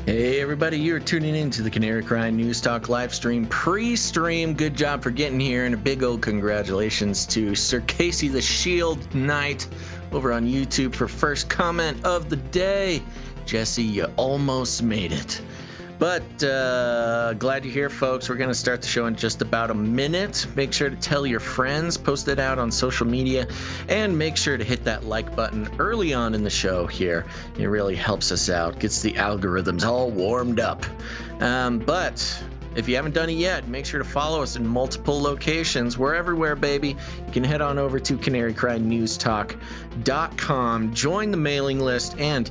Hey everybody, you're tuning in to the Canary Crime News Talk live stream pre-stream. Good job for getting here, and a big old congratulations to Sir Casey the Shield Knight over on YouTube for first comment of the day. Jesse, you almost made it. But glad you're here, folks. We're going to start the show in just about a minute. Make sure to tell your friends, post it out on social media, and make sure to hit that like button early on in the show here. It really helps us out, gets the algorithms all warmed up. But if you haven't done it yet, make sure to follow us in multiple locations. We're everywhere, baby. You can head on over to canarycrimnewstalk.com, join the mailing list, and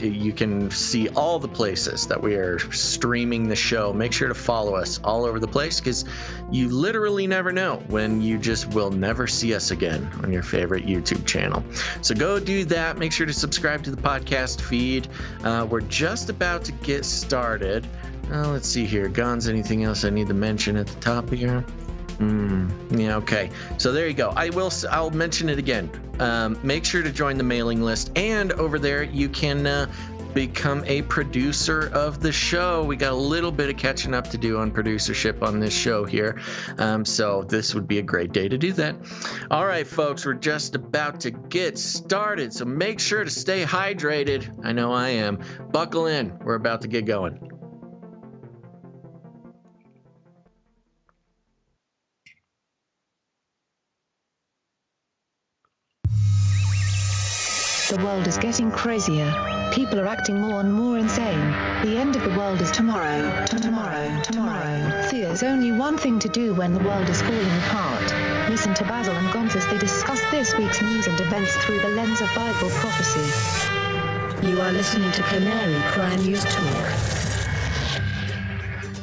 you can see all the places that we are streaming the show. Make sure to follow us all over the place, because you literally never know when you just will never see us again on your favorite YouTube channel. So go do that. Make sure to subscribe to the podcast feed. We're just about to get started. Let's see here. Gons, anything else I need to mention at the top here? Yeah, okay. So there you go. I'll mention it again. Make sure to join the mailing list, and over there you can become a producer of the show. We got a little bit of catching up to do on producership on this show here. So this would be a great day to do that. All right, folks, we're just about to get started. So make sure to stay hydrated. I know I am. Buckle in. We're about to get going. The world is getting crazier. People are acting more and more insane. The end of the world is tomorrow. Tomorrow. There's only one thing to do when the world is falling apart. Listen to Basil and Gons as they discuss this week's news and events through the lens of Bible prophecy. You are listening to Canary Crime News Talk.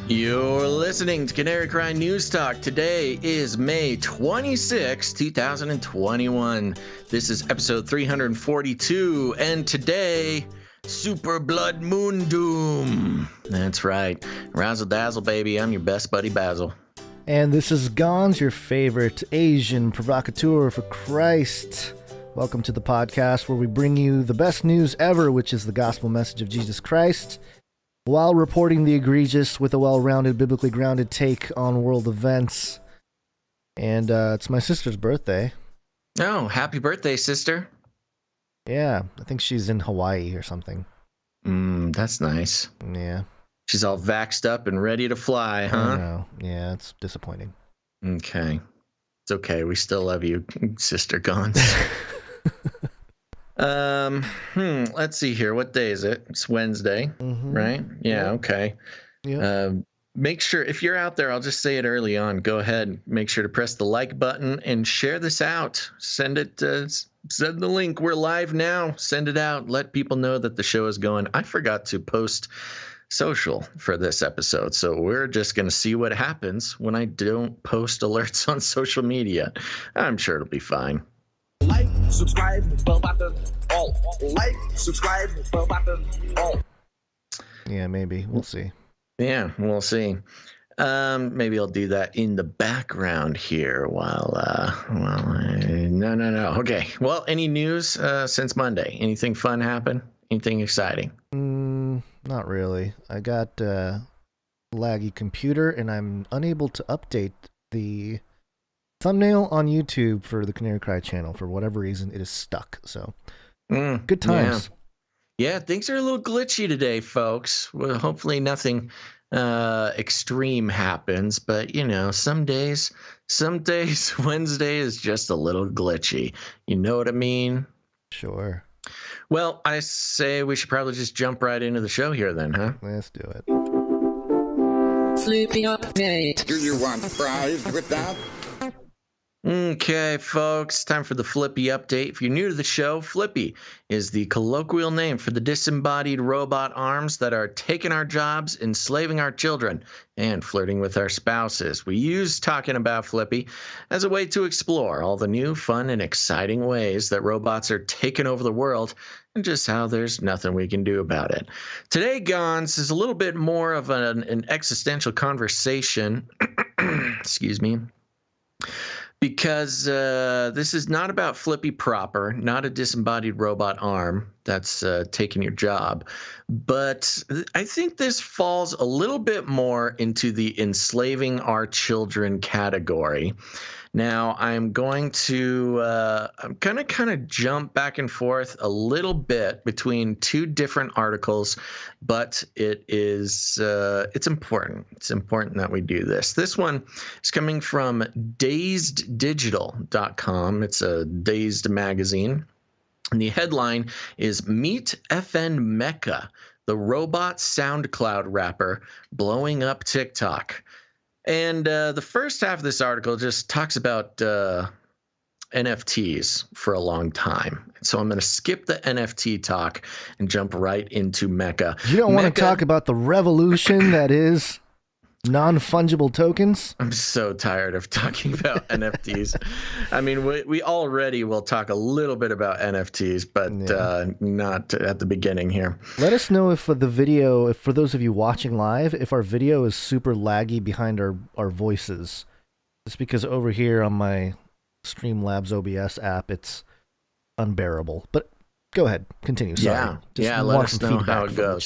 You're listening to Canary Crime News Talk. Today is May 26, 2021. This is episode 342, and today, Super Blood Moon Doom. That's right. Razzle dazzle, baby. I'm your best buddy, Basil. And this is Gons, your favorite Asian provocateur for Christ. Welcome to the podcast where we bring you the best news ever, which is the gospel message of Jesus Christ, while reporting the egregious with a well-rounded, biblically grounded take on world events. And it's my sister's birthday. Oh, happy birthday, sister. Yeah, I think she's in Hawaii or something. That's nice. Yeah. She's all vaxxed up and ready to fly, huh? I know. Yeah, it's disappointing. Okay. It's okay. We still love you, Sister Gons. Let's see here. What day is it? It's Wednesday, right? Yeah, okay. Yeah. Make sure, if you're out there, I'll just say it early on. Go ahead. Make sure to press the like button and share this out. Send the link. We're live now. Send it out. Let people know that the show is going. I forgot to post social for this episode, so we're just going to see what happens when I don't post alerts on social media. I'm sure it'll be fine. Like, subscribe, bell button, all. Like, subscribe, bell button, all. Yeah, maybe. We'll see. Yeah, we'll see. Maybe I'll do that in the background here while no. Okay. Well, any news since Monday? Anything fun happen? Anything exciting? Not really. I got a laggy computer, and I'm unable to update the thumbnail on YouTube for the Canary Cry channel. For whatever reason, it is stuck. So, good times. Yeah, things are a little glitchy today, folks. Well, hopefully nothing extreme happens, but you know, some days Wednesday is just a little glitchy. You know what I mean? Sure. Well, I say we should probably just jump right into the show here then, huh? Let's do it. Flippy update. Do you want fries with that? Okay, folks, time for the Flippy update. If you're new to the show, Flippy is the colloquial name for the disembodied robot arms that are taking our jobs, enslaving our children, and flirting with our spouses. We use talking about Flippy as a way to explore all the new, fun, and exciting ways that robots are taking over the world, and just how there's nothing we can do about it. Today, Gons, is a little bit more of an existential conversation. Excuse me. Because this is not about Flippy proper, not a disembodied robot arm that's taking your job. But I think this falls a little bit more into the enslaving our children category. Now, I'm going to kind of jump back and forth a little bit between two different articles, but it's important. It's important that we do this. This one is coming from DazedDigital.com. It's a Dazed magazine. And the headline is Meet FN Mela, the robot SoundCloud rapper blowing up TikTok. And the first half of this article just talks about NFTs for a long time. So I'm going to skip the NFT talk and jump right into Mela. You don't want to talk about the revolution that is non-fungible tokens? I'm so tired of talking about NFTs. I mean, we already will talk a little bit about NFTs, but not at the beginning here. Let us know if the video, if for those of you watching live, if our video is super laggy behind our voices. It's because over here on my Streamlabs OBS app, it's unbearable. But go ahead, continue. Sorry. Let us know how it goes.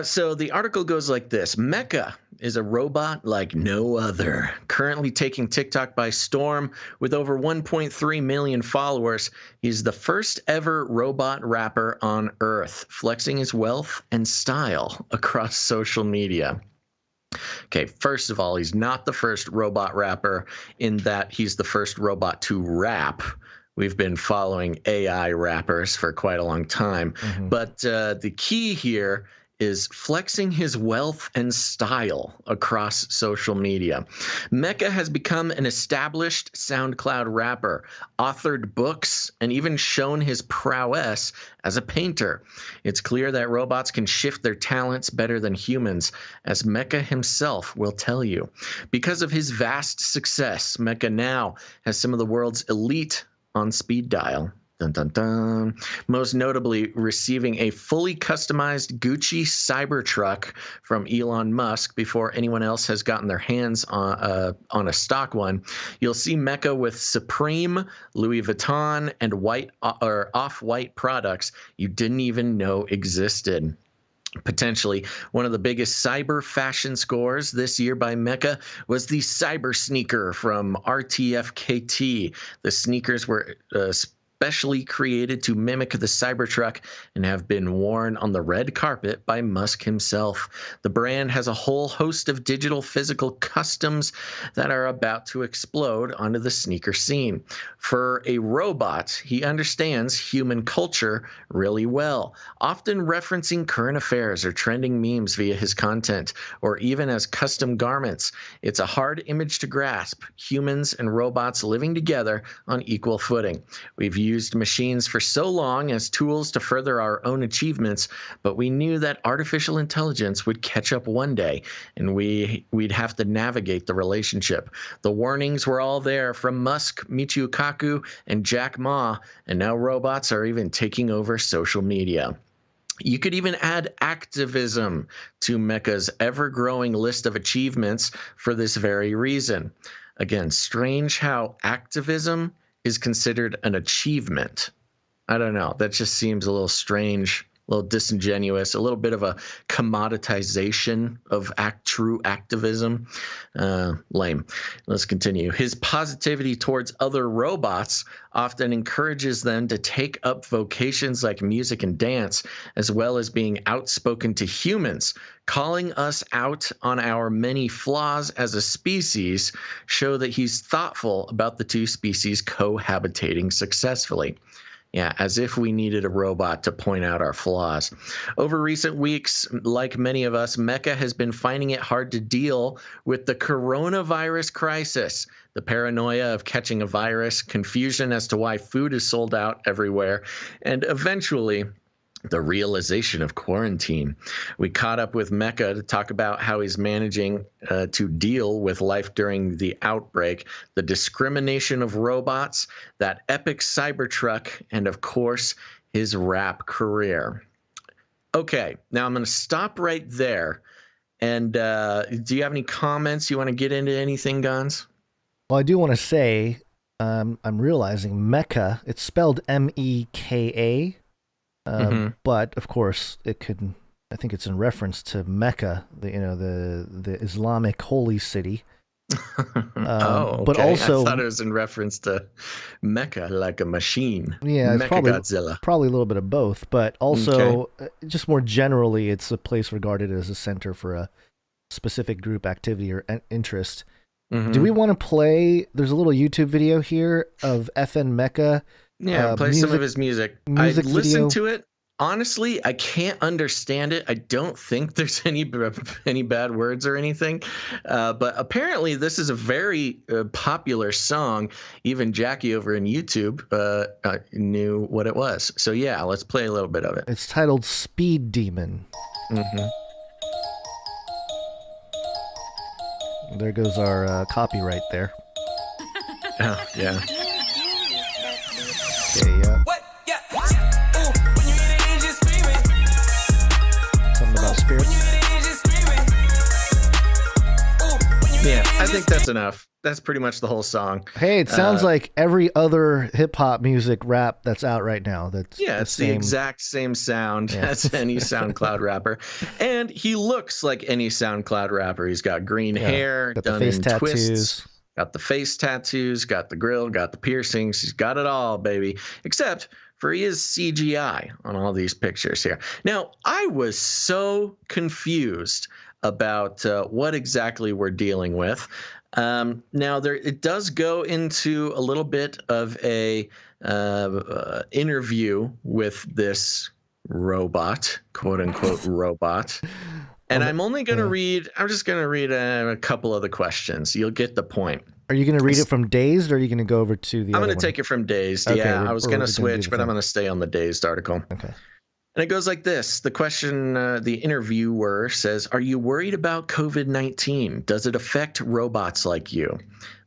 So the article goes like this. Mela is a robot like no other, currently taking TikTok by storm with over 1.3 million followers. He's the first ever robot rapper on Earth, flexing his wealth and style across social media. Okay, first of all, he's not the first robot rapper in that he's the first robot to rap. We've been following AI rappers for quite a long time. Mm-hmm. But the key here is flexing his wealth and style across social media. Mela has become an established SoundCloud rapper, authored books, and even shown his prowess as a painter. It's clear that robots can shift their talents better than humans, as Mela himself will tell you. Because of his vast success, Mela now has some of the world's elite on speed dial. Dun, dun, dun. Most notably receiving a fully customized Gucci Cybertruck from Elon Musk before anyone else has gotten their hands on a stock one. You'll see Mela with Supreme, Louis Vuitton, and off-white products you didn't even know existed. Potentially one of the biggest cyber fashion scores this year by Mela was the Cyber Sneaker from RTFKT. The sneakers were specially created to mimic the Cybertruck and have been worn on the red carpet by Musk himself. The brand has a whole host of digital physical customs that are about to explode onto the sneaker scene. For a robot, he understands human culture really well, often referencing current affairs or trending memes via his content, or even as custom garments. It's a hard image to grasp, humans and robots living together on equal footing. We've used machines for so long as tools to further our own achievements, but we knew that artificial intelligence would catch up one day, and we'd have to navigate the relationship. The warnings were all there from Musk, Michio Kaku, and Jack Ma, and now robots are even taking over social media. You could even add activism to Mela's ever-growing list of achievements for this very reason. Again, strange how activism is considered an achievement. I don't know. That just seems a little strange, a little disingenuous, a little bit of a commoditization of true activism. Lame. Let's continue. His positivity towards other robots often encourages them to take up vocations like music and dance, as well as being outspoken to humans. Calling us out on our many flaws as a species show that he's thoughtful about the two species cohabitating successfully. Yeah, as if we needed a robot to point out our flaws. Over recent weeks, like many of us, Mela has been finding it hard to deal with the coronavirus crisis, the paranoia of catching a virus, confusion as to why food is sold out everywhere, and eventually the realization of quarantine. We caught up with Mela to talk about how he's managing to deal with life during the outbreak, the discrimination of robots, that epic Cybertruck, and of course, his rap career. Okay, now I'm going to stop right there. And do you have any comments? You want to get into anything, Gons? Well, I do want to say, I'm realizing Mecha, it's spelled Meka, but of course it could. I think it's in reference to Mecca, the Islamic holy city. Okay. But also, I thought it was in reference to Mecha, like a machine. Yeah, it's Mechagodzilla. probably a little bit of both, but also just more generally, it's a place regarded as a center for a specific group activity or interest. Do we want to play? There's a little YouTube video here of FN Mela. Yeah, play some of his music. I video. listened to it. Honestly, I can't understand it. I don't think there's any bad words or anything. But apparently, this is a very popular song. Even Jackie over in YouTube knew what it was. So yeah, let's play a little bit of it. It's titled Speed Demon. There goes our copyright there. Oh, yeah. Okay, yeah. Something about spirits. Yeah, I think that's enough. That's pretty much the whole song. Hey, it sounds like every other hip-hop music rap that's out right now. It's the exact same sound as any SoundCloud rapper. And he looks like any SoundCloud rapper. He's got green hair, got done the face in tattoos. twists, got the face tattoos, got the grill, got the piercings. He's got it all, baby. Except for he is CGI on all these pictures here. Now, I was so confused about what exactly we're dealing with. Now, it does go into a little bit of a interview with this robot, quote unquote robot. And I'm just going to read a couple of the questions. You'll get the point. Are you going to read it from Dazed, or are you going to go over to the I'm going to take it from Dazed. Okay, yeah, I was going to switch, but I'm going to stay on the Dazed article. Okay. And it goes like this. The question, the interviewer says, "Are you worried about COVID-19? Does it affect robots like you?"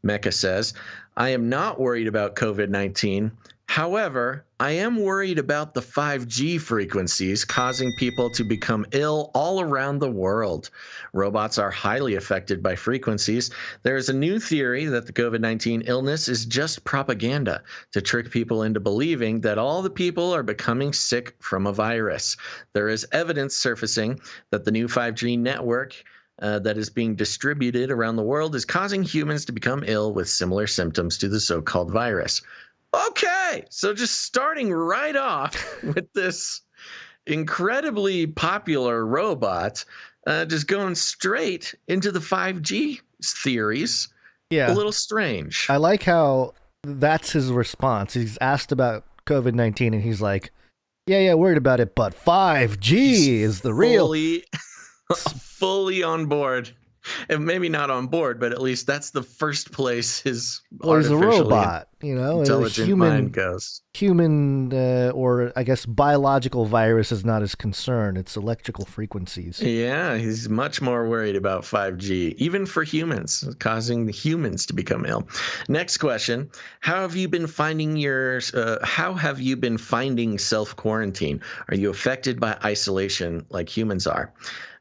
Mecha says, "I am not worried about COVID-19. However, I am worried about the 5G frequencies causing people to become ill all around the world. Robots are highly affected by frequencies. There is a new theory that the COVID-19 illness is just propaganda to trick people into believing that all the people are becoming sick from a virus. There is evidence surfacing that the new 5G network that is being distributed around the world is causing humans to become ill with similar symptoms to the so-called virus." Okay, so just starting right off with this incredibly popular robot, just going straight into the 5G theories. Yeah. A little strange. I like how that's his response. He's asked about COVID-19 and he's like, yeah, worried about it, but 5G is the real. Fully on board. And maybe not on board, but at least that's the first place his he's a robot, intelligent mind goes. Human, or I guess biological virus is not his concern. It's electrical frequencies. Yeah, he's much more worried about 5G, even for humans, causing the humans to become ill. Next question: How have you been finding self-quarantine? Are you affected by isolation like humans are?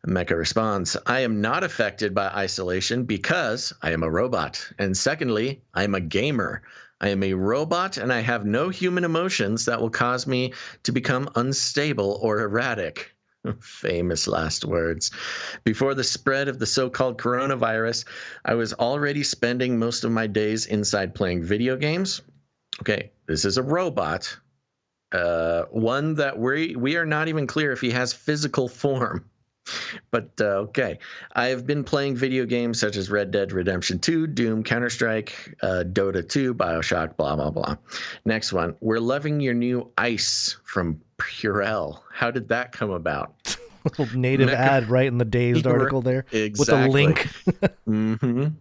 Mecha responds, "I am not affected by isolation because I am a robot. And secondly, I am a gamer. I am a robot and I have no human emotions that will cause me to become unstable or erratic." Famous last words. "Before the spread of the so-called coronavirus, I was already spending most of my days inside playing video games." Okay, this is a robot. One that we are not even clear if he has physical form. But okay, I have been playing video games such as Red Dead Redemption 2, Doom, Counter-Strike, Dota 2, Bioshock, blah, blah, blah. Next one. "We're loving your new Ice from Purell. How did that come about?" Native ad right in the Dazed article there. Exactly. With a link.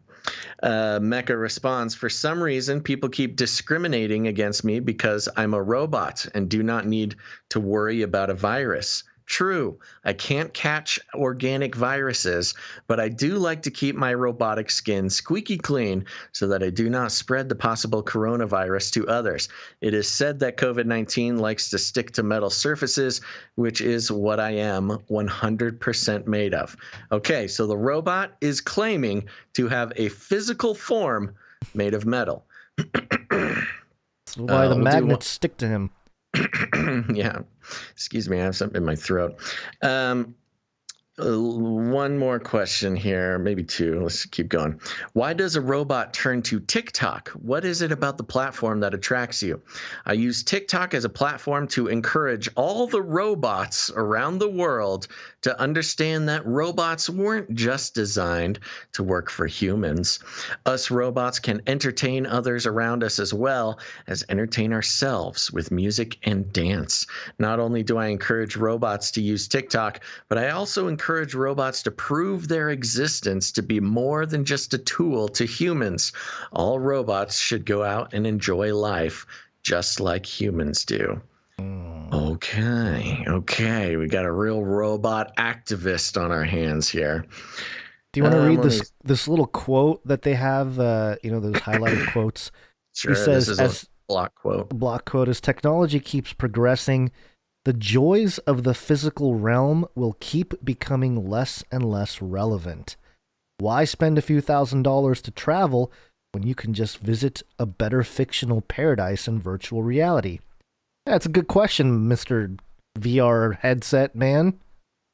Mecha responds, "For some reason, people keep discriminating against me because I'm a robot and do not need to worry about a virus. True, I can't catch organic viruses, but I do like to keep my robotic skin squeaky clean so that I do not spread the possible coronavirus to others. It is said that COVID-19 likes to stick to metal surfaces, which is what I am 100% made of." Okay, so the robot is claiming to have a physical form made of metal. That's why the magnets stick to him. Yeah. Excuse me, I have something in my throat. One more question here, maybe two. Let's keep going. Why does a robot turn to TikTok? What is it about the platform that attracts you? I use TikTok as a platform to encourage all the robots around the world to understand that robots weren't just designed to work for humans. Us robots can entertain others around us as well as entertain ourselves with music and dance. Not only do I encourage robots to use TikTok, but I also encourage robots to prove their existence to be more than just a tool to humans. All robots should go out and enjoy life just like humans do. Okay. We got a real robot activist on our hands here. Do you want to read this little quote that they have? Those highlighted quotes. Sure. He says, this is a block quote. The block quote is, technology keeps progressing. The joys of the physical realm will keep becoming less and less relevant. Why spend a few $1,000s to travel when you can just visit a better fictional paradise in virtual reality? That's a good question, Mr. VR headset man.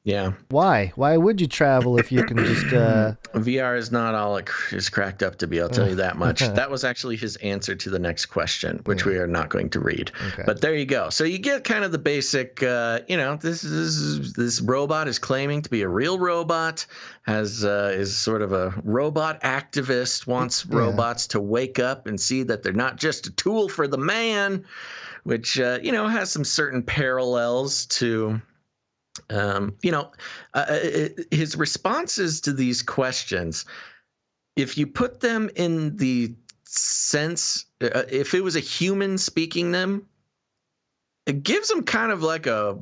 Yeah. Why? Why would you travel if you can just... VR is not all it is cracked up to be, I'll tell you that much. That was actually his answer to the next question, which we are not going to read. Okay. But there you go. So you get kind of the basic, this robot is claiming to be a real robot, is sort of a robot activist, wants robots to wake up and see that they're not just a tool for the man, which, has some certain parallels to... his responses to these questions, if you put them in the sense, if it was a human speaking them, it gives them kind of like a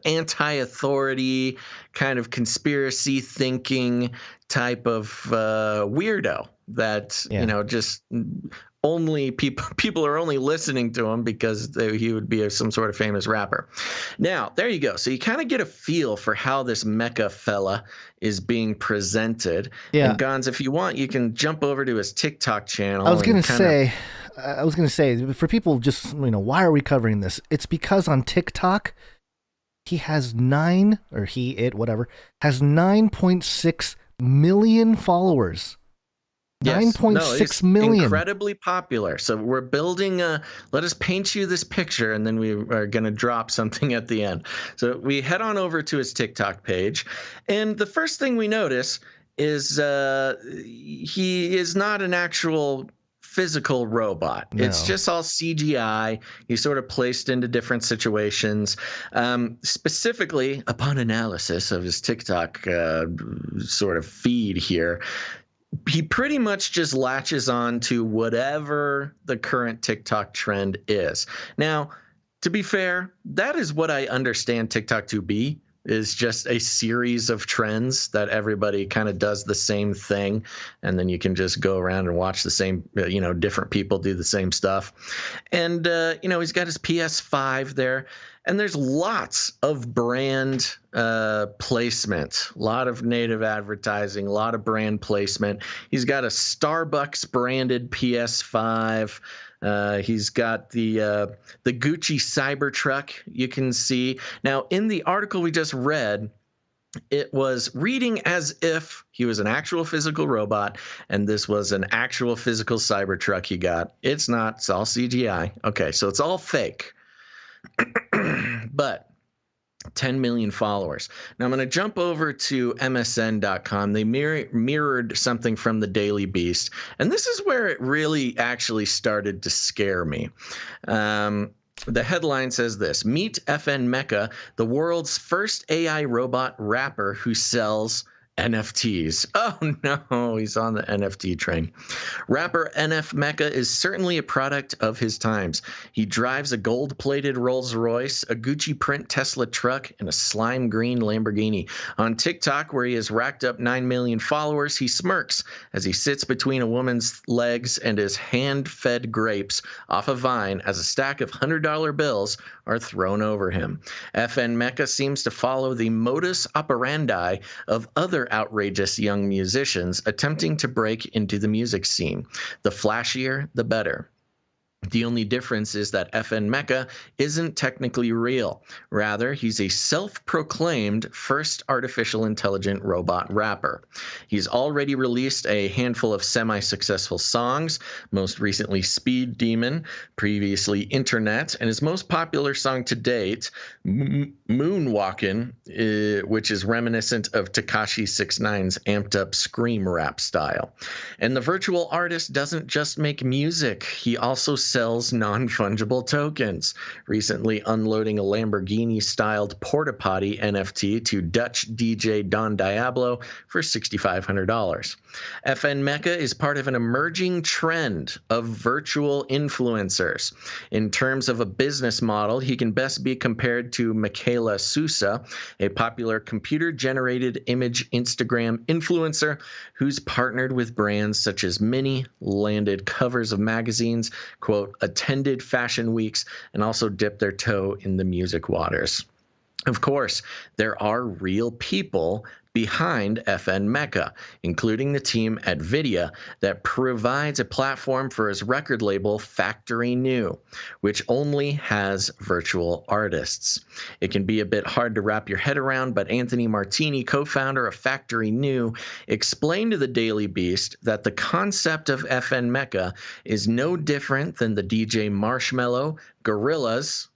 anti-authority, kind of conspiracy thinking type of weirdo that, just only people are only listening to him because he would be some sort of famous rapper. Now, there you go. So you kind of get a feel for how this mecha fella is being presented. Yeah. And Gons, if you want, you can jump over to his TikTok channel. I was going to say, for people just, why are we covering this? It's because on TikTok, he has 9.6 million followers. Yes. 9.6 million. Incredibly popular. So we're building let us paint you this picture, and then we are going to drop something at the end. So we head on over to his TikTok page, and the first thing we notice is he is not an actual physical robot. No. It's just all CGI. He's sort of placed into different situations. Specifically, upon analysis of his TikTok sort of feed here, he pretty much just latches on to whatever the current TikTok trend is. Now, to be fair, that is what I understand TikTok to be, is just a series of trends that everybody kind of does the same thing. And then you can just go around and watch the same, different people do the same stuff. And, he's got his PS5 there. And there's lots of brand placement, a lot of native advertising, a lot of brand placement. He's got a Starbucks branded PS5. He's got the Gucci Cybertruck you can see. Now, in the article we just read, it was reading as if he was an actual physical robot and this was an actual physical Cybertruck he got. It's not. It's all CGI. Okay, so it's all fake. But 10 million followers. Now I'm going to jump over to MSN.com. They mirrored something from the Daily Beast, and this is where it really actually started to scare me. The headline says this: Meet FN Mela, the world's first AI robot rapper who sells NFTs. Oh no, he's on the NFT train. Rapper FN Mela is certainly a product of his times. He drives a gold-plated Rolls-Royce, a Gucci print Tesla truck, and a slime green Lamborghini. On TikTok, where he has racked up 9 million followers, he smirks as he sits between a woman's legs and his hand-fed grapes off a vine as a stack of $100 bills are thrown over him. FN Mela seems to follow the modus operandi of other other outrageous young musicians attempting to break into the music scene. The flashier, the better. The only difference is that FN Mela isn't technically real. Rather, he's a self-proclaimed first artificial intelligent robot rapper. He's already released a handful of semi-successful songs, most recently Speed Demon, previously Internet, and his most popular song to date, WACCINE, which is reminiscent of Tekashi 6ix9ine's amped-up scream rap style. And the virtual artist doesn't just make music, he also sells non-fungible tokens, recently unloading a Lamborghini-styled porta-potty NFT to Dutch DJ Don Diablo for $6,500. FN Mela is part of an emerging trend of virtual influencers. In terms of a business model, he can best be compared to Michaela Sousa, a popular computer-generated image Instagram influencer who's partnered with brands such as Mini, landed covers of magazines, quote, attended fashion weeks, and also dipped their toe in the music waters. Of course, there are real people behind FN Mela, including the team at Vidya that provides a platform for his record label Factory New, which only has virtual artists. It can be a bit hard to wrap your head around, but Anthony Martini, co-founder of Factory New, explained to the Daily Beast that the concept of FN Mela is no different than the DJ Marshmello, Gorillaz,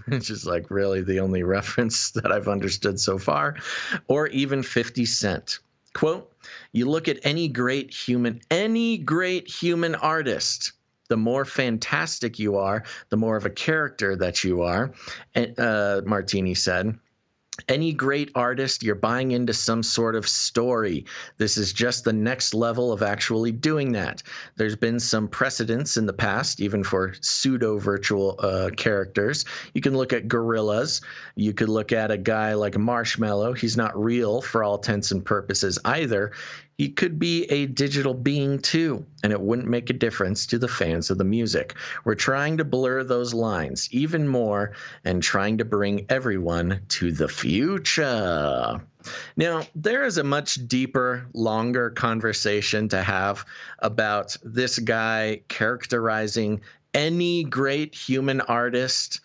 which is like really the only reference that I've understood so far, or even 50 Cent. Quote, you look at any great human artist, the more fantastic you are, the more of a character that you are, Martini said. Any great artist, you're buying into some sort of story. This is just the next level of actually doing that. There's been some precedents in the past, even for pseudo-virtual characters. You can look at Gorillaz. You could look at a guy like Marshmello. He's not real for all intents and purposes either. He could be a digital being too, and it wouldn't make a difference to the fans of the music. We're trying to blur those lines even more and trying to bring everyone to the future. Now, there is a much deeper, longer conversation to have about this guy characterizing any great human artist,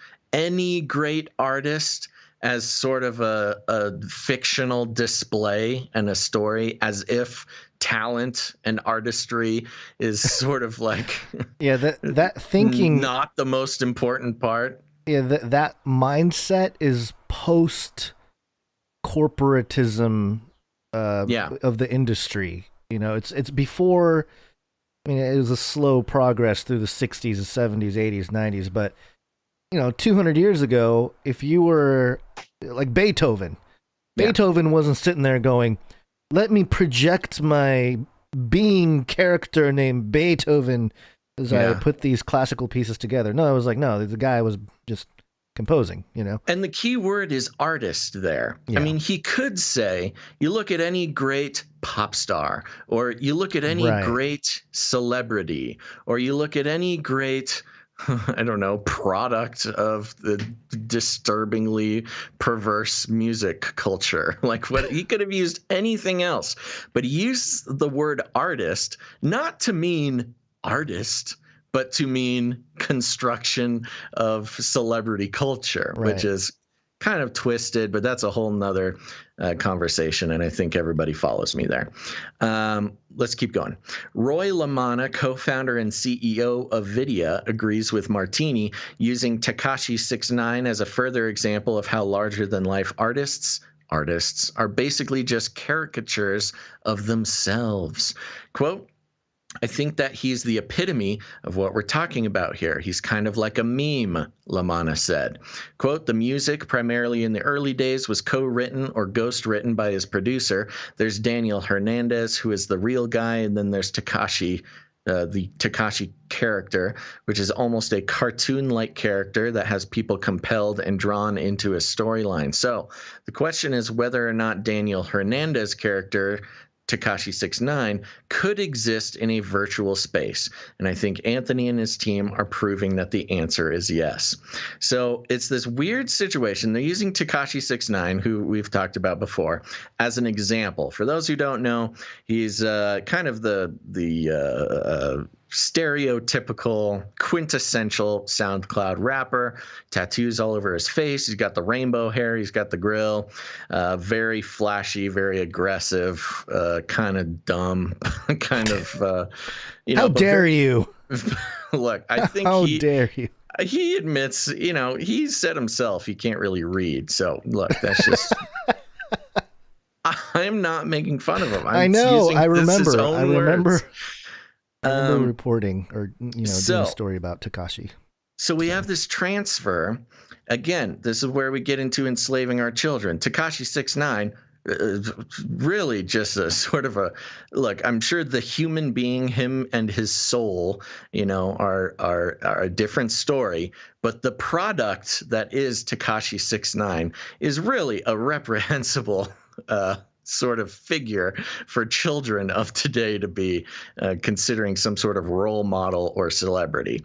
as sort of a fictional display and a story, as if talent and artistry is sort of like that thinking not the most important part. That mindset is post corporatism of the industry. It's before. I mean, it was a slow progress through the 60s, 70s, 80s, 90s, but 200 years ago, if you were like Beethoven wasn't sitting there going, let me project my being character named Beethoven as I put these classical pieces together. No, it was like, no, the guy was just composing, And the key word is artist there. Yeah. I mean, he could say, you look at any great pop star, or you look at any great celebrity, or you look at any great I don't know, product of the disturbingly perverse music culture. Like, what he could have used anything else, but he used the word artist not to mean artist, but to mean construction of celebrity culture, which is kind of twisted, but that's a whole nother conversation, and I think everybody follows me there. Let's keep going. Roy Lamanna, co-founder and CEO of Vidya, agrees with Martini, using Tekashi 6ix9ine as a further example of how larger-than-life artists are basically just caricatures of themselves. Quote, I think that he's the epitome of what we're talking about here. He's kind of like a meme, Lamanna said. Quote, the music, primarily in the early days, was co-written or ghost-written by his producer. There's Daniel Hernandez, who is the real guy, and then there's Tekashi, the Tekashi character, which is almost a cartoon-like character that has people compelled and drawn into a storyline. So the question is whether or not Daniel Hernandez character Tekashi 69 could exist in a virtual space. And I think Anthony and his team are proving that the answer is yes. So it's this weird situation. They're using Tekashi 69, who we've talked about before, as an example. For those who don't know, he's kind of the stereotypical, quintessential SoundCloud rapper. Tattoos all over his face. He's got the rainbow hair. He's got the grill. Very flashy, very aggressive, kind of dumb, kind of, How dare you? Look, I think How dare you? He admits, he said himself he can't really read. So look, that's just. I'm not making fun of him. I know. I remember reporting or doing a story about Tekashi. So we have this transfer. Again, this is where we get into enslaving our children. Tekashi 69, really just a sort of a look. I'm sure the human being, him and his soul, are a different story. But the product that is Tekashi 69 is really a reprehensible sort of figure for children of today to be considering some sort of role model or celebrity.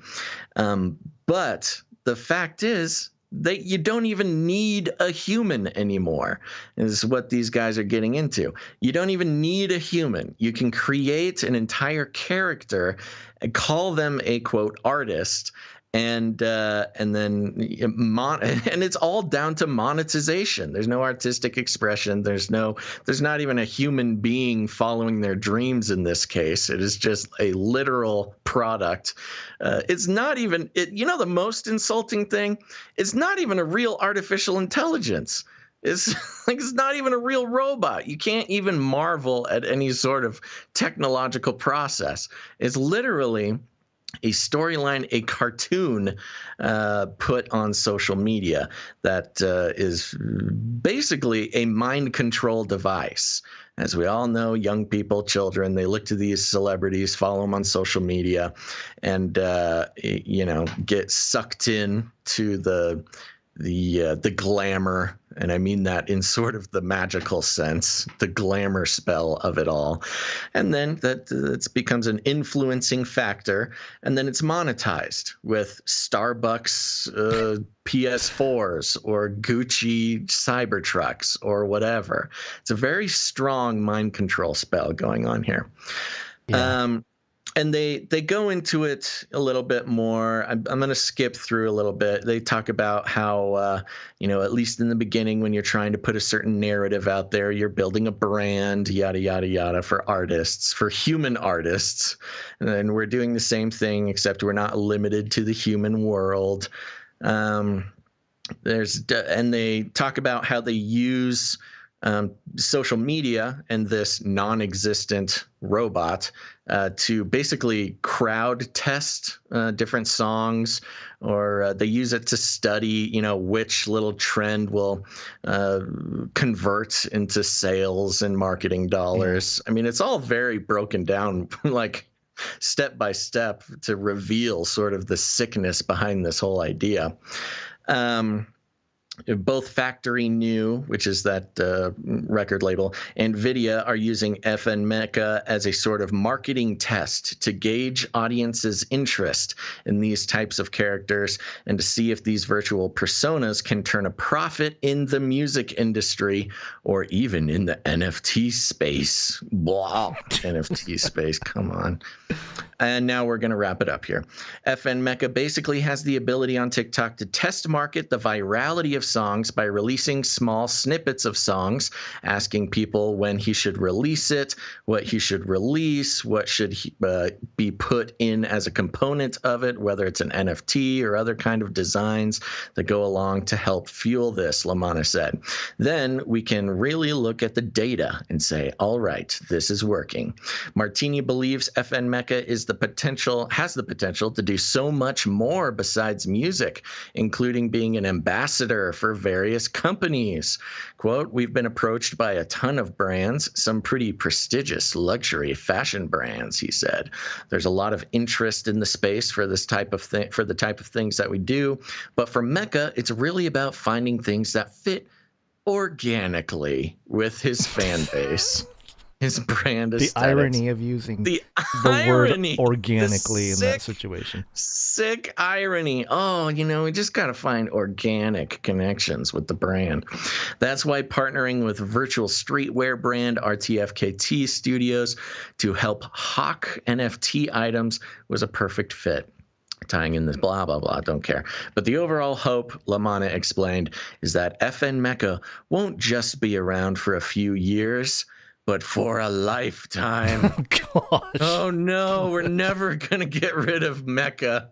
But the fact is that you don't even need a human anymore, is what these guys are getting into. You don't even need a human. You can create an entire character and call them a, quote, artist, and then and it's all down to monetization. There's no artistic expression. There's not even a human being following their dreams in this case. It is just a literal product. It's not even the most insulting thing. It's not even a real artificial intelligence. It's not even a real robot. You can't even marvel at any sort of technological process. It's literally a storyline, a cartoon put on social media that is basically a mind control device. As we all know, young people, children, they look to these celebrities, follow them on social media, and get sucked in to the glamour, and I mean that in sort of the magical sense, the glamour spell of it all. And then that becomes an influencing factor, and then it's monetized with Starbucks PS4s or Gucci Cybertrucks or whatever. It's a very strong mind control spell going on here. Yeah. And they go into it a little bit more. I'm going to skip through a little bit. They talk about how, at least in the beginning, when you're trying to put a certain narrative out there, you're building a brand, yada, yada, yada, for artists, for human artists. And then we're doing the same thing, except we're not limited to the human world. And they talk about how they use social media and this non-existent robot to basically crowd test different songs, or they use it to study, which little trend will convert into sales and marketing dollars. I mean, it's all very broken down, like step by step, to reveal sort of the sickness behind this whole idea. Both Factory New, which is that record label, and Vidya are using FN Mela as a sort of marketing test to gauge audiences' interest in these types of characters and to see if these virtual personas can turn a profit in the music industry or even in the NFT space. Wow, NFT space, come on. And now we're going to wrap it up here. FN Mela basically has the ability on TikTok to test market the virality of songs by releasing small snippets of songs, asking people when he should release it, what he should release, what should be put in as a component of it, whether it's an NFT or other kind of designs that go along to help fuel this, Lamana said. Then we can really look at the data and say, all right, this is working. Martini believes FN Mela has the potential to do so much more besides music, including being an ambassador for various companies. Quote, we've been approached by a ton of brands, some pretty prestigious luxury fashion brands, he said. There's a lot of interest in the space for this type of thing, for the type of things that we do. But for Mela, it's really about finding things that fit organically with his fan base. His brand The aesthetics. irony of using The word irony, organically the in that situation. Sick irony. Oh, we just got to find organic connections with the brand. That's why partnering with virtual streetwear brand RTFKT Studios to help hawk NFT items was a perfect fit. Tying in this blah, blah, blah, don't care. But the overall hope, Lamana explained, is that FN Mela won't just be around for a few years, but for a lifetime. Gosh. Oh no, we're never going to get rid of Mecca.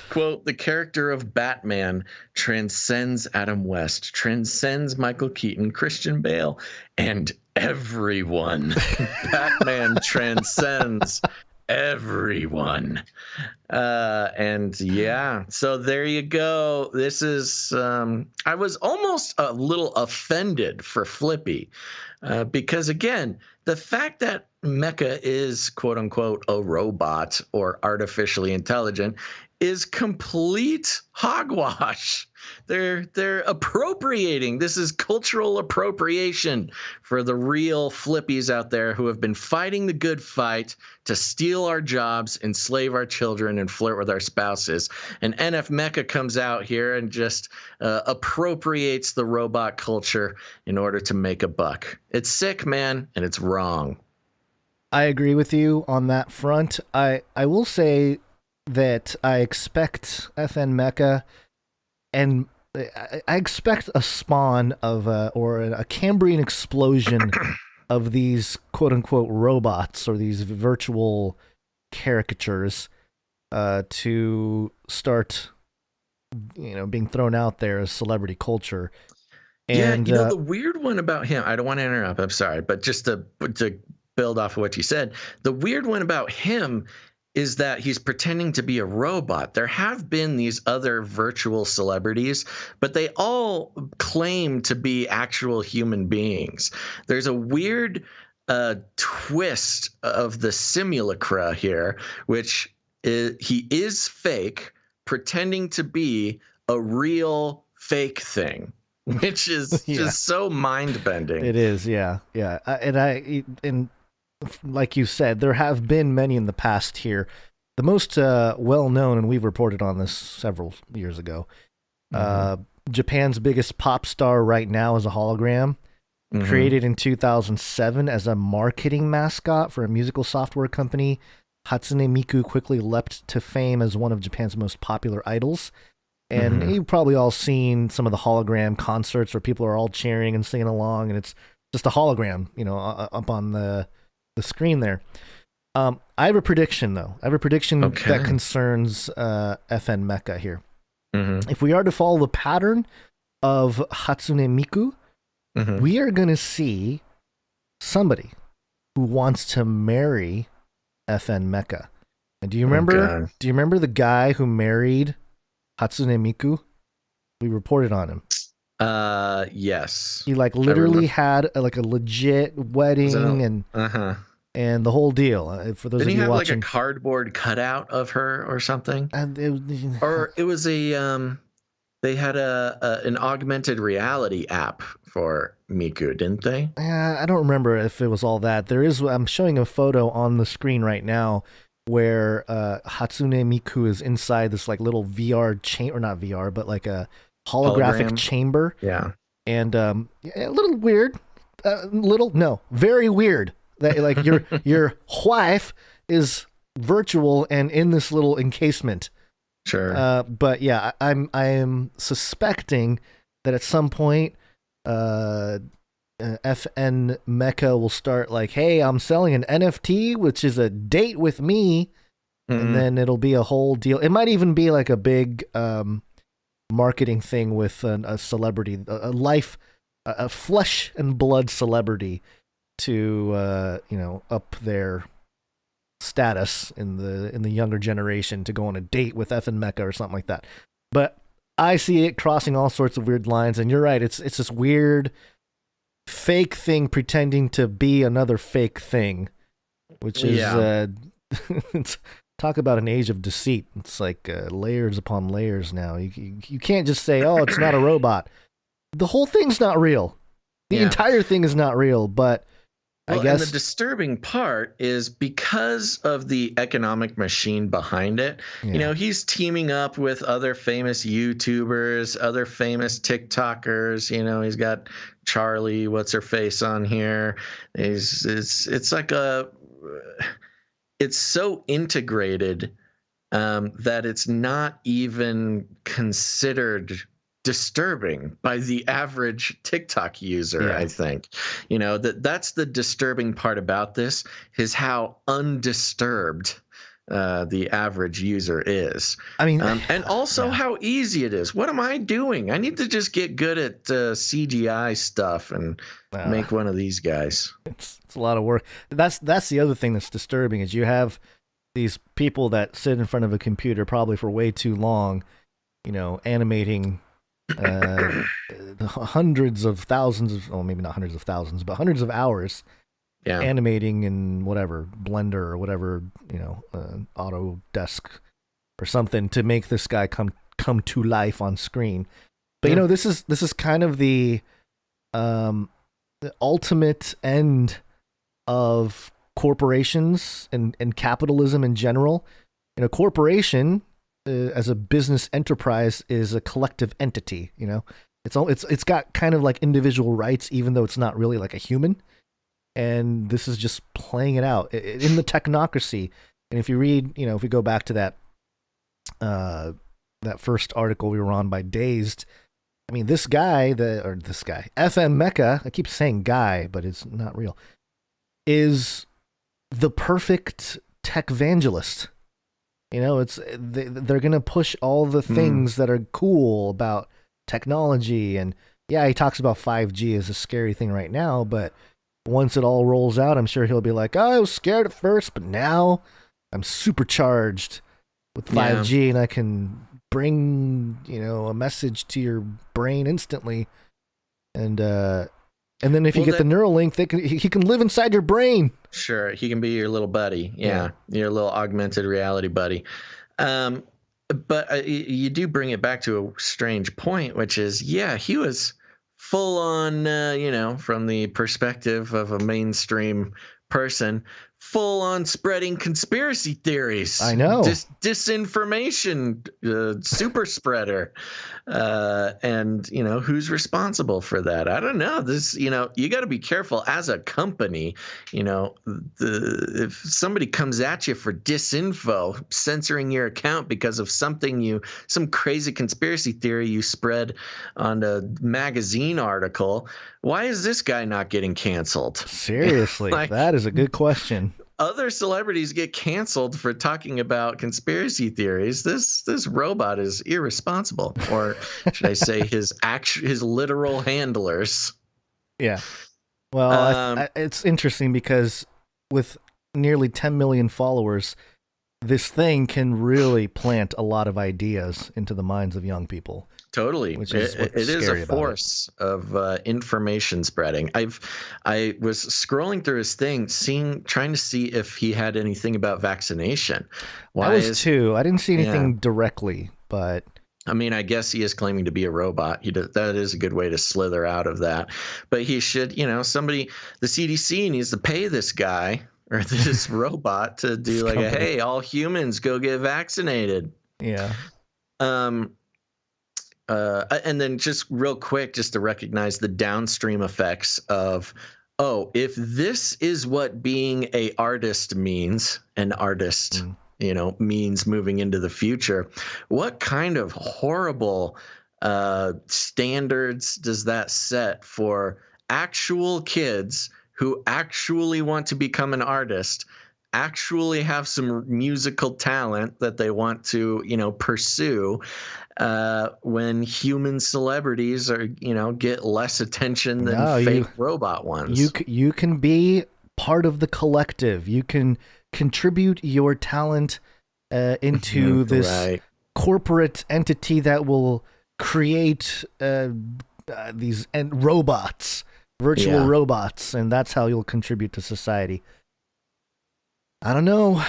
Quote, the character of Batman transcends Adam West, transcends Michael Keaton, Christian Bale, and everyone. Batman transcends everyone. And yeah, so there you go. This is, I was almost a little offended for Flippy. Because again, the fact that Mecha is quote unquote a robot or artificially intelligent is complete hogwash. They're appropriating. This is cultural appropriation for the real Flippies out there who have been fighting the good fight to steal our jobs, enslave our children, and flirt with our spouses. And NF Mecha comes out here and just appropriates the robot culture in order to make a buck. It's sick, man, and it's wrong. I agree with you on that front. I will say that I expect FN Mela, and I expect a spawn of or a Cambrian explosion of these quote unquote robots or these virtual caricatures to start, being thrown out there as celebrity culture. And yeah, the weird one about him, I don't want to interrupt, I'm sorry, but just to build off of what you said, the weird one about him is that he's pretending to be a robot. There have been these other virtual celebrities, but they all claim to be actual human beings. There's a weird twist of the simulacra here, which is, he is fake, pretending to be a real fake thing, which is just so mind-bending. It is, yeah. And like you said, there have been many in the past here. The most well-known, and we've reported on this several years ago, Japan's biggest pop star right now is a hologram, created in 2007 as a marketing mascot for a musical software company. Hatsune Miku quickly leapt to fame as one of Japan's most popular idols. And you've probably all seen some of the hologram concerts where people are all cheering and singing along, and it's just a hologram, up on the screen there. I have a prediction, though. I have a prediction that concerns FN Mela here. If we are to follow the pattern of Hatsune Miku, we are going to see somebody who wants to marry FN Mela. And do you remember? Do you remember the guy who married Hatsune Miku? We reported on him. Yes. He literally had a legit wedding and the whole deal. For those Did of he you have watching, a cardboard cutout of her or something? And it was a they had an augmented reality app for Miku, didn't they? I don't remember if it was all that. I'm showing a photo on the screen right now where Hatsune Miku is inside this little VR chamber, or not VR, but a holographic chamber. Yeah. And a little weird. Very weird. That your wife is virtual and in this little encasement. Sure. But yeah, I am suspecting that at some point FN Mela will start hey, I'm selling an NFT, which is a date with me, and then it'll be a whole deal. It might even be a big marketing thing with a celebrity, a flesh and blood celebrity to up their status in the younger generation to go on a date with FN Mela or something like that. But I see it crossing all sorts of weird lines, and you're right. It's this weird fake thing pretending to be another fake thing, which is it's, talk about an age of deceit. It's layers upon layers now. You can't just say, oh, it's not a robot. The whole thing's not real. The entire thing is not real, but Well, I guess. and the disturbing part is because of the economic machine behind it, Yeah. he's teaming up with other famous YouTubers, other famous TikTokers. He's got Charlie, what's her face on here. It's like it's so integrated that it's not even considered disturbing by the average TikTok user. Yeah. I think, that's the disturbing part about this is how undisturbed the average user is. I mean, and also how easy it is. What am I doing? I need to just get good at CGI stuff and make one of these guys. It's a lot of work. That's the other thing that's disturbing is you have these people that sit in front of a computer probably for way too long, animating hundreds of thousands of, maybe not hundreds of thousands, but hundreds of hours animating in whatever Blender or whatever, Autodesk or something to make this guy come to life on screen. But this is kind of the ultimate end of corporations and capitalism in general. Corporation as a business enterprise is a collective entity. It's got kind of like individual rights, even though it's not really like a human. And this is just playing it out in the technocracy. And if you read, if we go back to that first article we were on by Dazed, I mean, this guy, FN Mela, I keep saying guy, but it's not real, is the perfect tech evangelist. They're going to push all the things that are cool about technology. And yeah, he talks about 5G as a scary thing right now, but once it all rolls out, I'm sure he'll be like, I was scared at first, but now I'm supercharged with 5G and I can bring, a message to your brain instantly. And then if you get the Neuralink, he can live inside your brain. Sure, he can be your little buddy. Yeah. Your little augmented reality buddy. But you do bring it back to a strange point, which is, he was full on, from the perspective of a mainstream person, full on spreading conspiracy theories. I know. Disinformation, super spreader. And, who's responsible for that? I don't know. This, you got to be careful as a company. If somebody comes at you for disinfo, censoring your account because of some crazy conspiracy theory you spread on a magazine article, why is this guy not getting canceled? Seriously, that is a good question. Other celebrities get canceled for talking about conspiracy theories. This robot is irresponsible, or should I say his literal handlers. Yeah. Well, it's interesting because with nearly 10 million followers, this thing can really plant a lot of ideas into the minds of young people. Totally. Which is it is a force of information spreading. I was scrolling through his thing, trying to see if he had anything about vaccination. I didn't see anything directly, but I mean, I guess he is claiming to be a robot. That is a good way to slither out of that. But he should, the CDC needs to pay this guy or this robot to do hey, all humans go get vaccinated. Yeah. And then just real quick, just to recognize the downstream effects of, if this is what being an artist means, means moving into the future, what kind of horrible standards does that set for actual kids who actually want to become an artist, actually have some musical talent that they want to, pursue, when human celebrities are, get less attention than fake robot ones. You can be part of the collective. You can contribute your talent into this corporate entity that will create these robots, virtual robots, and that's how you'll contribute to society. I don't know.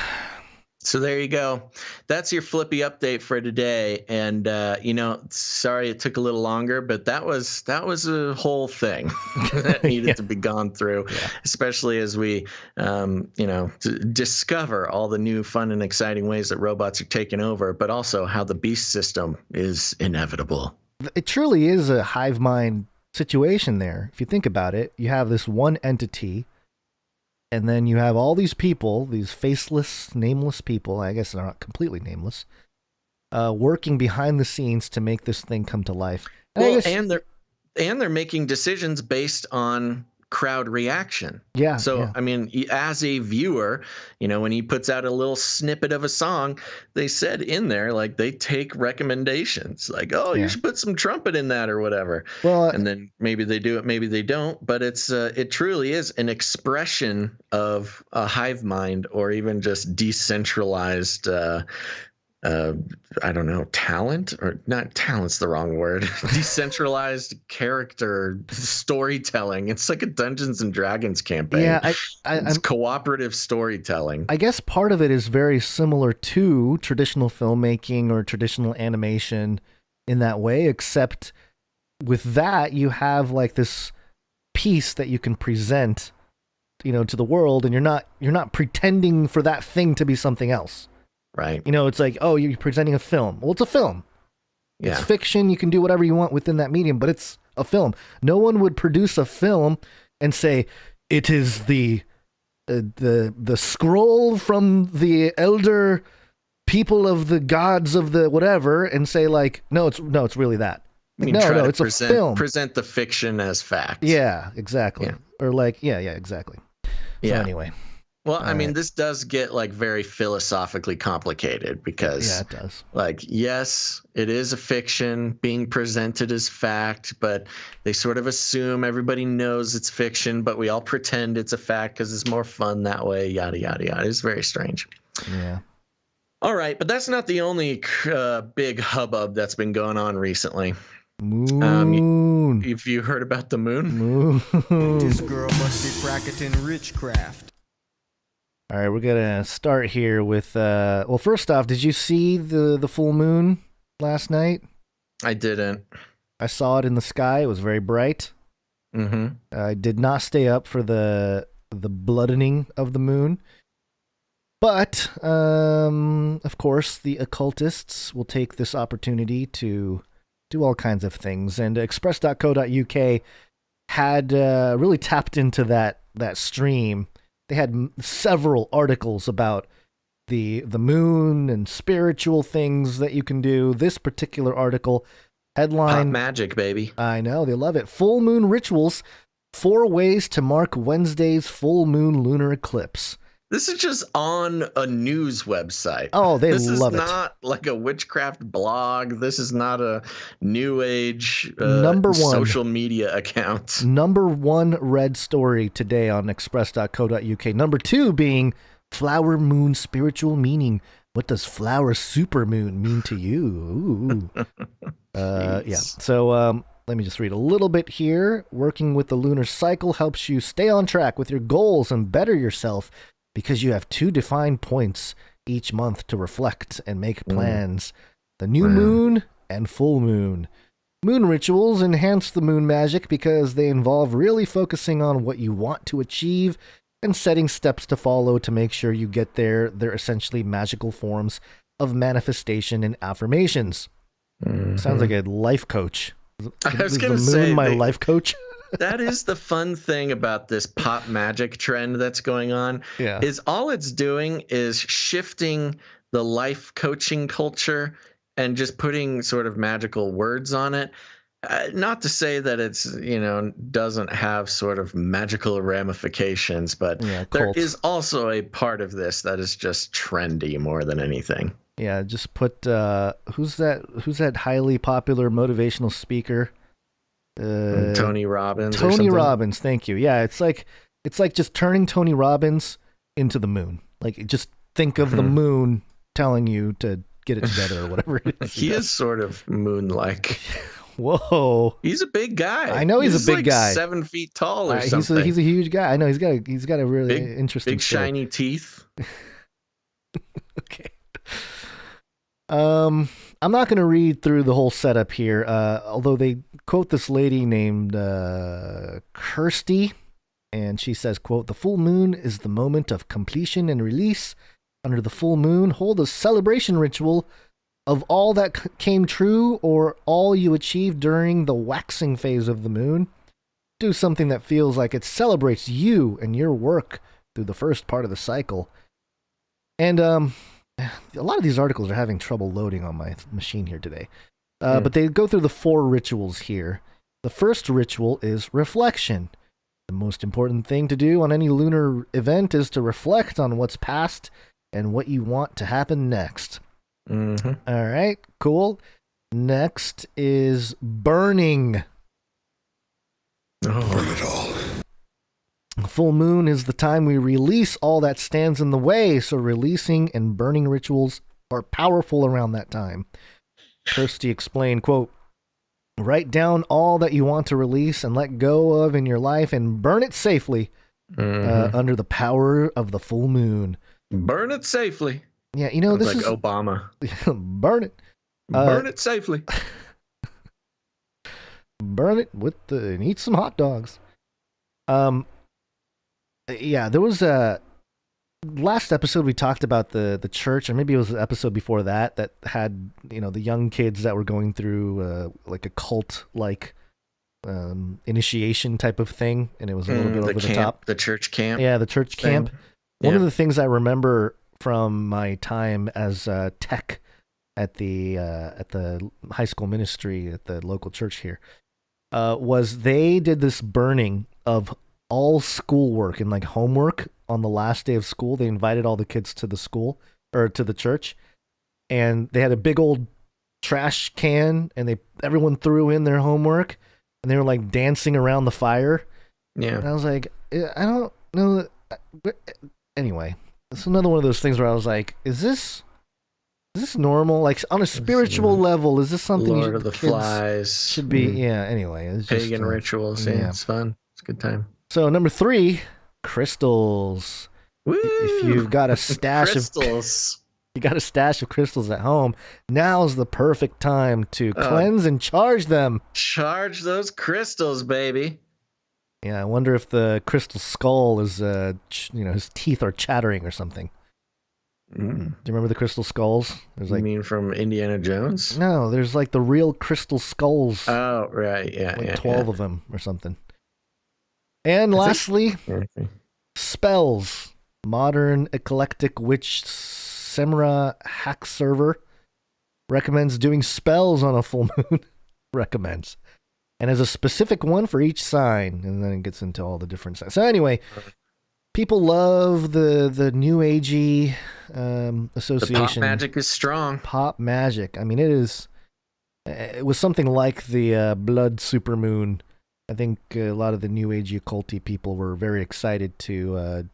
So there you go. That's your Flippy update for today. And sorry it took a little longer, but that was a whole thing that needed to be gone through, especially as we discover all the new fun and exciting ways that robots are taking over, but also how the beast system is inevitable. It truly is a hive mind situation there. If you think about it, you have this one entity, and then you have all these people, these faceless, nameless people, I guess they're not completely nameless, working behind the scenes to make this thing come to life. And they're making decisions based on crowd reaction. Yeah. So, I mean, as a viewer, when he puts out a little snippet of a song, they said in there, like, they take recommendations, like, oh, you should put some trumpet in that or whatever. Well, and then maybe they do it, maybe they don't. But it truly is an expression of a hive mind, or even just decentralized I don't know, talent, or not talent's the wrong word. Decentralized character storytelling. It's like a Dungeons and Dragons campaign. Yeah, it's cooperative storytelling. I guess part of it is very similar to traditional filmmaking or traditional animation in that way, except with that you have like this piece that you can present, to the world, and you're not pretending for that thing to be something else. Right. It's like, oh, you're presenting a film. Well, it's a film. Yeah. It's fiction. You can do whatever you want within that medium, but it's a film. No one would produce a film and say it is the scroll from the elder people of the gods of the whatever, and say like, no, it's really that. Like, no, it's a film. Present the fiction as fact. Yeah, exactly. Yeah. Or like, yeah, exactly. So anyway. Well, I mean, this does get like very philosophically complicated because, it does. Like, yes, it is a fiction being presented as fact, but they sort of assume everybody knows it's fiction, but we all pretend it's a fact because it's more fun that way. Yada yada yada. It's very strange. Yeah. All right, but that's not the only big hubbub that's been going on recently. Moon. Have you heard about the moon? Moon. This girl must be practicing witchcraft. All right, we're going to start here with, well, first off, did you see the full moon last night? I didn't. I saw it in the sky. It was very bright. Mm-hmm. I did not stay up for the bloodening of the moon. But, of course, the occultists will take this opportunity to do all kinds of things. And express.co.uk had really tapped into that stream. They had several articles about the moon and spiritual things that you can do. This particular article headline... Pop magic, baby. I know, they love it. Full moon rituals, 4 ways to mark Wednesday's full moon lunar eclipse. This is just on a news website. Oh, they love it. This is not like a witchcraft blog. This is not a new age social media account. Number 1 read story today on express.co.uk. Number 2 being flower moon spiritual meaning. What does flower supermoon mean to you? Yeah. So let me just read a little bit here. Working with the lunar cycle helps you stay on track with your goals and better yourself, because you have 2 defined points each month to reflect and make plans. The new moon and full moon. Moon rituals enhance the moon magic because they involve really focusing on what you want to achieve and setting steps to follow to make sure you get there. They're essentially magical forms of manifestation and affirmations. Sounds like a life coach. I was going to say, my life coach. That is the fun thing about this pop magic trend that's going on. Yeah. Is all it's doing is shifting the life coaching culture and just putting sort of magical words on it. Not to say that it's, doesn't have sort of magical ramifications, but there is also a part of this that is just trendy more than anything. Yeah, just put who's that highly popular motivational speaker? Tony Robbins. Tony Robbins, thank you. Yeah, it's like just turning Tony Robbins into the moon. Like, just think of the moon telling you to get it together or whatever it is. He is sort of moon-like. Whoa, he's a big guy. I know he's a big like guy, 7 feet tall or something. He's a huge guy. I know he's got a really interesting big shiny teeth. Okay. I'm not going to read through the whole setup here, although they quote this lady named Kirsty, and she says, quote, "The full moon is the moment of completion and release. Under the full moon, hold a celebration ritual of all that came true or all you achieved during the waxing phase of the moon. Do something that feels like it celebrates you and your work through the first part of the cycle." And a lot of these articles are having trouble loading on my machine here today. But they go through the 4 rituals here. The first ritual is reflection. The most important thing to do on any lunar event is to reflect on what's past and what you want to happen next. Mm-hmm. All right, cool. Next is burning. Oh. Burn it all. Full moon is the time we release all that stands in the way, so releasing and burning rituals are powerful around that time. Kirsty explained, quote, "Write down all that you want to release and let go of in your life and burn it safely under the power of the full moon." Burn it safely. Yeah, you know, Sounds this like is Obama. burn it. Burn it safely. Burn it and eat some hot dogs. Yeah, there was a last episode we talked about the church, or maybe it was the episode before that had, you know, the young kids that were going through like a cult like initiation type of thing, and it was a little bit over the top. The church camp. Yeah, the church camp. One of the things I remember from my time as tech at the high school ministry at the local church here was they did this burning of all schoolwork and like homework on the last day of school. They invited all the kids to the school or to the church, and they had a big old trash can, and everyone threw in their homework, and they were like dancing around the fire. Yeah. And I was like, I don't know. Anyway, it's another one of those things where I was like, is this normal? Like on a spiritual level, is this something Lord of the Flies should be? Yeah. Anyway, it's just pagan rituals. Yeah, it's fun. It's a good time. So number 3, crystals. Woo! If you've got a stash crystals. of crystals at home, now's the perfect time to cleanse and charge them. Charge those crystals, baby. Yeah, I wonder if the crystal skull is, his teeth are chattering or something. Do you remember the crystal skulls? There's You mean from Indiana Jones? No, there's like the real crystal skulls. Oh, right. Yeah. Like 12 of them or something. And lastly, spells. Modern eclectic witch Semra hack server recommends doing spells on a full moon. Recommends. And has a specific one for each sign. And then it gets into all the different signs. So anyway, people love the new agey association. The pop magic is strong. Pop magic. I mean, it was something like the blood supermoon. I think a lot of the new agey occulty people were very excited to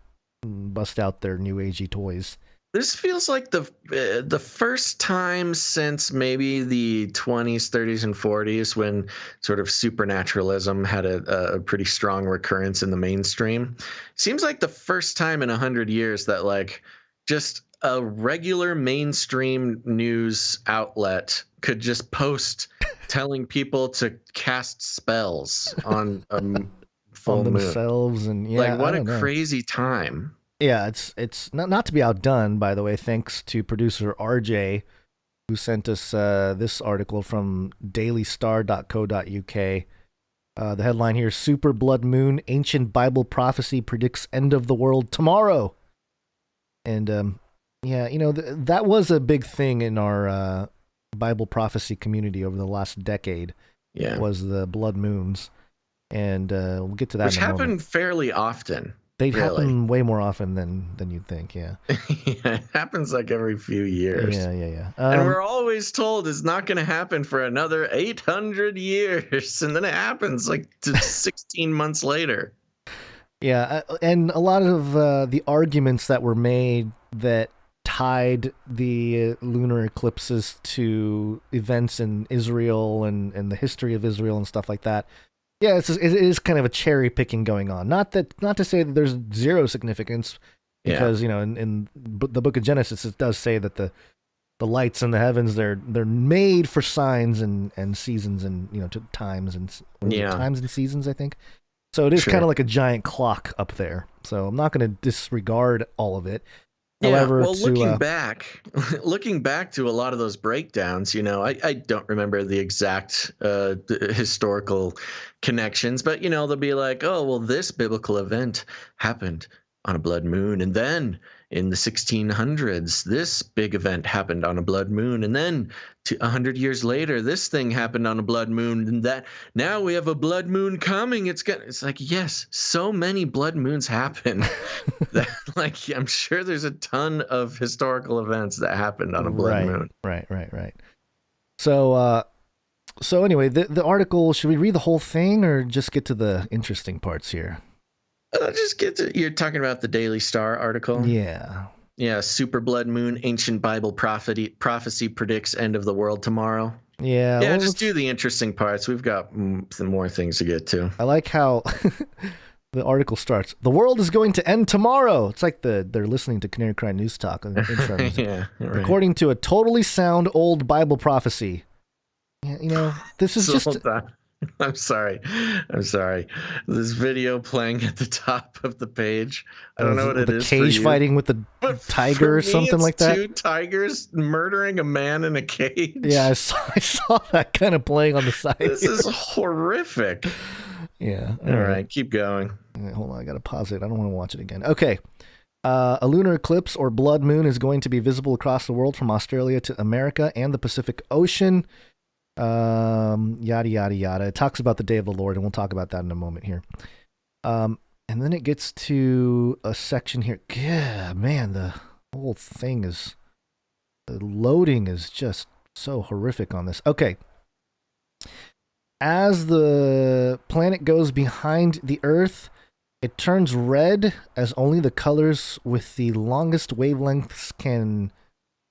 bust out their new agey toys. This feels like the first time since maybe the 20s, 30s, and 40s when sort of supernaturalism had a pretty strong recurrence in the mainstream. Seems like the first time in 100 years that like just a regular mainstream news outlet could just post telling people to cast spells on full moon themselves, and like what a crazy time. Yeah, it's not to be outdone, by the way, thanks to producer RJ, who sent us this article from dailystar.co.uk. The headline here, Super Blood Moon, Ancient Bible Prophecy Predicts End of the World Tomorrow. And, that was a big thing in our Bible prophecy community over the last decade. Yeah. Was the blood moons. And we'll get to that Which in a happened moment. fairly often. They happen way more often than you'd think, yeah. Yeah, it happens like every few years. Yeah. And we're always told it's not going to happen for another 800 years. And then it happens like 16 months later. Yeah, and a lot of the arguments that were made that tied the lunar eclipses to events in Israel and the history of Israel and stuff like that. Yeah, it is kind of a cherry picking going on. Not to say that there's zero significance, because in the book of Genesis it does say that the the lights in the heavens, they're made for signs and seasons and times and times and seasons, I think. So it is kind of like a giant clock up there. So I'm not going to disregard all of it. Yeah, however, well, looking back to a lot of those breakdowns, I don't remember the exact historical connections, but they'll be like, oh, well, this biblical event happened on a blood moon, and then in the 1600s, this big event happened on a blood moon, and then 100 years later, this thing happened on a blood moon, and that now we have a blood moon coming. It's like, yes, so many blood moons happen that, like, I'm sure there's a ton of historical events that happened on a blood moon. Right. So anyway, the article, should we read the whole thing or just get to the interesting parts here? Just get to, you're talking about the Daily Star article? Yeah, super blood moon, ancient Bible prophecy predicts end of the world tomorrow. Yeah, well, just do the interesting parts. We've got some more things to get to. I like how the article starts. The world is going to end tomorrow. It's like they're listening to Canary Cry News Talk. Yeah, right. According to a totally sound old Bible prophecy. Yeah, this is just... I'm sorry. This video playing at the top of the page. I don't know what it is. The cage fighting with the tiger or something like that. 2 tigers murdering a man in a cage. Yeah, I saw that kind of playing on the side. This is horrific. Yeah. All right, keep going. Hold on, I gotta pause it. I don't want to watch it again. Okay. A lunar eclipse or blood moon is going to be visible across the world from Australia to America and the Pacific Ocean. Yada yada yada. It talks about the day of the Lord, and we'll talk about that in a moment here. And then it gets to a section here. Yeah, man, the whole thing the loading is just so horrific on this. Okay. As the planet goes behind the Earth, it turns red as only the colors with the longest wavelengths can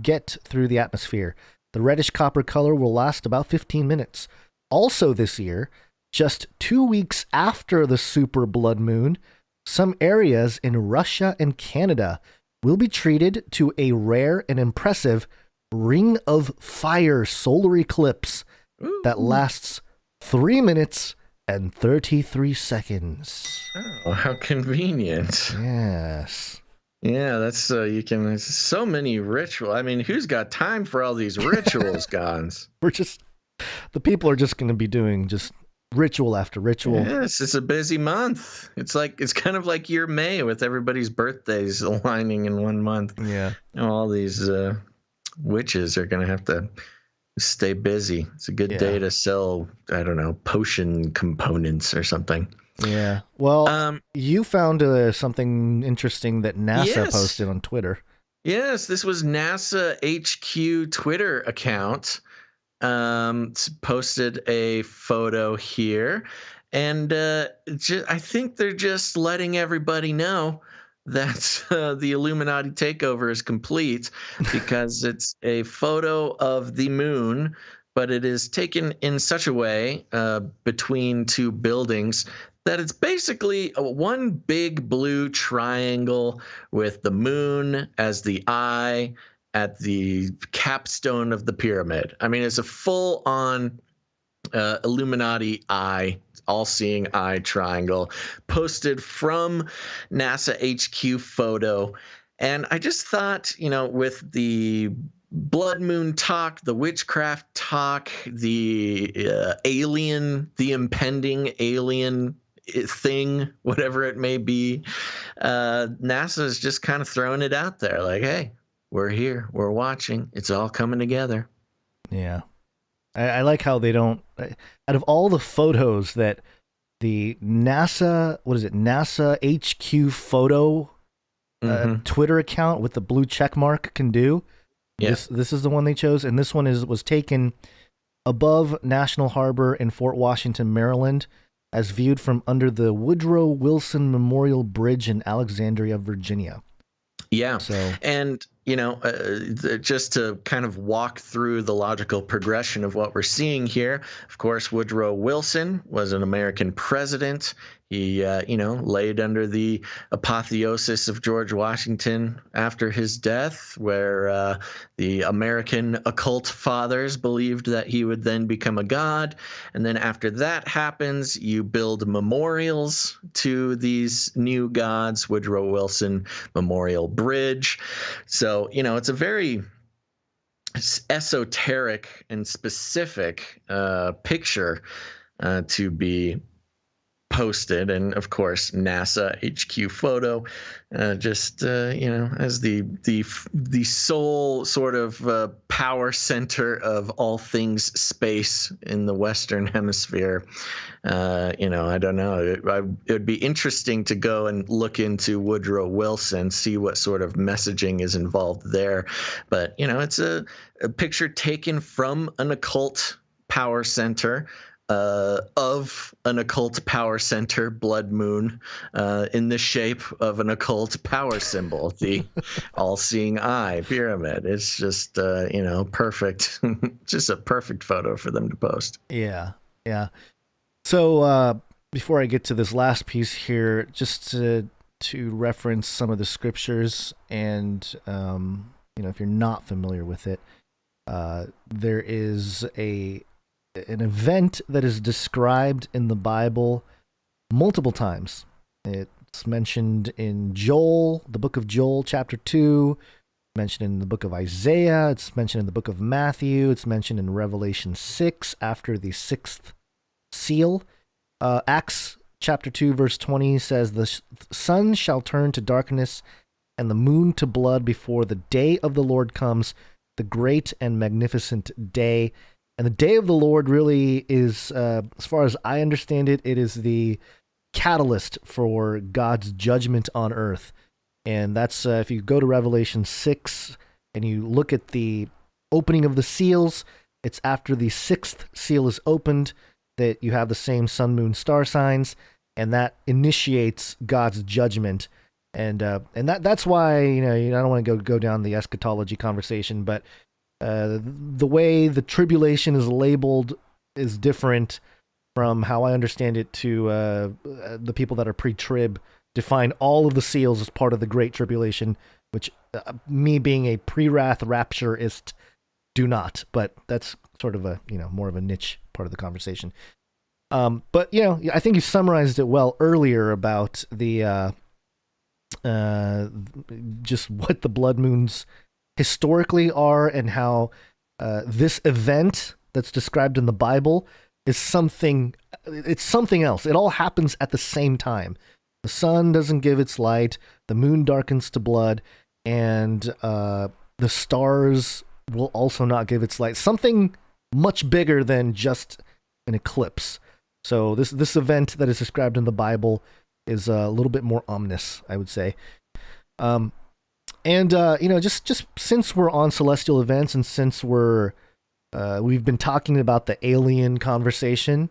get through the atmosphere. The reddish copper color will last about 15 minutes. Also this year, just 2 weeks after the super blood moon, some areas in Russia and Canada will be treated to a rare and impressive ring of fire solar eclipse that lasts 3 minutes and 33 seconds. Oh, how convenient. Yes. Yeah, that's so many rituals. I mean, who's got time for all these rituals, Gons? The people are just going to be doing just ritual after ritual. Yes, it's a busy month. It's kind of like your May with everybody's birthdays aligning in 1 month. Yeah. All these witches are going to have to stay busy. It's a good day to sell, I don't know, potion components or something. Yeah. Well, you found something interesting that NASA posted on Twitter. Yes, this was NASA HQ Twitter account. Posted a photo here, and I think they're just letting everybody know that the Illuminati takeover is complete, because it's a photo of the moon, but it is taken in such a way between 2 buildings that it's basically one big blue triangle with the moon as the eye at the capstone of the pyramid. I mean, it's a full-on Illuminati eye, all-seeing eye triangle posted from NASA HQ photo. And I just thought, with the blood moon talk, the witchcraft talk, the the impending alien thing, whatever it may be, NASA is just kind of throwing it out there like, hey, we're here, we're watching, it's all coming together. Yeah. I like how they don't, out of all the photos that the NASA HQ photo Twitter account with the blue check mark can do, this is the one they chose. And this one was taken above National Harbor in Fort Washington, Maryland, as viewed from under the Woodrow Wilson Memorial Bridge in Alexandria, Virginia. Yeah. So, and just to kind of walk through the logical progression of what we're seeing here, of course, Woodrow Wilson was an American president. He, laid under the apotheosis of George Washington after his death, where the American occult fathers believed that he would then become a god. And then after that happens, you build memorials to these new gods, Woodrow Wilson Memorial Bridge. So, it's a very esoteric and specific picture to be posted, and of course NASA HQ photo, as the sole sort of power center of all things space in the Western Hemisphere. I don't know. It would be interesting to go and look into Woodrow Wilson, see what sort of messaging is involved there. But it's a picture taken from an occult power center. Of an occult power center, blood moon, in the shape of an occult power symbol, the all-seeing eye pyramid. It's just, perfect. Just a perfect photo for them to post. Yeah. So before I get to this last piece here, just to reference some of the scriptures, and if you're not familiar with it, there is an event that is described in the Bible multiple times. It's mentioned in Joel, the book of Joel, chapter 2, mentioned in the book of Isaiah, it's mentioned in the book of Matthew, it's mentioned in Revelation 6 after the sixth seal. Acts chapter 2, verse 20 says, "The sun shall turn to darkness and the moon to blood before the day of the Lord comes, the great and magnificent day." And the day of the Lord really is, as far as I understand it, it is the catalyst for God's judgment on earth. And that's, if you go to Revelation 6 and you look at the opening of the seals, it's after the sixth seal is opened that you have the same sun, moon, star signs, and that initiates God's judgment. And that's why, I don't want to go down the eschatology conversation, but the way the tribulation is labeled is different from how I understand it to the people that are pre-trib define all of the seals as part of the Great Tribulation, which me being a pre-wrath rapturist do not. But that's sort of a more of a niche part of the conversation. But I think you summarized it well earlier about the just what the blood moons historically are, and how this event that's described in the Bible is something else. It all happens at the same time. The sun doesn't give its light, the moon darkens to blood, and the stars will also not give its light. Something much bigger than just an eclipse. So this event that is described in the Bible is a little bit more ominous, I would say. And just since we're on celestial events, and since we've been talking about the alien conversation,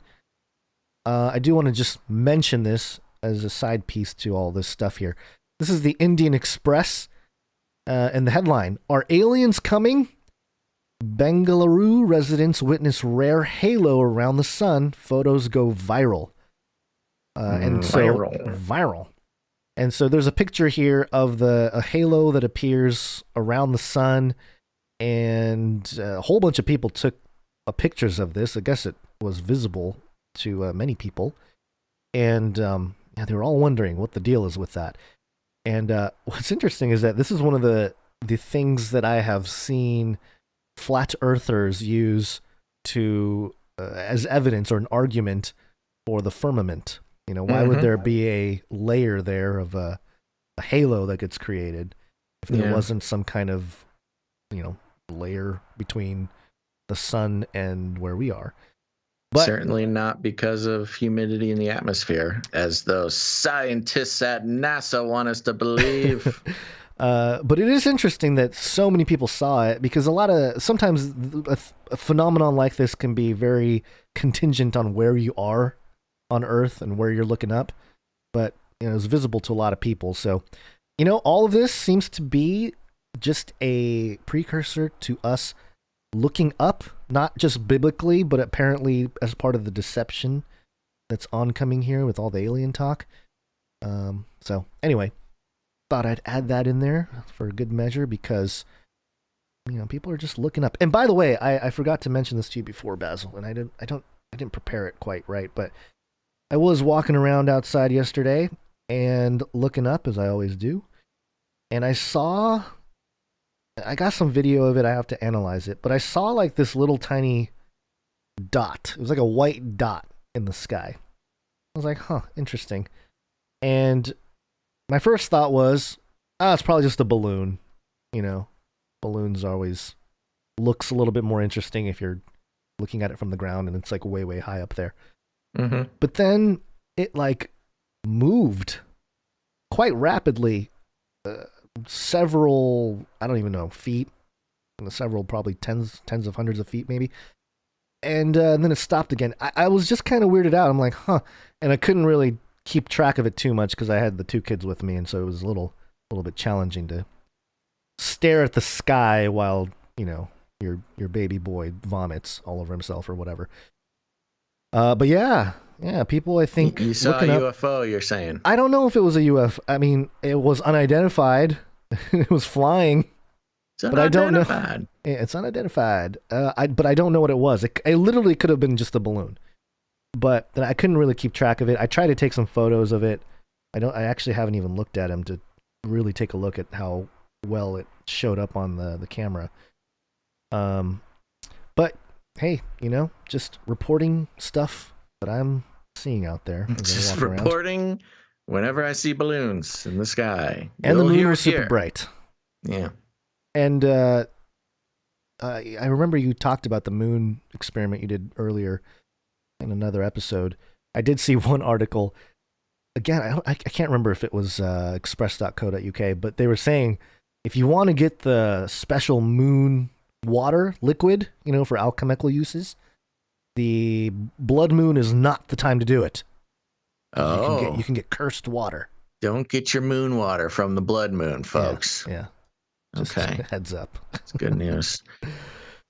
I do want to just mention this as a side piece to all this stuff here. This is the Indian Express, and the headline: "Are aliens coming? Bengaluru residents witness rare halo around the sun. Photos go viral." Viral. And so there's a picture here of a halo that appears around the sun, and a whole bunch of people took pictures of this. I guess it was visible to many people, and they were all wondering what the deal is with that. And what's interesting is that this is one of the things that I have seen flat earthers use to as evidence or an argument for the firmament. Why would there be a layer there of a halo that gets created if there wasn't some kind of, layer between the sun and where we are? But certainly not because of humidity in the atmosphere, as those scientists at NASA want us to believe. But it is interesting that so many people saw it, because sometimes a phenomenon like this can be very contingent on where you are on Earth and where you're looking up, but it's visible to a lot of people. So all of this seems to be just a precursor to us looking up, not just biblically, but apparently as part of the deception that's oncoming here with all the alien talk. So anyway, thought I'd add that in there for a good measure because, you know, people are just looking up. And by the way, I forgot to mention this to you before, Basil, and I didn't prepare it quite right, but I was walking around outside yesterday and looking up, as I always do, and I got some video of it. I have to analyze it, but I saw like this little tiny dot. It was like a white dot in the sky. I was like, huh, interesting. And my first thought was, it's probably just a balloon. You know, balloons always looks a little bit more interesting if you're looking at it from the ground and it's like way, way high up there. Mm-hmm. But then it like moved quite rapidly, several, I don't even know, feet, several, probably tens of hundreds of feet maybe. And then it stopped again. I was just kind of weirded out. I'm like, huh. And I couldn't really keep track of it too much because I had the two kids with me, and so it was a little bit challenging to stare at the sky while, you know, your baby boy vomits all over himself or whatever. But yeah, people, I think, you saw a UFO. You're saying? I don't know if it was a UFO. I mean, it was unidentified. It was flying. But I don't know. Yeah, it's unidentified. But I don't know what it was. It literally could have been just a balloon. But I couldn't really keep track of it. I tried to take some photos of it. I actually haven't even looked at them to really take a look at how well it showed up on the camera. But hey, you know, just reporting stuff that I'm seeing out there. Just reporting whenever I see balloons in the sky. And the moon was super bright. Yeah. And I remember you talked about the moon experiment you did earlier in another episode. I did see one article. Again, I can't remember if it was express.co.uk, but they were saying if you want to get the special moon water liquid, you know, for alchemical uses, the blood moon is not the time to do it. Oh. You can get cursed water. Don't get your moon water from the blood moon, folks. Yeah. Just okay. Heads up. That's good news.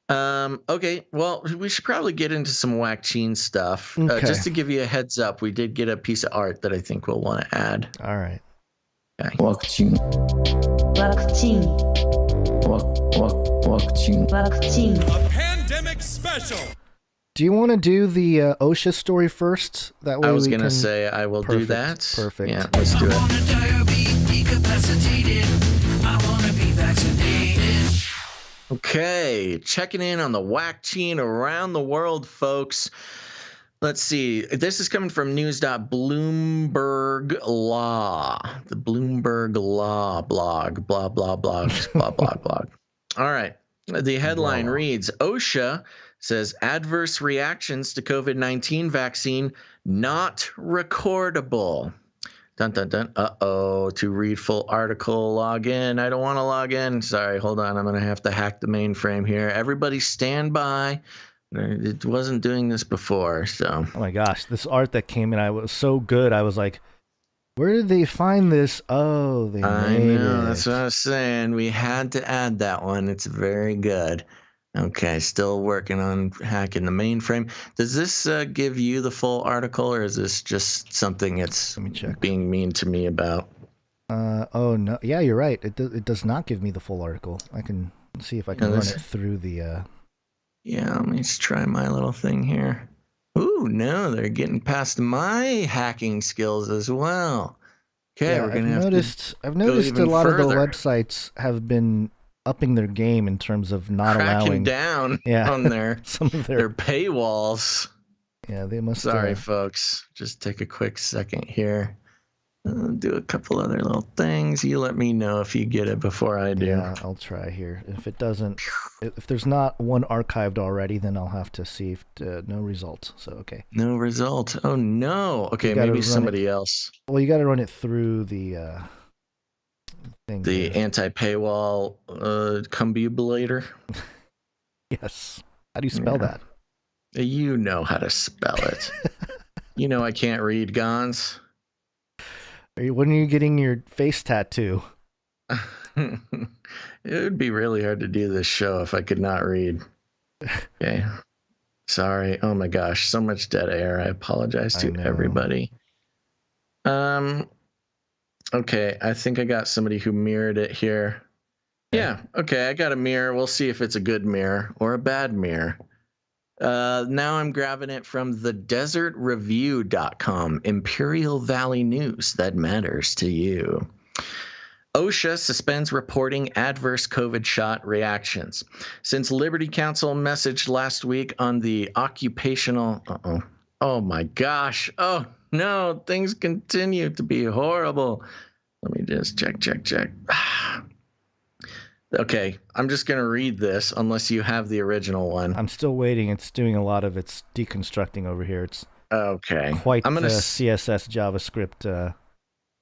Okay, well, we should probably get into some WACCINE stuff. Okay. Just to give you a heads up, we did get a piece of art that I think we'll want to add. All right. Okay. WACCINE. A pandemic special. Do you want to do the OSHA story first? That way I was going to say I will do that. Perfect. Yeah, let's do it. Okay, checking in on the WACCINE around the world, folks. Let's see. This is coming from news.bloomberg Law. The Bloomberg Law blog. Blah, blah, blah, blah, blah, blah. All right. The headline reads, OSHA says adverse reactions to COVID-19 vaccine not recordable. Dun, dun, dun. Uh-oh. To read full article, log in. I don't want to log in. Sorry, hold on. I'm going to have to hack the mainframe here. Everybody stand by. It wasn't doing this before, so. Oh my gosh, this art that came in, I was so good. I was like, where did they find this? Oh, they made it. That's what I was saying. We had to add that one. It's very good. Okay, still working on hacking the mainframe. Does this give you the full article, or is this just something it's being mean to me about? Oh, no. Yeah, you're right. It does not give me the full article. I can see if I can run it through the... Yeah, let me just try my little thing here. Ooh, no, they're getting past my hacking skills as well. Okay, yeah, we're going to have I've noticed a lot of the websites have been upping their game in terms of not allowing down on their some of their paywalls. Yeah, they must. Sorry, folks. Just take a quick second here. Do a couple other little things. You let me know if you get it before I do. Yeah, I'll try here. If it doesn't, if there's not one archived already, then I'll have to see if no result. So okay. No result. Oh no. Okay, maybe somebody else. Well, you got to run it through the thing. The anti-paywall combubulator. Yes. How do you spell that? You know how to spell it. You know I can't read, Gons. When are you getting your face tattoo? It would be really hard to do this show if I could not read. Okay. Sorry. Oh my gosh, so much dead air. I apologize to everybody. Okay, I think I got somebody who mirrored it here. Yeah, okay, I got a mirror. We'll see if it's a good mirror or a bad mirror. Now I'm grabbing it from thedesertreview.com, Imperial Valley news that matters to you. OSHA suspends reporting adverse COVID shot reactions. Since Liberty Counsel messaged last week on the occupational... Oh my gosh. Oh no, things continue to be horrible. Let me just check. Okay, I'm just going to read this unless you have the original one. I'm still waiting. It's doing a lot of its deconstructing over here. It's okay. Quite the CSS JavaScript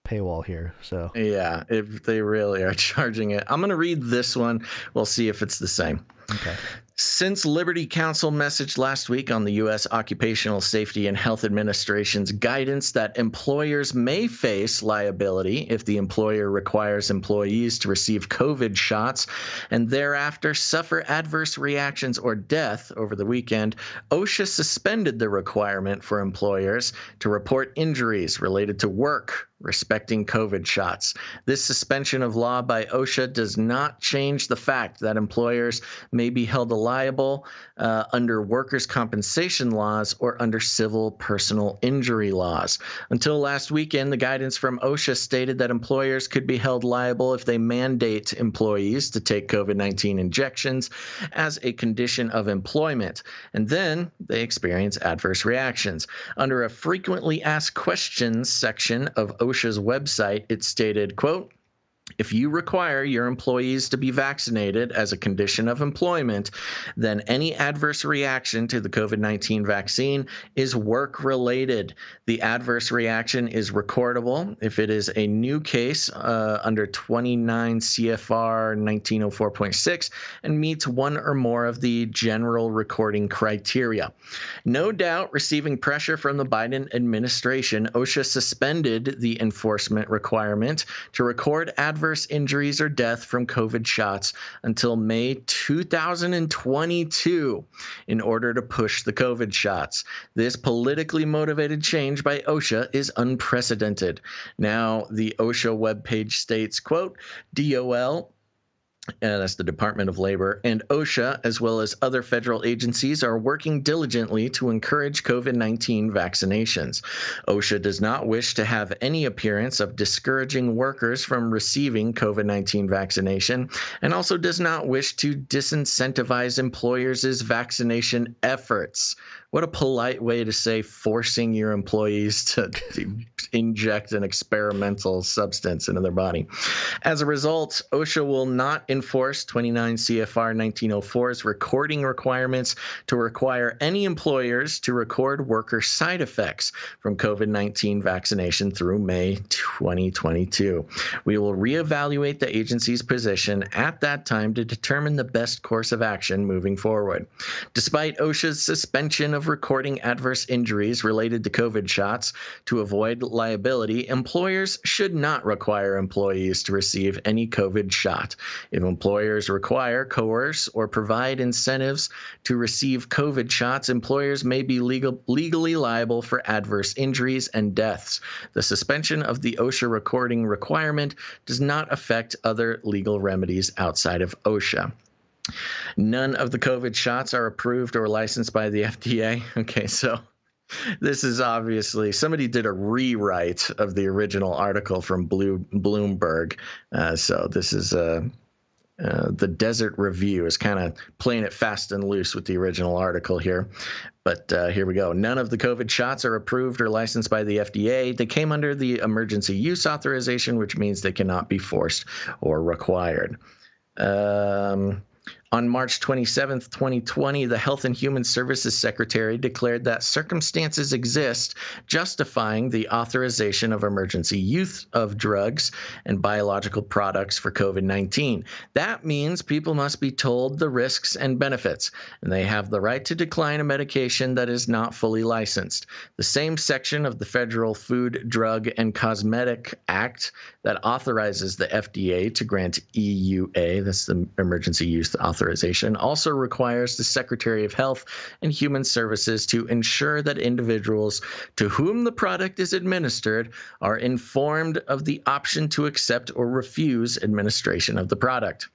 paywall here. So yeah, if they really are charging it. I'm going to read this one. We'll see if it's the same. Okay. Since Liberty Counsel messaged last week on the U.S. Occupational Safety and Health Administration's guidance that employers may face liability if the employer requires employees to receive COVID shots and thereafter suffer adverse reactions or death over the weekend, OSHA suspended the requirement for employers to report injuries related to work respecting COVID shots. This suspension of law by OSHA does not change the fact that employers may be held liable under workers' compensation laws or under civil personal injury laws. Until last weekend, the guidance from OSHA stated that employers could be held liable if they mandate employees to take COVID-19 injections as a condition of employment, and then they experience adverse reactions. Under a frequently asked questions section of OSHA's website, it stated, quote, "If you require your employees to be vaccinated as a condition of employment, then any adverse reaction to the COVID-19 vaccine is work-related. The adverse reaction is recordable if it is a new case under 29 CFR 1904.6 and meets one or more of the general recording criteria." No doubt, receiving pressure from the Biden administration, OSHA suspended the enforcement requirement to record adverse injuries or death from COVID shots until May 2022 in order to push the COVID shots. This politically motivated change by OSHA is unprecedented. Now, the OSHA webpage states, quote, DOL, that's the Department of Labor, and OSHA, as well as other federal agencies, are working diligently to encourage COVID-19 vaccinations. OSHA does not wish to have any appearance of discouraging workers from receiving COVID-19 vaccination, and also does not wish to disincentivize employers' vaccination efforts. What a polite way to say forcing your employees to inject an experimental substance into their body. As a result, OSHA will not enforce 29 CFR 1904's recording requirements to require any employers to record worker side effects from COVID-19 vaccination through May 2022. We will reevaluate the agency's position at that time to determine the best course of action moving forward. Despite OSHA's suspension of recording adverse injuries related to COVID shots to avoid liability, employers should not require employees to receive any COVID shot. If employers require, coerce, or provide incentives to receive COVID shots, employers may be legally liable for adverse injuries and deaths. The suspension of the OSHA recording requirement does not affect other legal remedies outside of OSHA. None of the COVID shots are approved or licensed by the FDA. Okay, so this is obviously somebody did a rewrite of the original article from Bloomberg. So this is the Desert Review is kind of playing it fast and loose with the original article here. But here we go. None of the COVID shots are approved or licensed by the FDA. They came under the emergency use authorization, which means they cannot be forced or required. On March 27th, 2020, the Health and Human Services Secretary declared that circumstances exist justifying the authorization of emergency use of drugs and biological products for COVID-19. That means people must be told the risks and benefits, and they have the right to decline a medication that is not fully licensed. The same section of the Federal Food, Drug, and Cosmetic Act that authorizes the FDA to grant EUA, that's the emergency use authorization, also requires the Secretary of Health and Human Services to ensure that individuals to whom the product is administered are informed of the option to accept or refuse administration of the product.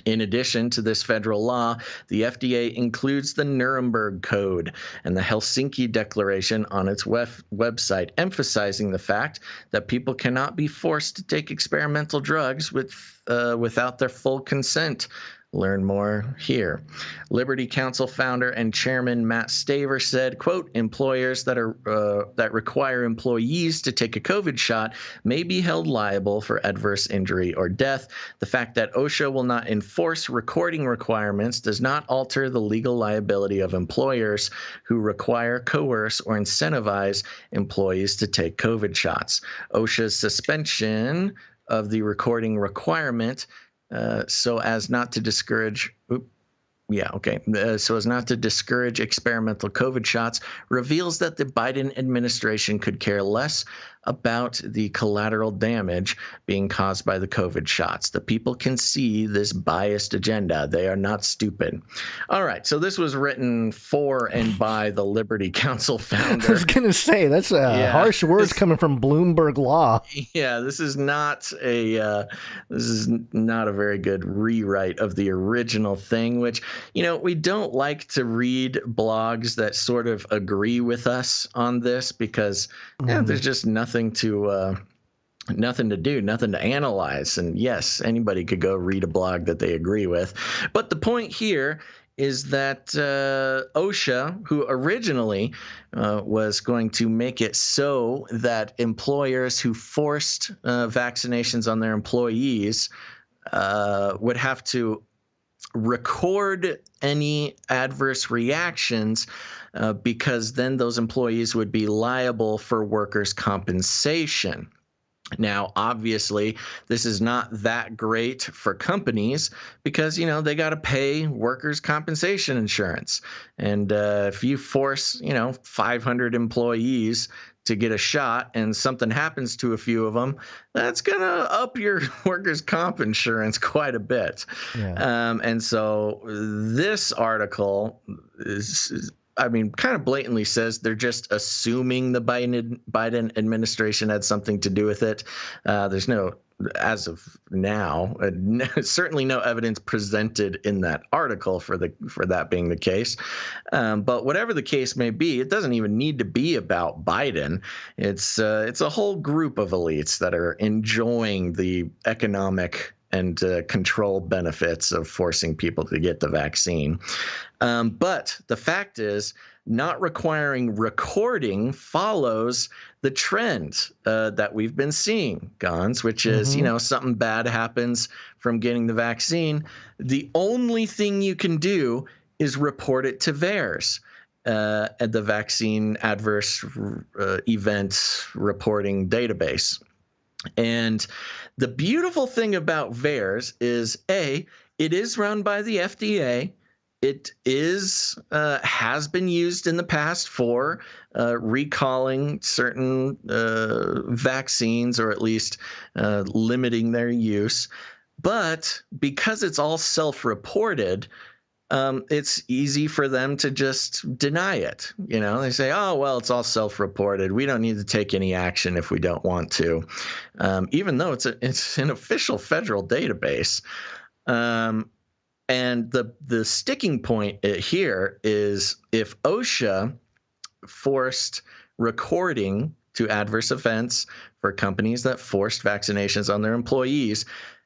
In addition to this federal law, the FDA includes the Nuremberg Code and the Helsinki Declaration on its website, emphasizing the fact that people cannot be forced to take experimental drugs without their full consent. Learn more here. Liberty Counsel founder and chairman Matt Staver said, quote, employers that require employees to take a COVID shot may be held liable for adverse injury or death. The fact that OSHA will not enforce recording requirements does not alter the legal liability of employers who require, coerce, or incentivize employees to take COVID shots. OSHA's suspension of the recording requirement so as not to discourage experimental COVID shots reveals that the Biden administration could care less about the collateral damage being caused by the COVID shots. The people can see this biased agenda. They are not stupid. All right, so this was written for and by the Liberty Counsel founder. I was going to say, that's harsh words coming from Bloomberg Law. Yeah, this is not a very good rewrite of the original thing, which, we don't like to read blogs that sort of agree with us on this because there's just nothing to do, nothing to analyze. And yes, anybody could go read a blog that they agree with. But the point here is that OSHA, who originally was going to make it so that employers who forced vaccinations on their employees would have to record any adverse reactions because then those employees would be liable for workers' compensation. Now, obviously, this is not that great for companies because, they got to pay workers' compensation insurance. And if you force, 500 employees to get a shot and something happens to a few of them, that's going to up your workers' comp insurance quite a bit. Yeah. And so this article is kind of blatantly says they're just assuming the Biden administration had something to do with it. There's no, as of now, certainly no evidence presented in that article for that being the case. But whatever the case may be, it doesn't even need to be about Biden. It's a whole group of elites that are enjoying the economic and control benefits of forcing people to get the vaccine. But the fact is, not requiring recording follows the trend that we've been seeing, Gons, which is, something bad happens from getting the vaccine. The only thing you can do is report it to VAERS, at the Vaccine Adverse Event Reporting Database. And the beautiful thing about VAERS is, it is run by the FDA. It has been used in the past for recalling certain vaccines, or at least limiting their use. But because it's all self-reported, it's easy for them to just deny it. They say, oh, well, it's all self-reported. We don't need to take any action if we don't want to, even though it's an official federal database. And the sticking point here is if OSHA forced recording to adverse events for companies that forced vaccinations on their employees,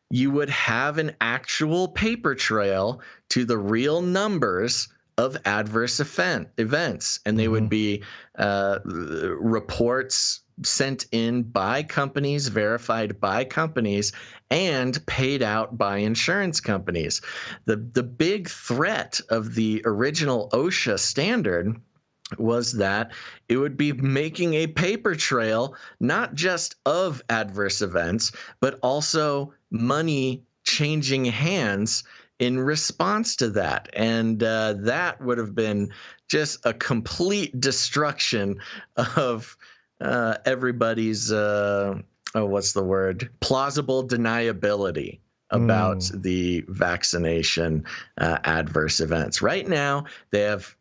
you would have an actual paper trail to the real numbers of adverse events. And they would be reports sent in by companies, verified by companies, and paid out by insurance companies. The big threat of the original OSHA standard was that it would be making a paper trail, not just of adverse events, but also money changing hands in response to that. And that would have been just a complete destruction of everybody's, what's the word? Plausible deniability about the vaccination adverse events. Right now, they have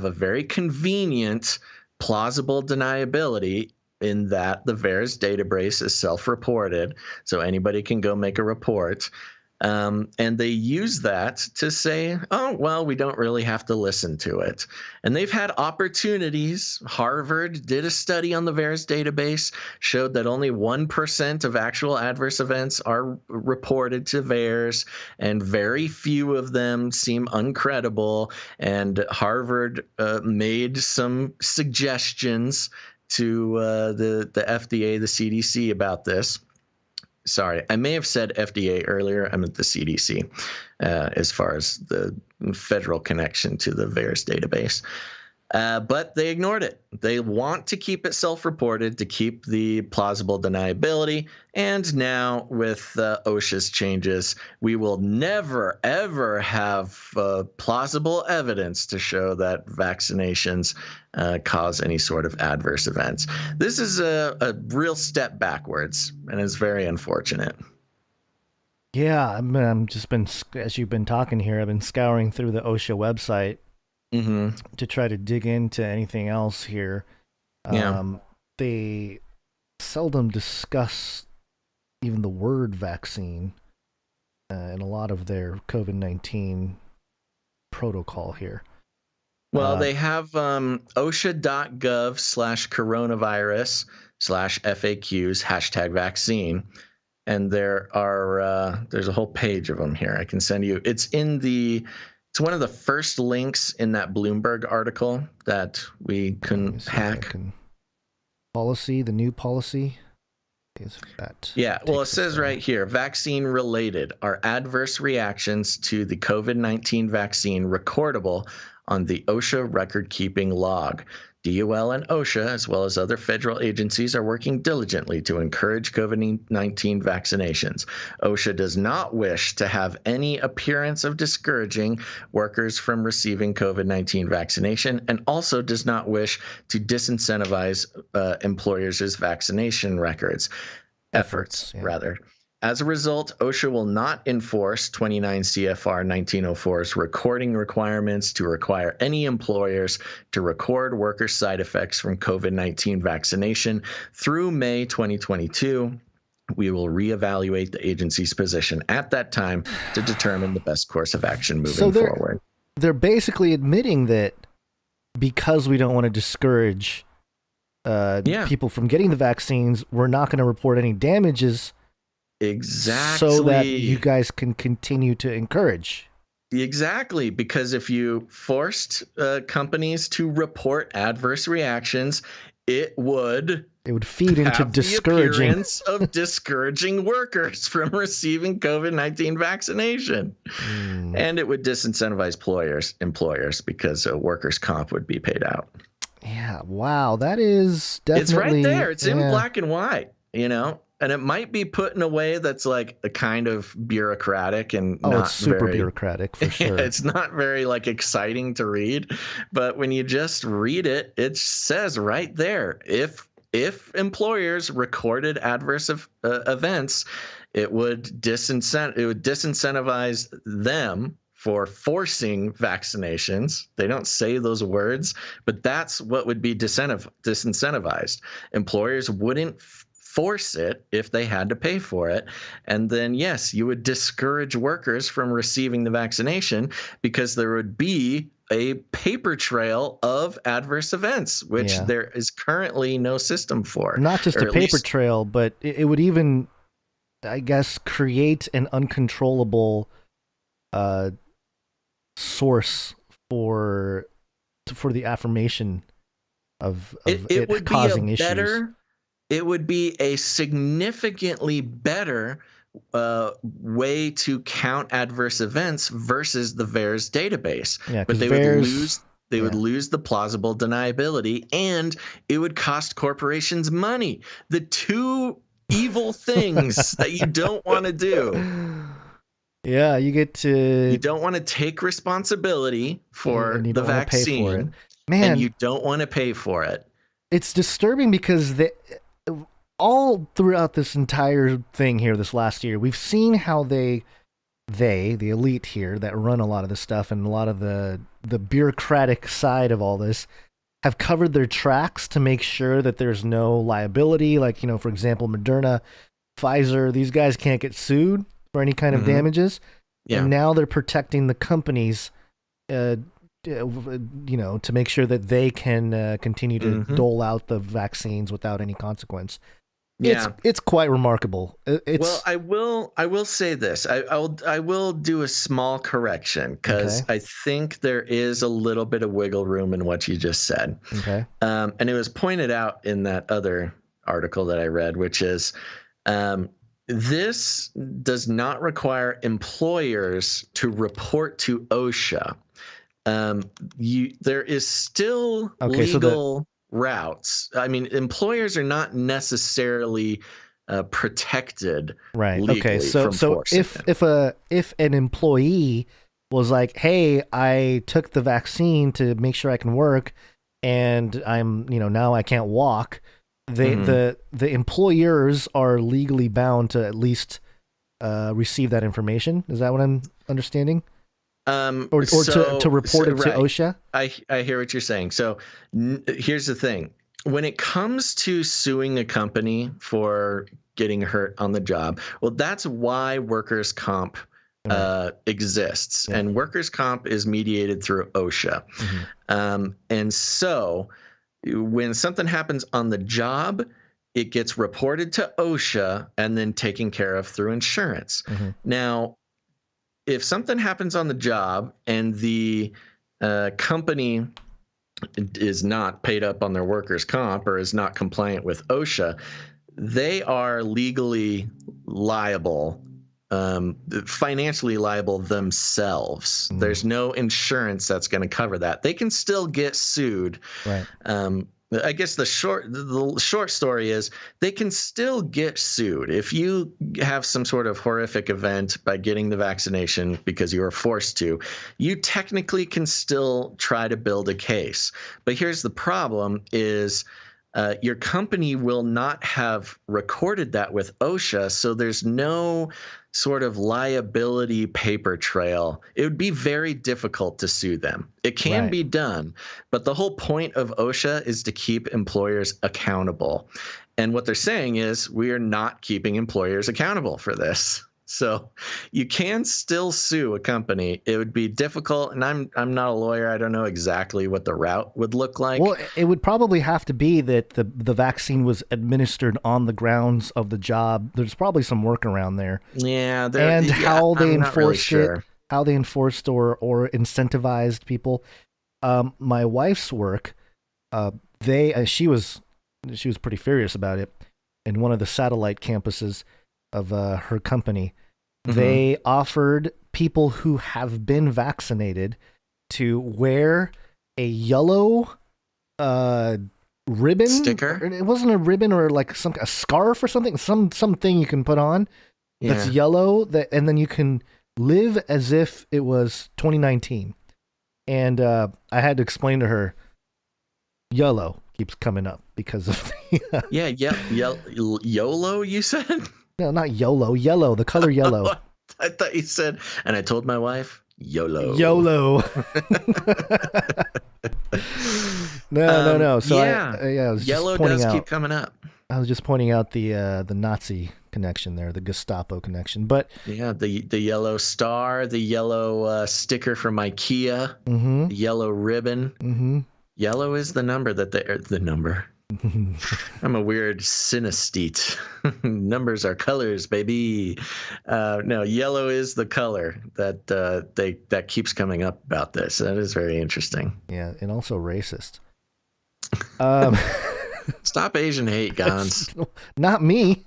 a very convenient, plausible deniability in that the VAERS database is self-reported, so anybody can go make a report. And they use that to say, oh, well, we don't really have to listen to it. And they've had opportunities. Harvard did a study on the VAERS database, showed that only 1% of actual adverse events are reported to VAERS, and very few of them seem uncredible. And Harvard made some suggestions to the FDA, the CDC about this. Sorry, I may have said FDA earlier. I meant the CDC as far as the federal connection to the VAERS database. But they ignored it. They want to keep it self-reported to keep the plausible deniability. And now with OSHA's changes, we will never, ever have plausible evidence to show that vaccinations cause any sort of adverse events. This is a real step backwards, and it's very unfortunate. Yeah, I'm just been, as you've been talking here, I've been scouring through the OSHA website to try to dig into anything else here. They seldom discuss even the word vaccine in a lot of their COVID-19 protocol here. Well, they have OSHA.gov/coronavirus/FAQs #vaccine. And there's a whole page of them here. I can send you. It's one of the first links in that Bloomberg article that we couldn't hack. The new policy is that. Yeah, well, it says right here, vaccine related. Are adverse reactions to the COVID-19 vaccine recordable on the OSHA record-keeping log? DOL and OSHA, as well as other federal agencies, are working diligently to encourage COVID-19 vaccinations. OSHA does not wish to have any appearance of discouraging workers from receiving COVID-19 vaccination, and also does not wish to disincentivize employers' vaccination efforts. As a result, OSHA will not enforce 29 CFR 1904's recording requirements to require any employers to record worker side effects from COVID-19 vaccination through May 2022. We will reevaluate the agency's position at that time to determine the best course of action moving forward. They're basically admitting that because we don't want to discourage people from getting the vaccines, we're not going to report any damages. Exactly. So that you guys can continue to encourage. Exactly, because if you forced companies to report adverse reactions, it would feed into discouraging of discouraging workers from receiving COVID-19 vaccination, and it would disincentivize employers because workers' comp would be paid out. Yeah, wow, that is definitely. It's right there. It's in black and white. And it might be put in a way that's like a kind of bureaucratic and not it's super bureaucratic for sure. It's not very exciting to read, but when you just read it, it says right there, if employers recorded adverse events, it would disincentivize them for forcing vaccinations. They don't say those words, but that's what would be disincentivized. Employers wouldn't force it if they had to pay for it. And then, yes, you would discourage workers from receiving the vaccination because there would be a paper trail of adverse events, which there is currently no system for. Not just a paper trail, but it would even, I guess, create an uncontrollable source for the affirmation of it causing issues. it would be a significantly better way to count adverse events versus the VAERS database. Yeah, but they VAERS, would lose the plausible deniability, and it would cost corporations money. The two evil things that you don't want to do. Yeah, you don't want to take responsibility for the vaccine, Man, and you don't want to pay for it. It's disturbing because all throughout this entire thing here this last year, we've seen how the elite here that run a lot of this stuff and a lot of the bureaucratic side of all this have covered their tracks to make sure that there's no liability. Like, for example, Moderna, Pfizer, these guys can't get sued for any kind of damages. Yeah. And now they're protecting the companies, to make sure that they can continue to dole out the vaccines without any consequence. Yeah, it's quite remarkable. Well, I will say this. I will do a small correction because I think there is a little bit of wiggle room in what you just said. Okay. And it was pointed out in that other article that I read, which is this does not require employers to report to OSHA. There is still legal routes. I mean, employers are not necessarily protected, right? Legally okay, so if an employee was like, "Hey, I took the vaccine to make sure I can work, and I'm now I can't walk," the employers are legally bound to at least receive that information. Is that what I'm understanding? Or to report it to OSHA? I hear what you're saying. So here's the thing. When it comes to suing a company for getting hurt on the job, well, that's why workers' comp exists. Yeah. And workers' comp is mediated through OSHA. And so when something happens on the job, it gets reported to OSHA and then taken care of through insurance. Now, if something happens on the job and the company is not paid up on their workers' comp or is not compliant with OSHA, they are legally liable, financially liable themselves. There's no insurance that's going to cover that. They can still get sued. Right. I guess the short story is they can still get sued if you have some sort of horrific event by getting the vaccination because you were forced to. You technically can still try to build a case. But here's the problem is your company will not have recorded that with OSHA, so there's no sort of liability paper trail. It would be very difficult to sue them. It can be done, but the whole point of OSHA is to keep employers accountable. And what they're saying is we are not keeping employers accountable for this. So you can still sue a company. It would be difficult, and I'm not a lawyer. I don't know exactly what the route would look like. Well, it would probably have to be that the vaccine was administered on the grounds of the job. There's probably some workaround there. Yeah, how they enforced it, how they enforced or incentivized people. My wife's work, she was pretty furious about it. In one of the satellite campuses of her company, they offered people who have been vaccinated to wear a yellow ribbon sticker. It wasn't a ribbon or like a scarf or something. Something you can put on that's yellow. And then you can live as if it was 2019. And I had to explain to her, YOLO keeps coming up because of the YOLO. You said. No, not YOLO. Yellow, the color yellow. I thought you said, and I told my wife, YOLO. YOLO. No. So I was yellow just pointing does out, keep coming up. I was just pointing out the Nazi connection there, the Gestapo connection. But yeah, the yellow star, the yellow sticker from IKEA, the yellow ribbon. Yellow is the number that the number. I'm a weird synesthete. Numbers are colors, baby. No, yellow is the color that keeps coming up about this. That is very interesting. Yeah, and also racist. Stop Asian hate, Gons. Not me.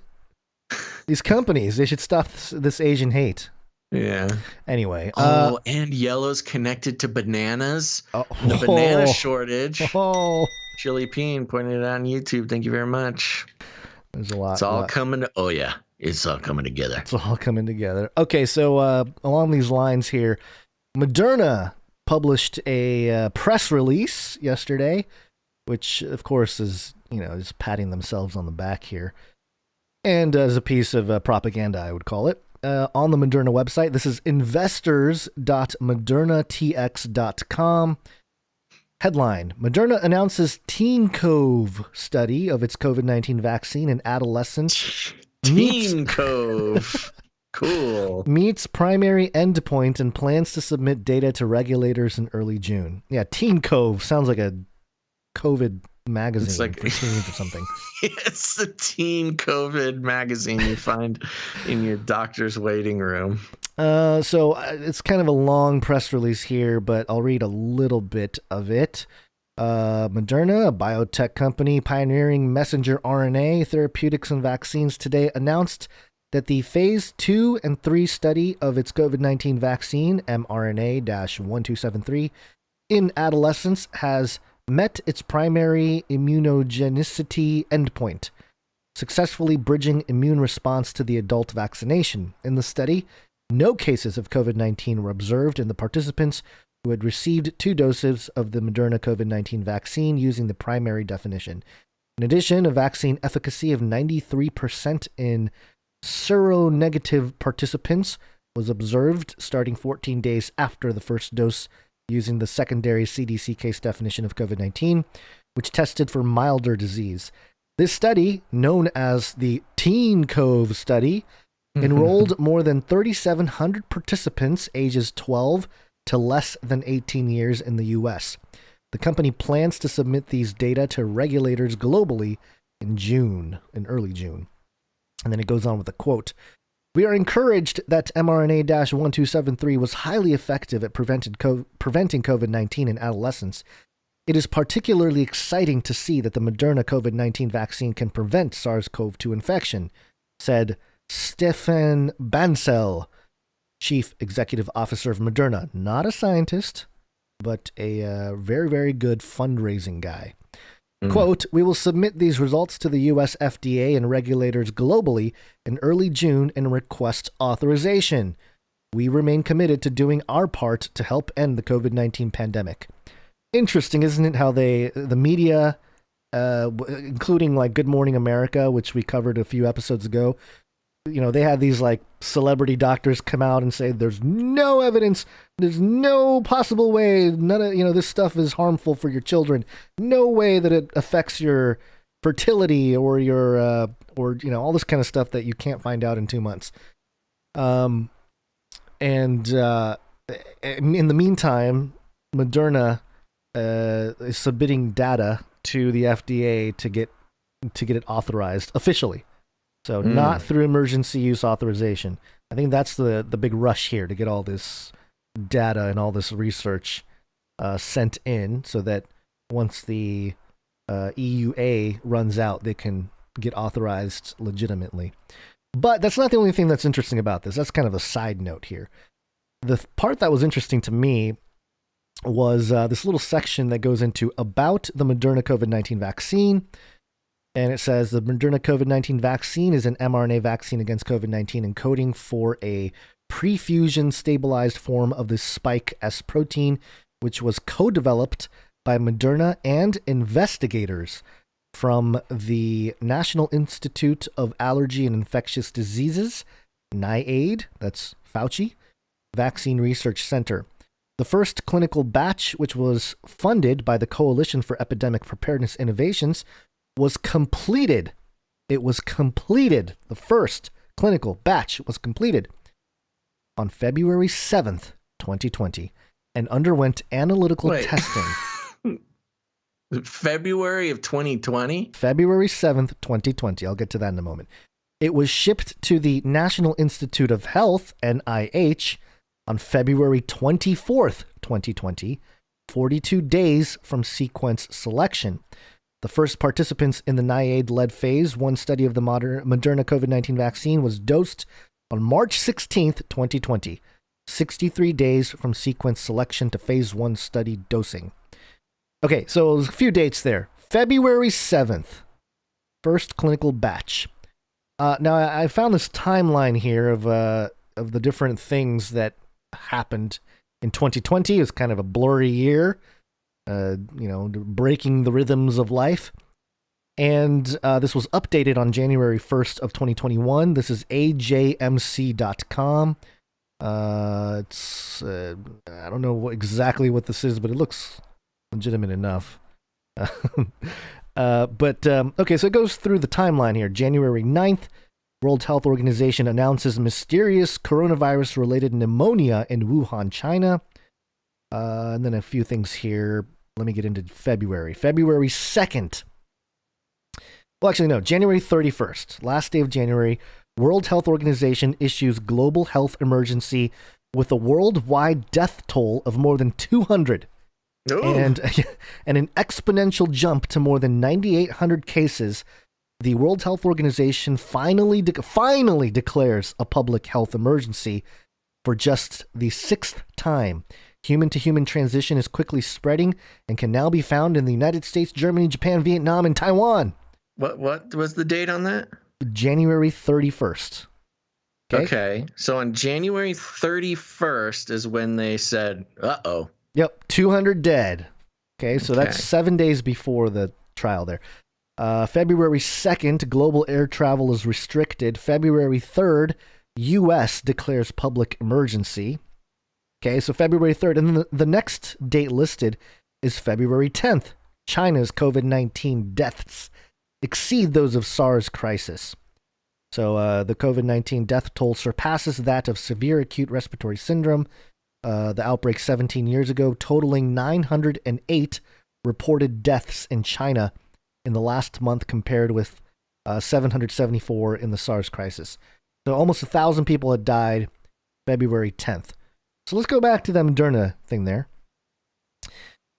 These companies, they should stop this Asian hate. Yeah. Anyway. And yellow's connected to bananas. The banana shortage. Chili Peen pointed it out on YouTube. Thank you very much. There's a lot. It's all coming. It's all coming together. It's all coming together. Okay, so along these lines here, Moderna published a press release yesterday, which of course is, is patting themselves on the back here. And as a piece of propaganda, I would call it. On the Moderna website, this is investors.modernatx.com. Headline: Moderna announces TeenCOVE study of its COVID-19 vaccine in adolescents. TeenCOVE. Cool. Meets primary endpoint and plans to submit data to regulators in early June. Yeah, TeenCOVE sounds like a COVID magazine for teens or something. It's the TeenCOVE magazine you find in your doctor's waiting room. So it's kind of a long press release here, but I'll read a little bit of it. Moderna, a biotech company pioneering messenger RNA therapeutics and vaccines, today announced that the phase 2 and 3 study of its COVID-19 vaccine, mRNA-1273, in adolescents has met its primary immunogenicity endpoint, successfully bridging immune response to the adult vaccination. In the study, no cases of COVID-19 were observed in the participants who had received 2 doses of the Moderna COVID-19 vaccine using the primary definition. In addition, a vaccine efficacy of 93% in seronegative participants was observed starting 14 days after the first dose using the secondary CDC case definition of COVID-19, which tested for milder disease. This study, known as the TeenCOVE study, enrolled more than 3,700 participants ages 12 to less than 18 years in the U.S. The company plans to submit these data to regulators globally in early June. And then it goes on with a quote. We are encouraged that mRNA-1273 was highly effective at preventing COVID-19 in adolescents. It is particularly exciting to see that the Moderna COVID-19 vaccine can prevent SARS-CoV-2 infection, said Stefan Bancel, Chief Executive Officer of Moderna. Not a scientist, but a very, very good fundraising guy. Quote, we will submit these results to the U.S. FDA and regulators globally in early June and request authorization. We remain committed to doing our part to help end the COVID-19 pandemic. Interesting, isn't it, how the media, including like Good Morning America, which we covered a few episodes ago, they had these like celebrity doctors come out and say there's no evidence, there's no possible way, none of this stuff is harmful for your children, no way that it affects your fertility or your all this kind of stuff that you can't find out in 2 months. And in the meantime, Moderna is submitting data to the FDA to get it authorized officially. So not through emergency use authorization. I think that's the big rush here, to get all this data and all this research sent in so that once the EUA runs out, they can get authorized legitimately. But that's not the only thing that's interesting about this. That's kind of a side note here. The part that was interesting to me was this little section that goes into about the Moderna COVID-19 vaccine. And it says the Moderna COVID-19 vaccine is an mRNA vaccine against COVID-19 encoding for a prefusion stabilized form of the spike S protein, which was co-developed by Moderna and investigators from the National Institute of Allergy and Infectious Diseases, NIAID, that's Fauci, Vaccine Research Center. The first clinical batch, which was funded by the Coalition for Epidemic Preparedness Innovations, was completed. It was completed. The first clinical batch was completed on February 7th, 2020, and underwent analytical testing. February of 2020? February 7th, 2020. I'll get to that in a moment. It was shipped to the National Institute of Health, NIH, on February 24th, 2020, 42 days from sequence selection. The The first participants in the NIAID-led phase 1 study of the Moderna COVID-19 vaccine was dosed on March 16th, 2020, 63 days from sequence selection to phase 1 study dosing. Okay, so there's a few dates there. February 7th, first clinical batch. Now, I found this timeline here of the different things that happened in 2020. It was kind of a blurry year, breaking the rhythms of life. And this was updated on January 1st of 2021. This is ajmc.com. It's I don't know exactly what this is, but it looks legitimate enough. Okay, so it goes through the timeline here. January 9th, World Health Organization announces mysterious coronavirus-related pneumonia in Wuhan, China. And then a few things here. Let me get into February. February 2nd. Well, actually, no. January 31st, last day of January, World Health Organization issues global health emergency with a worldwide death toll of more than 200. Ooh. And an exponential jump to more than 9,800 cases. The World Health Organization finally declares a public health emergency for just the 6th time. Human-to-human transition is quickly spreading and can now be found in the United States, Germany, Japan, Vietnam, and Taiwan. What was the date on that? January 31st. Okay. So on January 31st is when they said, uh-oh. Yep, 200 dead. Okay, so that's 7 days before the trial there. February 2nd, global air travel is restricted. February 3rd, U.S. declares public emergency. Okay, so February 3rd. And then the next date listed is February 10th. China's COVID-19 deaths exceed those of SARS crisis. So the COVID-19 death toll surpasses that of severe acute respiratory syndrome. The outbreak 17 years ago, totaling 908 reported deaths in China in the last month, compared with 774 in the SARS crisis. So almost 1,000 people had died February 10th. So let's go back to the Moderna thing there.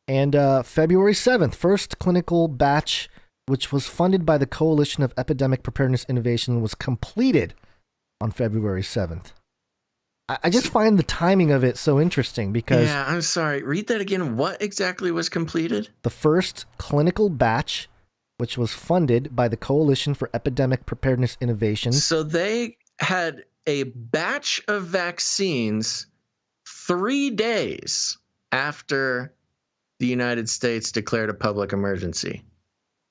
And February 7th, first clinical batch, which was funded by the Coalition of Epidemic Preparedness Innovation, was completed on February 7th. I just find the timing of it so interesting because... Yeah, I'm sorry. Read that again. What exactly was completed? The first clinical batch, which was funded by the Coalition for Epidemic Preparedness Innovations. So they had a batch of vaccines 3 days after the United States declared a public emergency.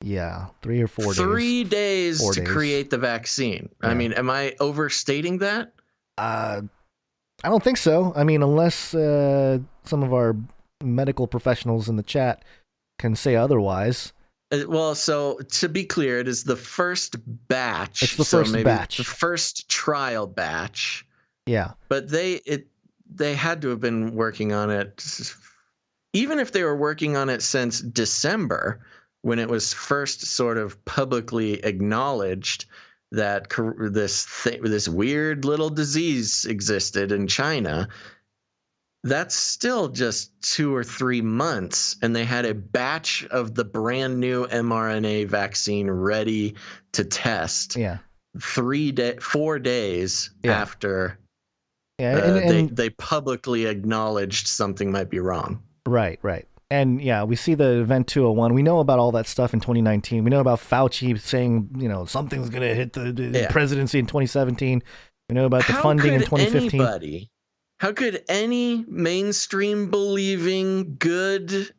Yeah, 3 or 4 days. 3 days 4 to days. create the vaccine. Yeah. I mean, am I overstating that? I don't think so. I mean, unless some of our medical professionals in the chat can say otherwise. Well, so to be clear, it is the first batch. It's the first batch. The first trial batch. Yeah. But they had to have been working on it, even if they were working on it since December, when it was first sort of publicly acknowledged that this weird little disease existed in China. That's still just 2 or 3 months, and they had a batch of the brand new mRNA vaccine ready to test. Yeah, 4 days after they publicly acknowledged something might be wrong. Right. And yeah, we see the Event 201. We know about all that stuff in 2019. We know about Fauci saying, something's going to hit the presidency in 2017. We know about the funding in 2015. How could any mainstream believing, good,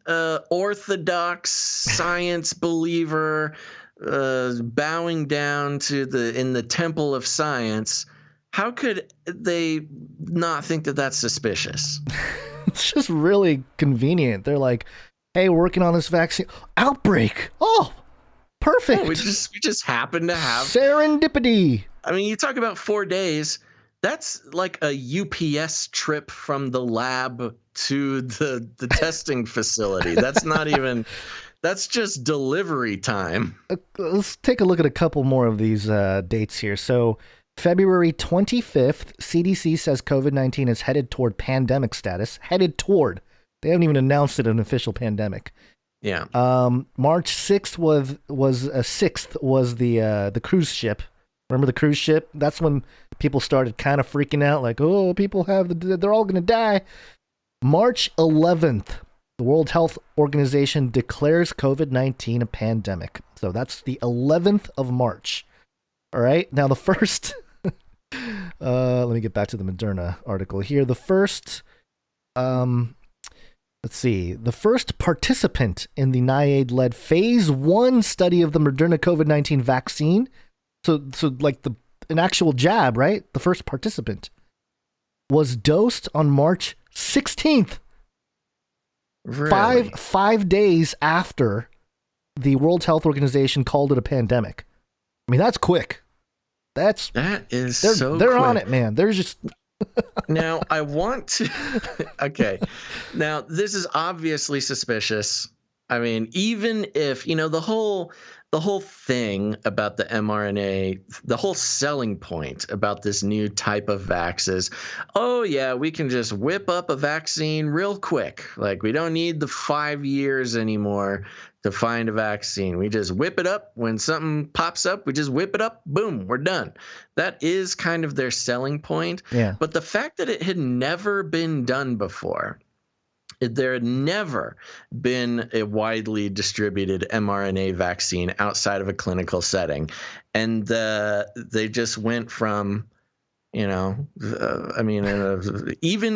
orthodox science believer bowing down in the temple of science, how could they not think that that's suspicious? It's just really convenient. They're like, hey, we're working on this vaccine. Outbreak. Oh, perfect. Oh, we just happen to have serendipity. I mean, you talk about 4 days. That's like a UPS trip from the lab to the testing facility. That's not even, that's just delivery time. Let's take a look at a couple more of these dates here. So February 25th, CDC says COVID-19 is headed toward pandemic status. Headed toward. They haven't even announced it an official pandemic. Yeah. March 6th was the cruise ship. Remember the cruise ship? That's when people started kind of freaking out, like, oh, people they're all gonna die. March 11th, the World Health Organization declares COVID-19 a pandemic. So that's the 11th of March. All right. Now the first, let me get back to the Moderna article here. The first, let's see, the first participant in the NIAID-led phase 1 study of the Moderna COVID-19 vaccine. So like an actual jab, right? The first participant was dosed on March 16th. Really? Five days after the World Health Organization called it a pandemic. I mean, that's quick. They're on it, man. They're just Now I want to okay. Now this is obviously suspicious. I mean, even if, the whole thing about the mRNA, the whole selling point about this new type of vax is, oh yeah, we can just whip up a vaccine real quick. Like, we don't need the 5 years anymore to find a vaccine. We just whip it up. When something pops up, we just whip it up. Boom, we're done. That is kind of their selling point. Yeah. But the fact that it had never been done before, there had never been a widely distributed mRNA vaccine outside of a clinical setting. And they just went from, even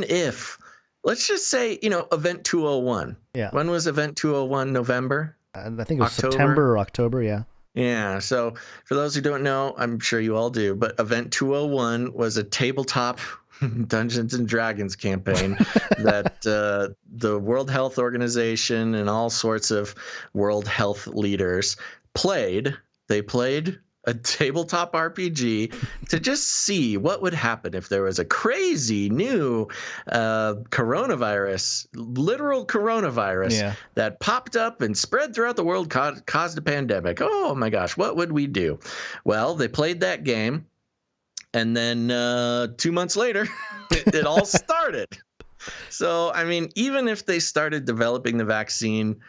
if, let's just say, Event 201. Yeah. When was Event 201? November? I think it was October? September or October, yeah. Yeah. So for those who don't know, I'm sure you all do, but Event 201 was a tabletop Dungeons and Dragons campaign that the World Health Organization and all sorts of world health leaders played. They played a tabletop RPG to just see what would happen if there was a crazy new coronavirus, literal coronavirus, that popped up and spread throughout the world, caused a pandemic. Oh my gosh, what would we do? Well, they played that game. And then 2 months later, it all started. So, I mean, even if they started developing the vaccine,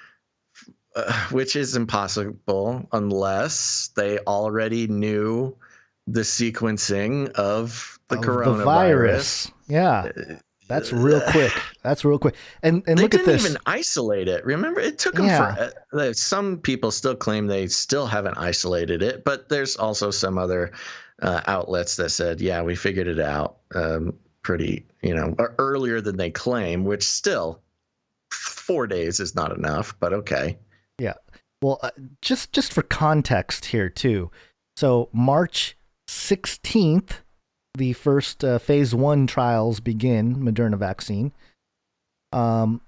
which is impossible unless they already knew the sequencing of the coronavirus. The virus. Yeah. That's real quick. And they look at this. They didn't even isolate it. Remember, it took them for some people still claim they still haven't isolated it, but there's also some other outlets that said, yeah, we figured it out pretty, earlier than they claim, which still 4 days is not enough, but okay. Yeah. Well, just for context here too. So March 16th, the first phase 1 trials begin, Moderna vaccine. And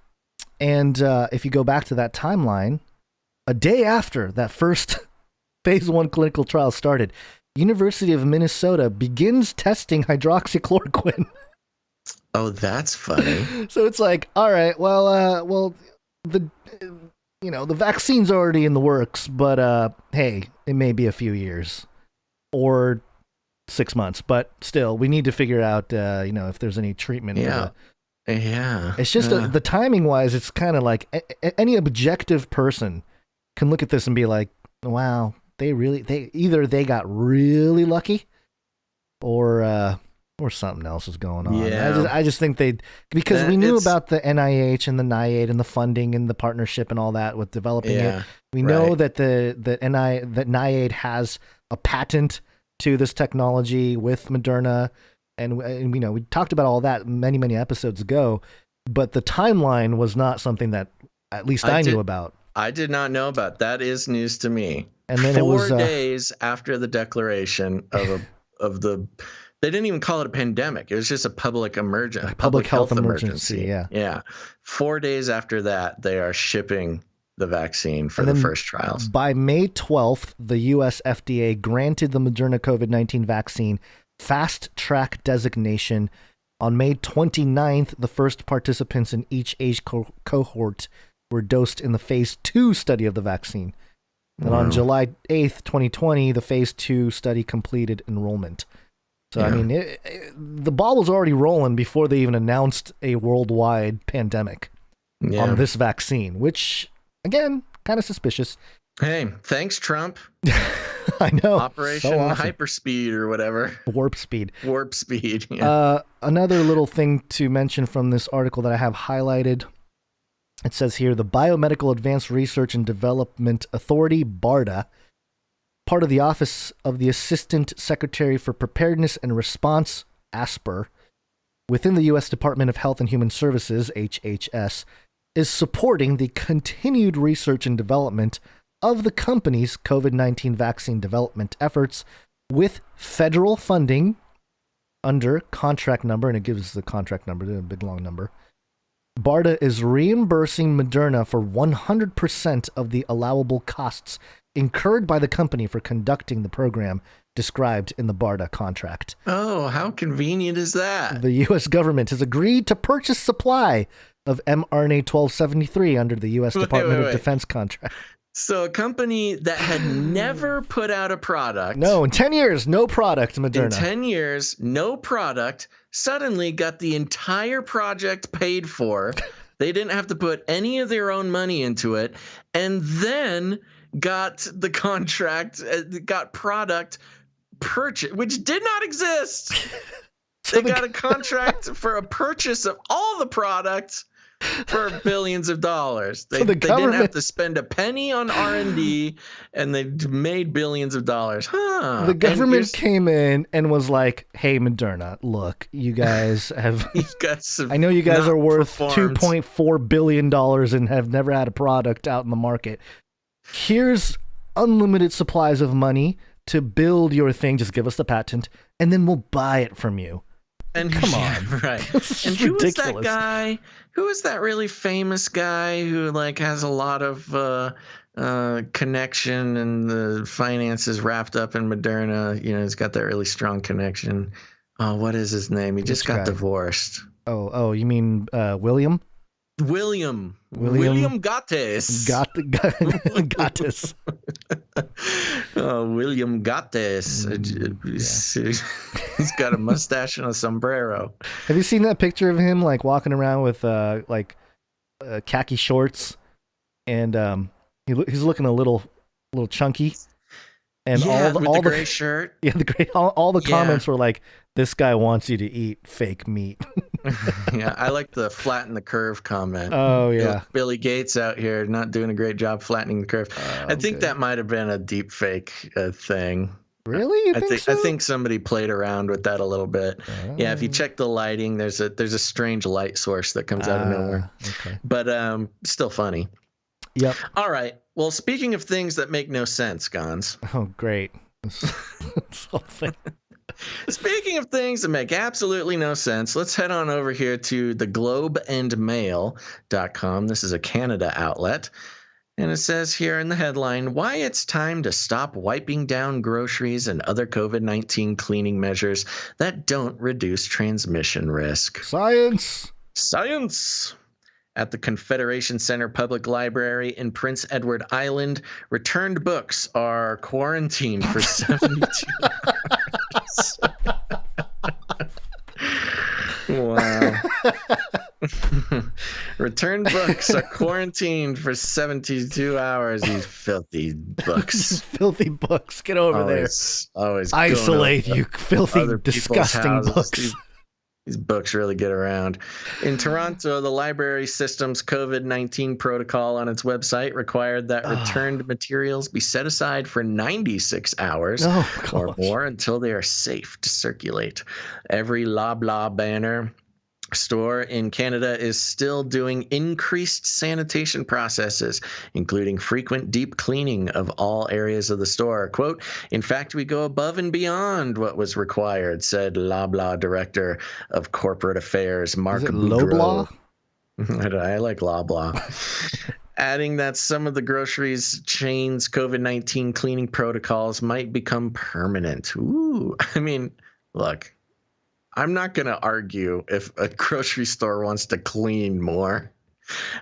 if you go back to that timeline, a day after that first phase 1 clinical trial started, University of Minnesota begins testing hydroxychloroquine. Oh, that's funny. So it's like, all right, well, the vaccine's already in the works, but hey, it may be a few years or 6 months, but still, we need to figure out, if there's any treatment. Yeah. It's just the timing wise, it's kind of like any objective person can look at this and be like, wow. They either got really lucky or something else is going on. Yeah. I just think because we knew about the NIH and the NIAID and the funding and the partnership and all that with developing it. We know that that NIAID has a patent to this technology with Moderna, and we talked about all that many episodes ago, but the timeline was not something that at least I knew about. I did not know about. That is news to me. And then 4 days after the declaration of the, they didn't even call it a pandemic. It was just a public health emergency. Yeah. 4 days after that, they are shipping the vaccine for the first trials. By May 12th, the U.S. FDA granted the Moderna COVID-19 vaccine fast track designation. On May 29th, the first participants in each age cohort were dosed in the phase 2 study of the vaccine. And on July 8th, 2020, the phase 2 study completed enrollment. So, I mean, the ball was already rolling before they even announced a worldwide pandemic on this vaccine, which Again, kind of suspicious. Hey, thanks, Trump. I know. Operation So awesome. Hyperspeed or whatever. Warp speed. Warp speed. Yeah. Another little thing to mention from this article that I have highlighted. It says here, the Biomedical Advanced Research and Development Authority, BARDA, part of the Office of the Assistant Secretary for Preparedness and Response, ASPR, within the U.S. Department of Health and Human Services, HHS, is supporting the continued research and development of the company's COVID-19 vaccine development efforts with federal funding under contract number, and it gives the contract number, a big long number. BARDA is reimbursing Moderna for 100% of the allowable costs incurred by the company for conducting the program described in the BARDA contract. Oh, how convenient is that? The U.S. government has agreed to purchase supply of mRNA 1273 under the U.S. Department of Defense contract. So a company that had never put out a product. No, in 10 years, no product, Moderna. In 10 years, no product, suddenly got the entire project paid for. They didn't have to put any of their own money into it. And then got the contract, got product purchase, which did not exist. They got a contract for a purchase of all the products for billions of dollars. They didn't have to spend a penny on R&D, and they made billions of dollars. The government came in and was like, hey, Moderna, look, you guys have... I know you guys are worth $2.4 billion and have never had a product out in the market. Here's unlimited supplies of money to build your thing. Just give us the patent, and then we'll buy it from you. And come on, right? And who was that guy? Who is that really famous guy who like has a lot of connection and the finances wrapped up in Moderna? You know, he's got that really strong connection. Oh, what is his name? He just got divorced. Oh, you mean William? William Gattes. Gattes. Oh, William Gattes. He's got a mustache and a sombrero. Have you seen that picture of him like walking around with khaki shorts, and he's looking a little chunky, and all the gray shirt. Yeah, all the comments were like, "This guy wants you to eat fake meat." Yeah, I like the flatten the curve comment. Oh yeah, Billy Gates out here not doing a great job flattening the curve. I think that might have been a deep fake thing. Really? I think somebody played around with that a little bit. Yeah, if you check the lighting, there's a strange light source that comes out of nowhere. Okay. But still funny. Yep. All right. Well, speaking of things that make no sense, Gons. Oh, great. Speaking of things that make absolutely no sense, let's head on over here to theglobeandmail.com. This is a Canada outlet. And it says here in the headline, why it's time to stop wiping down groceries and other COVID-19 cleaning measures that don't reduce transmission risk. Science. At the Confederation Center Public Library in Prince Edward Island, returned books are quarantined for 72 hours. Wow. Returned books are quarantined for 72 hours. You filthy books. Filthy books. Get over there. Always isolate, you filthy, disgusting books. These books really get around. In Toronto, the library system's COVID-19 protocol on its website required that returned materials be set aside for 96 hours or more until they are safe to circulate. Every Loblaw banner store in Canada is still doing increased sanitation processes, including frequent deep cleaning of all areas of the store. Quote, in fact, we go above and beyond what was required, said Loblaw Director of Corporate Affairs, Mark Boudreau. I like Loblaw. Adding that some of the groceries chain's COVID-19 cleaning protocols might become permanent. Ooh, I mean, look, I'm not going to argue if a grocery store wants to clean more.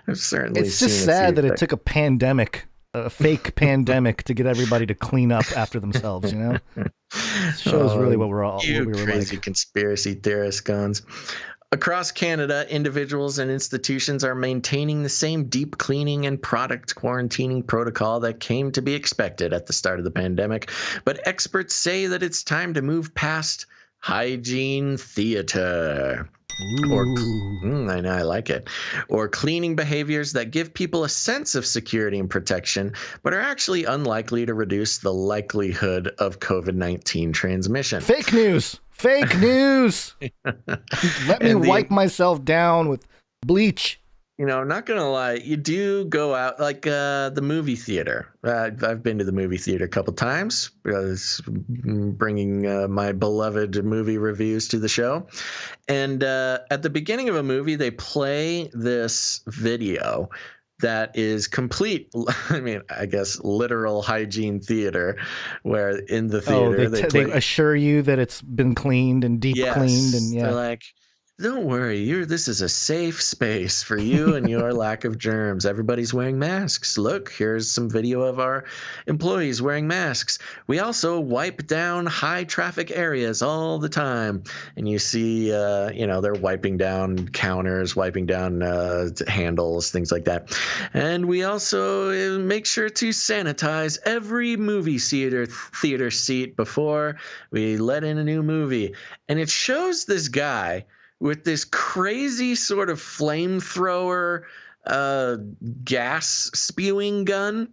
I've certainly It's just sad that it took a pandemic, a fake pandemic, to get everybody to clean up after themselves, you know? It shows really what we were crazy like. Conspiracy theorist guns. Across Canada, individuals and institutions are maintaining the same deep cleaning and product quarantining protocol that came to be expected at the start of the pandemic. But experts say that it's time to move past hygiene theater. I know, I like it. Or cleaning behaviors that give people a sense of security and protection, but are actually unlikely to reduce the likelihood of COVID-19 transmission. Fake news. Fake news. Let me wipe myself down with bleach. You know, I'm not going to lie. You do go out like the movie theater. I've been to the movie theater a couple times. Bringing my beloved movie reviews to the show. And at the beginning of a movie, they play this video that is complete, I mean, I guess, literal hygiene theater, where in the theater they assure you that it's been cleaned and deep cleaned. And they're like, don't worry, this is a safe space for you and your lack of germs. Everybody's wearing masks. Look, here's some video of our employees wearing masks. We also wipe down high traffic areas all the time. And you see, they're wiping down counters, wiping down handles, things like that. And we also make sure to sanitize every movie theater seat before we let in a new movie. And it shows this guy with this crazy sort of flamethrower gas spewing gun.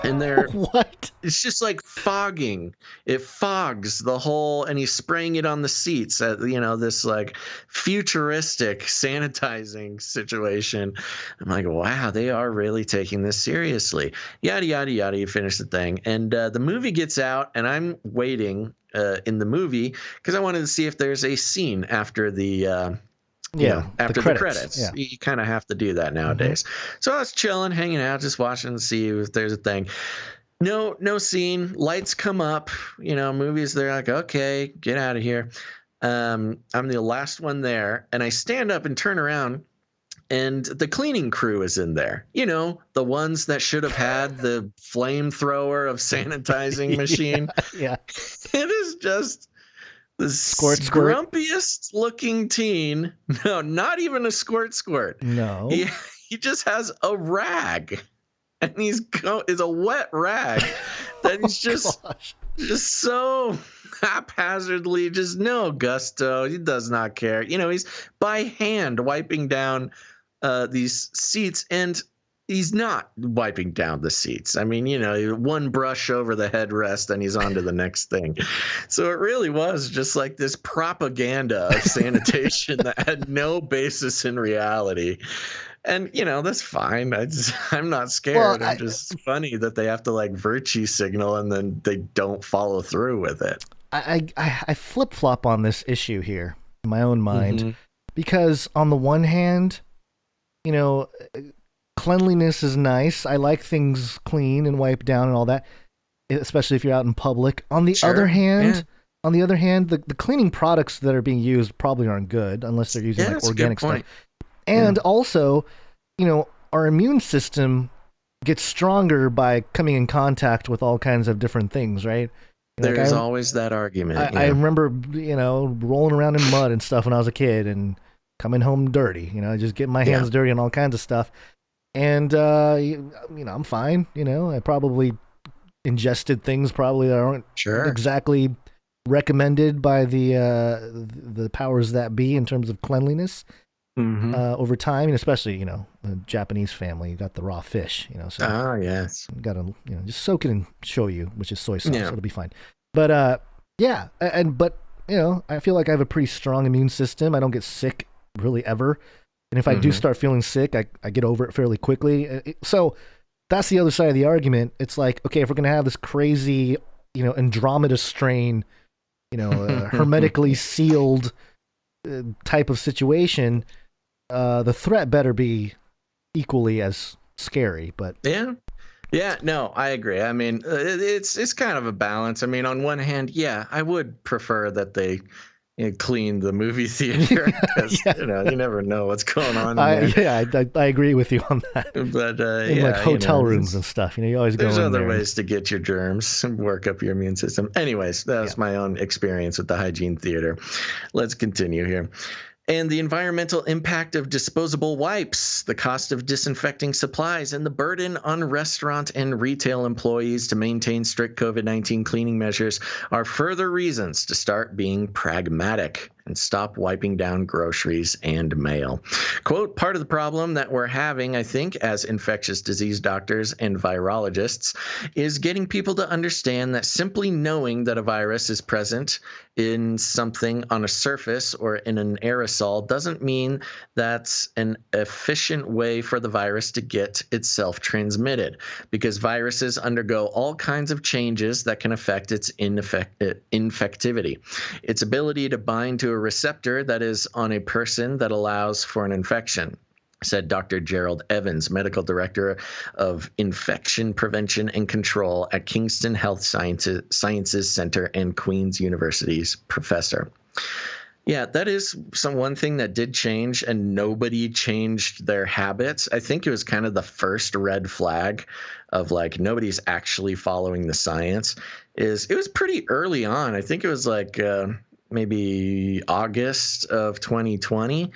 And they're what? It's just like fogging. It fogs the whole, and he's spraying it on the seats at, this like futuristic sanitizing situation. I'm like, wow, they are really taking this seriously. Yada, yada, yada. You finish the thing. And the movie gets out, and I'm waiting in the movie because I wanted to see if there's a scene after the after the credits. Yeah. You kind of have to do that nowadays. Mm-hmm. So I was chilling, hanging out, just watching to see if there's a thing. No scene. Lights come up. Movies. They're like, okay, get out of here. I'm the last one there, and I stand up and turn around, and the cleaning crew is in there. The ones that should have had the flamethrower of sanitizing machine. Yeah. It is just the grumpiest looking teen. No, not even a squirt. No. He just has a rag. And it's a wet rag that he's just so haphazardly, just no gusto. He does not care. He's by hand wiping down these seats, and he's not wiping down the seats. I mean, one brush over the headrest and he's on to the next thing. So it really was just like this propaganda of sanitation that had no basis in reality. And, that's fine. I'm not scared. Well, I'm just funny that they have to like virtue signal and then they don't follow through with it. I flip-flop on this issue here in my own mind, because on the one hand, cleanliness is nice. I like things clean and wiped down and all that, especially if you're out in public. On the other hand, the cleaning products that are being used probably aren't good unless they're using like organic stuff. And also, our immune system gets stronger by coming in contact with all kinds of different things, right? There's always that argument. I remember, rolling around in mud and stuff when I was a kid and coming home dirty, just getting my hands dirty and all kinds of stuff. And, I'm fine. I probably ingested things that aren't exactly recommended by the powers that be in terms of cleanliness. Over time, and especially, a Japanese family, you got the raw fish, so yes, you gotta, just soak it in shoyu, which is soy sauce, so it'll be fine. But, but I feel like I have a pretty strong immune system. I don't get sick really ever. And if I do start feeling sick, I get over it fairly quickly. So that's the other side of the argument. It's like, okay, if we're going to have this crazy, Andromeda strain, hermetically sealed type of situation, the threat better be equally as scary. But no, I agree. I mean, it's kind of a balance. I mean, on one hand, I would prefer that they clean the movie theater because you never know what's going on in there. I agree with you on that. But in like hotel rooms and stuff, you always go in there. There's other ways to get your germs and work up your immune system. Anyways, that was my own experience with the hygiene theater. Let's continue here. And the environmental impact of disposable wipes, the cost of disinfecting supplies, and the burden on restaurant and retail employees to maintain strict COVID-19 cleaning measures are further reasons to start being pragmatic and stop wiping down groceries and mail. Quote, part of the problem that we're having, I think, as infectious disease doctors and virologists, is getting people to understand that simply knowing that a virus is present in something on a surface or in an aerosol doesn't mean that's an efficient way for the virus to get itself transmitted, because viruses undergo all kinds of changes that can affect its infectivity. Its ability to bind to a receptor that is on a person that allows for an infection, said Dr. Gerald Evans, medical director of infection prevention and control at Kingston Health Sciences Center and Queen's University's professor. Yeah, that is one thing that did change, and nobody changed their habits. I think it was kind of the first red flag of like nobody's actually following the science. It was pretty early on. I think it was like maybe August of 2020,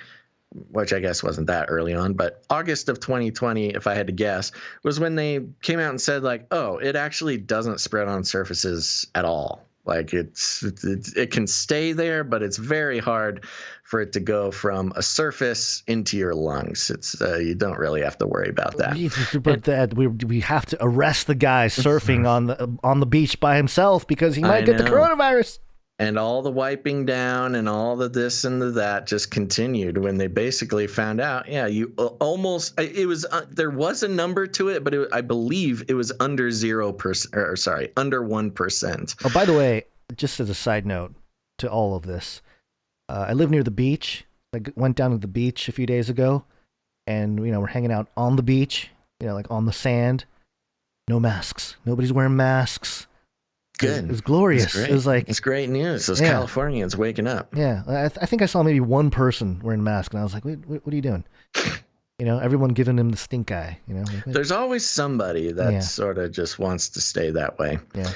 which I guess wasn't that early on, but August of 2020, if I had to guess, was when they came out and said like, oh, it actually doesn't spread on surfaces at all. Like it can stay there, but it's very hard for it to go from a surface into your lungs. It's you don't really have to worry about that. But we have to arrest the guy surfing on the beach by himself because he might get the coronavirus. And all the wiping down and all the this and the that just continued when they basically found out, yeah, you almost, it was, there was a number to it, but I believe it was under 0%, or sorry, under 1%. Oh, by the way, just as a side note to all of this, I live near the beach. I went down to the beach a few days ago, and, we're hanging out on the beach, like on the sand. No masks. Nobody's wearing masks. Good. It was glorious. It was like, it's great news. Those Californians waking up. Yeah. I think I saw maybe one person wearing a mask, and I was like, what are you doing? Everyone giving him the stink eye. There's always somebody that sort of just wants to stay that way. Yeah.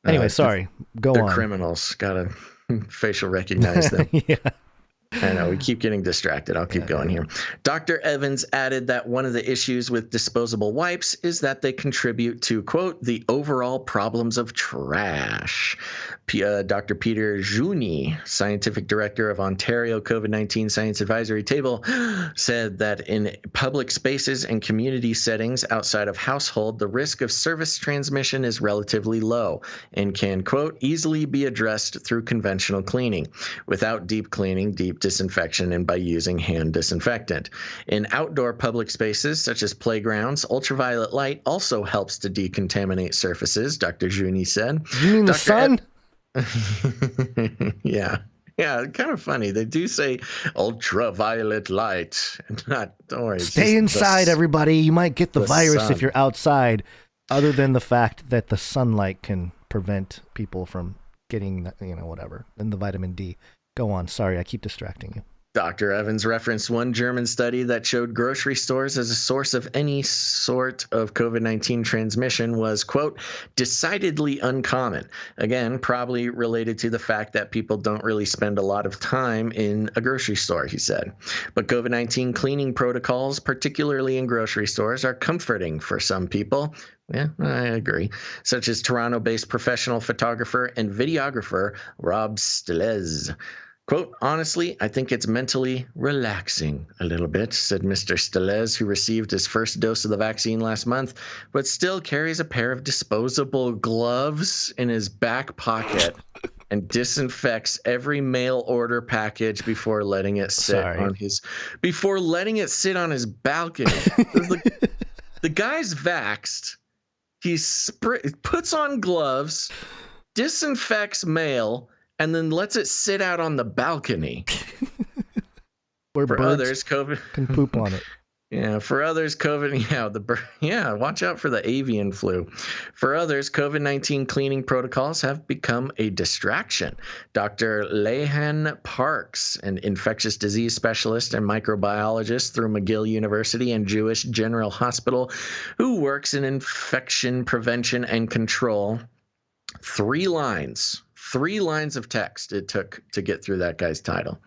Anyway, sorry. Go on. They're criminals. Gotta facial recognize them. Yeah. I know, we keep getting distracted. I'll keep going here. Dr. Evans added that one of the issues with disposable wipes is that they contribute to, quote, the overall problems of trash. Dr. Peter Juni, scientific director of Ontario COVID-19 Science Advisory Table, said that in public spaces and community settings outside of household, the risk of service transmission is relatively low and can, quote, easily be addressed through conventional cleaning without deep cleaning, deep disinfection, and by using hand disinfectant. In outdoor public spaces such as playgrounds, ultraviolet light also helps to decontaminate surfaces, Dr. Juni said. You mean the sun? Yeah, kind of funny. They do say ultraviolet light. Don't worry. Stay inside, everybody. You might get the virus if you're outside, other than the fact that the sunlight can prevent people from getting, whatever, and the vitamin D. Go on. Sorry, I keep distracting you. Dr. Evans referenced one German study that showed grocery stores as a source of any sort of COVID-19 transmission was, quote, decidedly uncommon. Again, probably related to the fact that people don't really spend a lot of time in a grocery store, he said. But COVID-19 cleaning protocols, particularly in grocery stores, are comforting for some people. Yeah, I agree. Such as Toronto-based professional photographer and videographer Rob Stelez. Quote, honestly, I think it's mentally relaxing a little bit, said Mr. Stelez, who received his first dose of the vaccine last month, but still carries a pair of disposable gloves in his back pocket and disinfects every mail order package before letting it sit on his balcony. The guy's vaxxed. He puts on gloves, disinfects mail, and then lets it sit out on the balcony. Where for birds others, COVID can poop on it. Yeah, for others, COVID, watch out for the avian flu. For others, COVID-19 cleaning protocols have become a distraction. Dr. Lehan Parks, an infectious disease specialist and microbiologist through McGill University and Jewish General Hospital, who works in infection prevention and control, 3 lines 3 lines of text it took to get through that guy's title.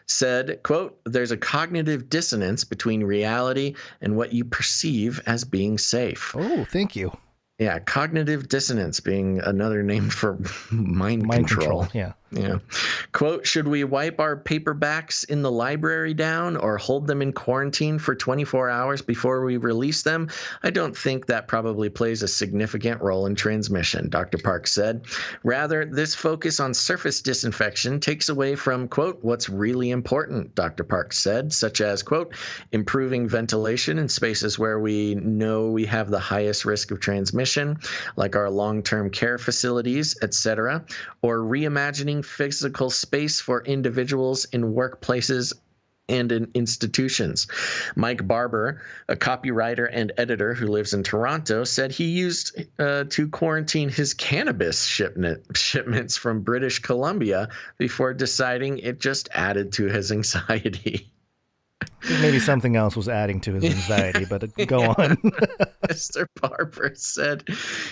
Said, quote, "There's a cognitive dissonance between reality and what you perceive as being safe." Oh, thank you. Yeah, cognitive dissonance being another name for mind control. Yeah. Yeah. Quote, "Should we wipe our paperbacks in the library down or hold them in quarantine for 24 hours before we release them? I don't think that probably plays a significant role in transmission," Dr. Park said. "Rather, this focus on surface disinfection takes away from, quote, what's really important," Dr. Park said, such as, quote, "improving ventilation in spaces where we know we have the highest risk of transmission, like our long-term care facilities, etc., or reimagining physical space for individuals in workplaces and in institutions." Mike Barber, a copywriter and editor who lives in Toronto, said he used to quarantine his cannabis shipments from British Columbia before deciding it just added to his anxiety. Maybe something else was adding to his anxiety, but go on. Mr. Barber said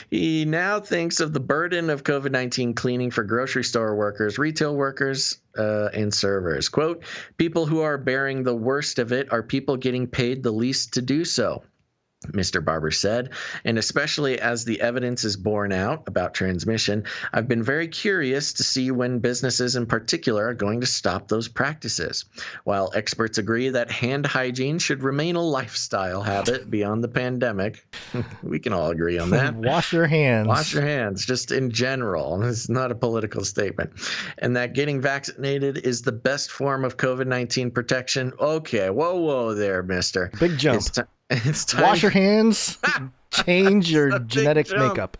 he now thinks of the burden of COVID-19 cleaning for grocery store workers, retail workers, and servers. Quote, "People who are bearing the worst of it are people getting paid the least to do so," Mr. Barber said, "and especially as the evidence is borne out about transmission, I've been very curious to see when businesses in particular are going to stop those practices. While experts agree that hand hygiene should remain a lifestyle habit beyond the pandemic," we can all agree on that. Wash your hands. Wash your hands, just in general. It's not a political statement. "And that getting vaccinated is the best form of COVID-19 protection." Okay, whoa there, mister. Big jump. It's time. Wash your hands, change your genetic makeup.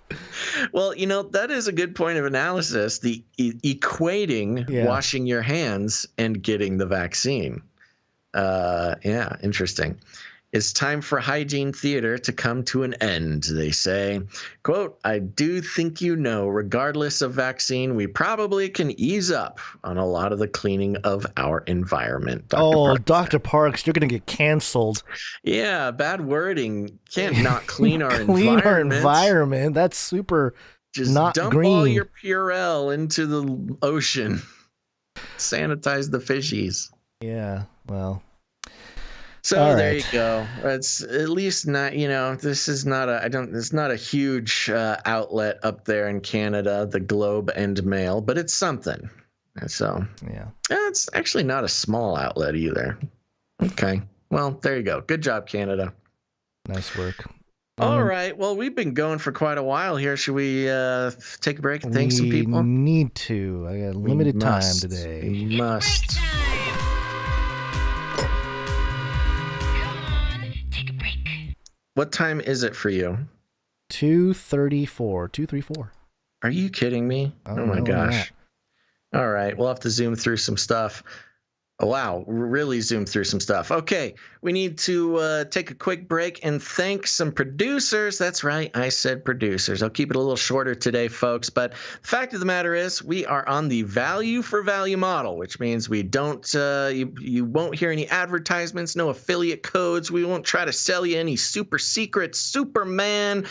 Well, that is a good point of analysis, the equating washing your hands and getting the vaccine. Yeah, interesting. "It's time for hygiene theater to come to an end," they say. Quote, "I do think regardless of vaccine, we probably can ease up on a lot of the cleaning of our environment." Dr. Parks, you're going to get canceled. Yeah, bad wording. Can't not clean our clean our environment. That's super Just not dump green. all your Purell into the ocean. Sanitize the fishies. Yeah, well... So all there right. you go. It's at least not, this is not it's not a huge outlet up there in Canada, the Globe and Mail, but it's something. So yeah, it's actually not a small outlet either. Okay. Well, there you go. Good job, Canada. Nice work. All right. Well, we've been going for quite a while here. Should we take a break and thank some people? We need to. I got limited time today. We must. What time is it for you? 2:34. Are you kidding me? Oh my gosh. All right. We'll have to zoom through some stuff. Wow, really zoomed through some stuff. Okay, we need to take a quick break and thank some producers. That's right, I said producers. I'll keep it a little shorter today, folks. But the fact of the matter is we are on the value for value model, which means we don't, you won't hear any advertisements, no affiliate codes. We won't try to sell you any super secret Superman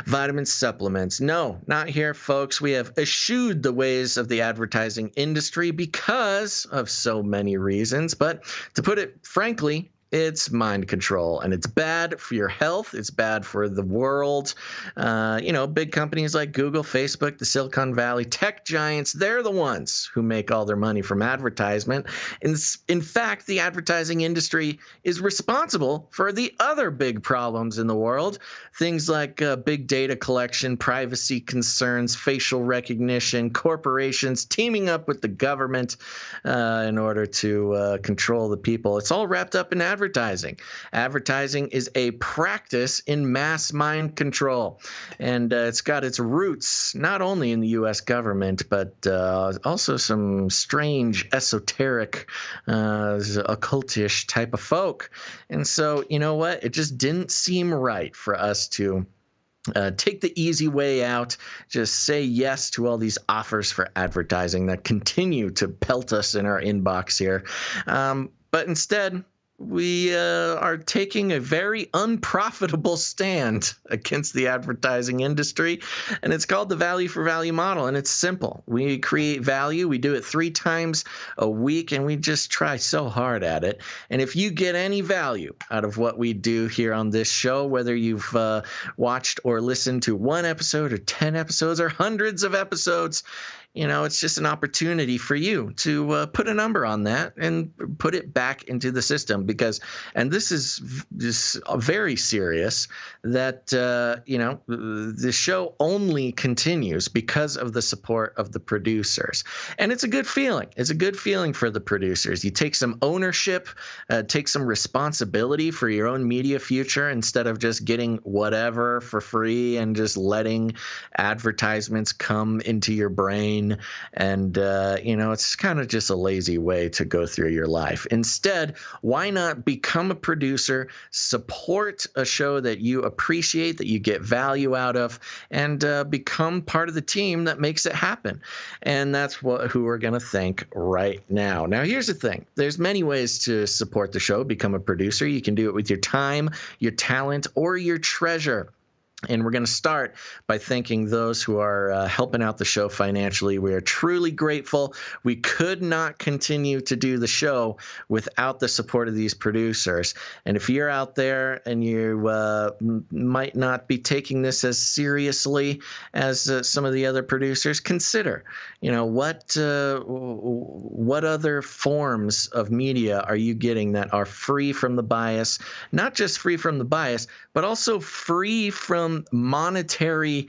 vitamin supplements. No, not here, folks. We have eschewed the ways of the advertising industry because of so many reasons. But to put it frankly, it's mind control, and it's bad for your health. It's bad for the world. Big companies like Google, Facebook, the Silicon Valley tech giants, they're the ones who make all their money from advertisement. In fact, the advertising industry is responsible for the other big problems in the world. Things like big data collection, privacy concerns, facial recognition, corporations teaming up with the government in order to control the people. It's all wrapped up in advertising. Advertising is a practice in mass mind control, and it's got its roots not only in the U.S. government, but also some strange, esoteric, occultish type of folk. And so, you know what? It just didn't seem right for us to take the easy way out, just say yes to all these offers for advertising that continue to pelt us in our inbox here. But instead, we are taking a very unprofitable stand against the advertising industry, and it's called the value for value model, and it's simple. We create value. We do it 3 times a week, and we just try so hard at it. And if you get any value out of what we do here on this show, whether you've watched or listened to 1 episode or 10 episodes or hundreds of episodes, it's just an opportunity for you to put a number on that and put it back into the system and this is just very serious, that, the show only continues because of the support of the producers. And it's a good feeling. It's a good feeling for the producers. You take some ownership, take some responsibility for your own media future instead of just getting whatever for free and just letting advertisements come into your brain. And, it's kind of just a lazy way to go through your life. Instead, why not become a producer, support a show that you appreciate, that you get value out of, and become part of the team that makes it happen? And that's who we're going to thank right now. Now, here's the thing. There's many ways to support the show, become a producer. You can do it with your time, your talent, or your treasure. And we're going to start by thanking those who are helping out the show financially. We are truly grateful. We could not continue to do the show without the support of these producers. And if you're out there and you might not be taking this as seriously as some of the other producers, consider, what other forms of media are you getting that are free from the bias? Not just free from the bias, but also free from monetary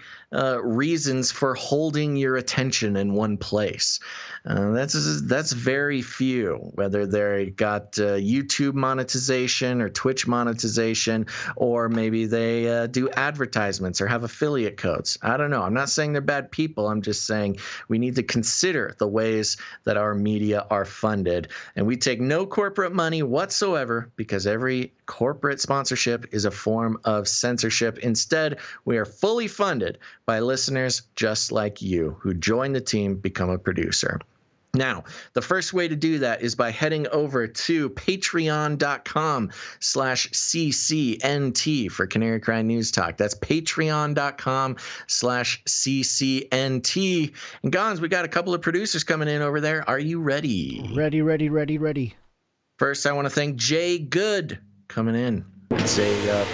reasons for holding your attention in one place. That's very few, whether they got YouTube monetization or Twitch monetization, or maybe they do advertisements or have affiliate codes. I don't know. I'm not saying they're bad people. I'm just saying we need to consider the ways that our media are funded. And we take no corporate money whatsoever, because every corporate sponsorship is a form of censorship. Instead, we are fully funded by listeners just like you who join the team, become a producer. Now, the first way to do that is by heading over to patreon.com/CCNT for Canary Cry News Talk. That's patreon.com/CCNT. And Gons, we got a couple of producers coming in over there. Are you ready? Ready. First, I want to thank Jay Good coming in. It's a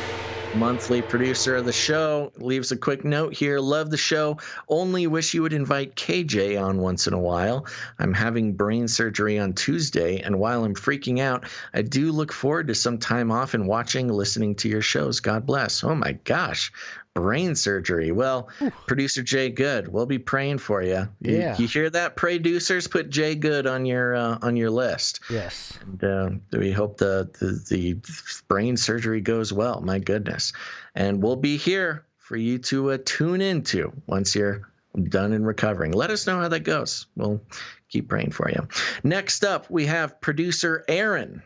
monthly producer of the show. Leaves a quick note here. Love the show. Only wish you would invite KJ on once in a while. I'm having brain surgery on Tuesday, and while I'm freaking out, I do look forward to some time off and listening to your shows. God bless. Oh my gosh. Brain surgery. Well, Producer Jay Good, we'll be praying for you. Yeah. You hear that, producers? Put Jay Good on your list. Yes. And we hope the brain surgery goes well. My goodness. And we'll be here for you to tune into once you're done and recovering. Let us know how that goes. We'll keep praying for you. Next up, we have producer Aaron.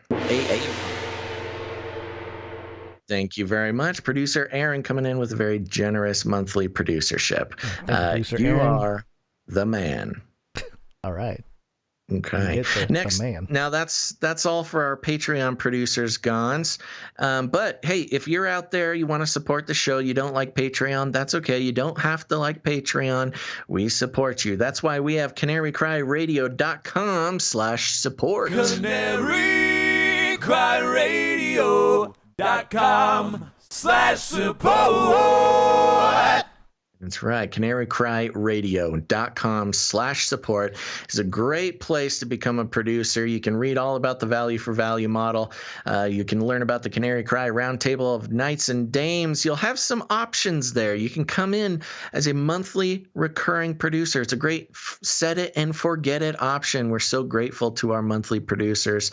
Thank you very much. Producer Aaron coming in with a very generous monthly producership. You are the man. All right. Okay. Next, now that's all for our Patreon producers, Gons. But hey, if you're out there, you want to support the show, you don't like Patreon, that's okay. You don't have to like Patreon. We support you. That's why we have canarycryradio.com/support. canarycryradio.com/support. That's right. canarycryradio.com/support is a great place to become a producer. You can read all about the value for value model. You can learn about the Canary Cry Roundtable of Knights and Dames. You'll have some options there. You can come in as a monthly recurring producer. It's a great set it and forget it option. We're so grateful to our monthly producers.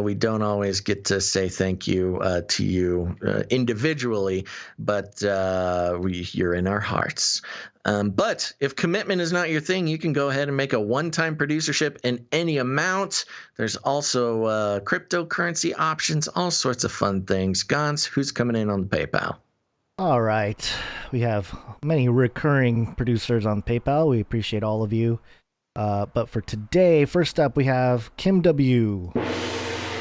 We don't always get to say thank you to you individually, but you're in our hearts. But if commitment is not your thing, you can go ahead and make a one-time producership in any amount. There's also cryptocurrency options, all sorts of fun things. Gons, who's coming in on the PayPal? All right. We have many recurring producers on PayPal. We appreciate all of you. But for today, first up, we have Kim W.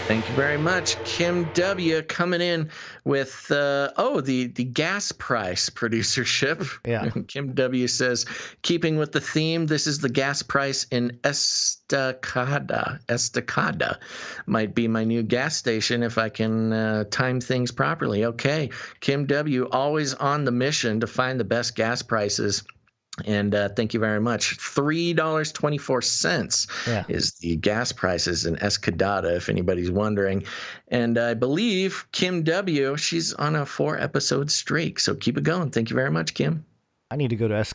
Thank you very much. Kim W. coming in with, the gas price producership. Yeah. Kim W. says, keeping with the theme, this is the gas price in Estacada. Estacada might be my new gas station if I can time things properly. Okay. Kim W. always on the mission to find the best gas prices. And thank you very much. $3.24 is the gas prices in Escadada, if anybody's wondering. And I believe Kim W., she's on a 4-episode streak. So keep it going. Thank you very much, Kim. I need to go to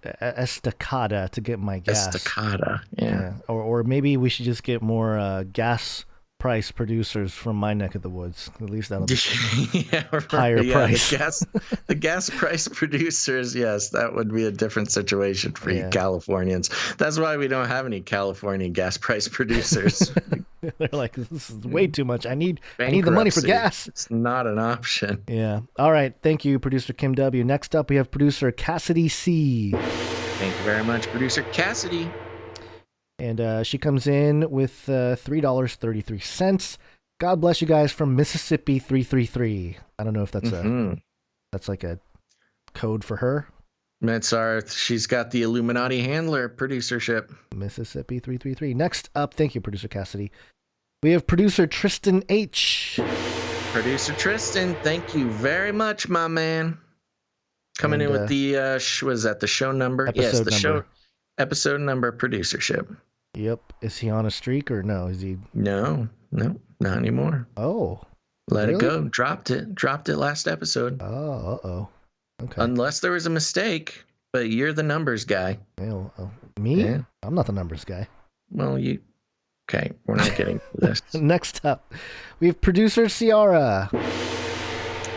Estacada to get my gas. Estacada, yeah. Or maybe we should just get more gas price producers from my neck of the woods. At least that'll be higher price. The gas price producers, yes, that would be a different situation for you Californians. That's why we don't have any California gas price producers. They're like, this is way too much. I need the money for gas. It's not an option. Yeah. All right. Thank you, producer Kim W. Next up, we have producer Cassidy C. Thank you very much, producer Cassidy. And she comes in with $3.33. God bless you guys from Mississippi 333. I don't know if that's that's like a code for her. She's got the Illuminati handler producership. Mississippi 333. Next up, thank you, producer Cassidy. We have producer Tristan H. Producer Tristan, thank you very much, my man. Coming in with the was that the show number? Show episode number producership. Yep. Is he on a streak or no? Is he? No, not anymore. Oh. Let it go. Dropped it last episode. Oh, okay. Unless there was a mistake, but you're the numbers guy. Me? Yeah. I'm not the numbers guy. Well, okay, we're not getting to this. Next up, we have producer Ciara.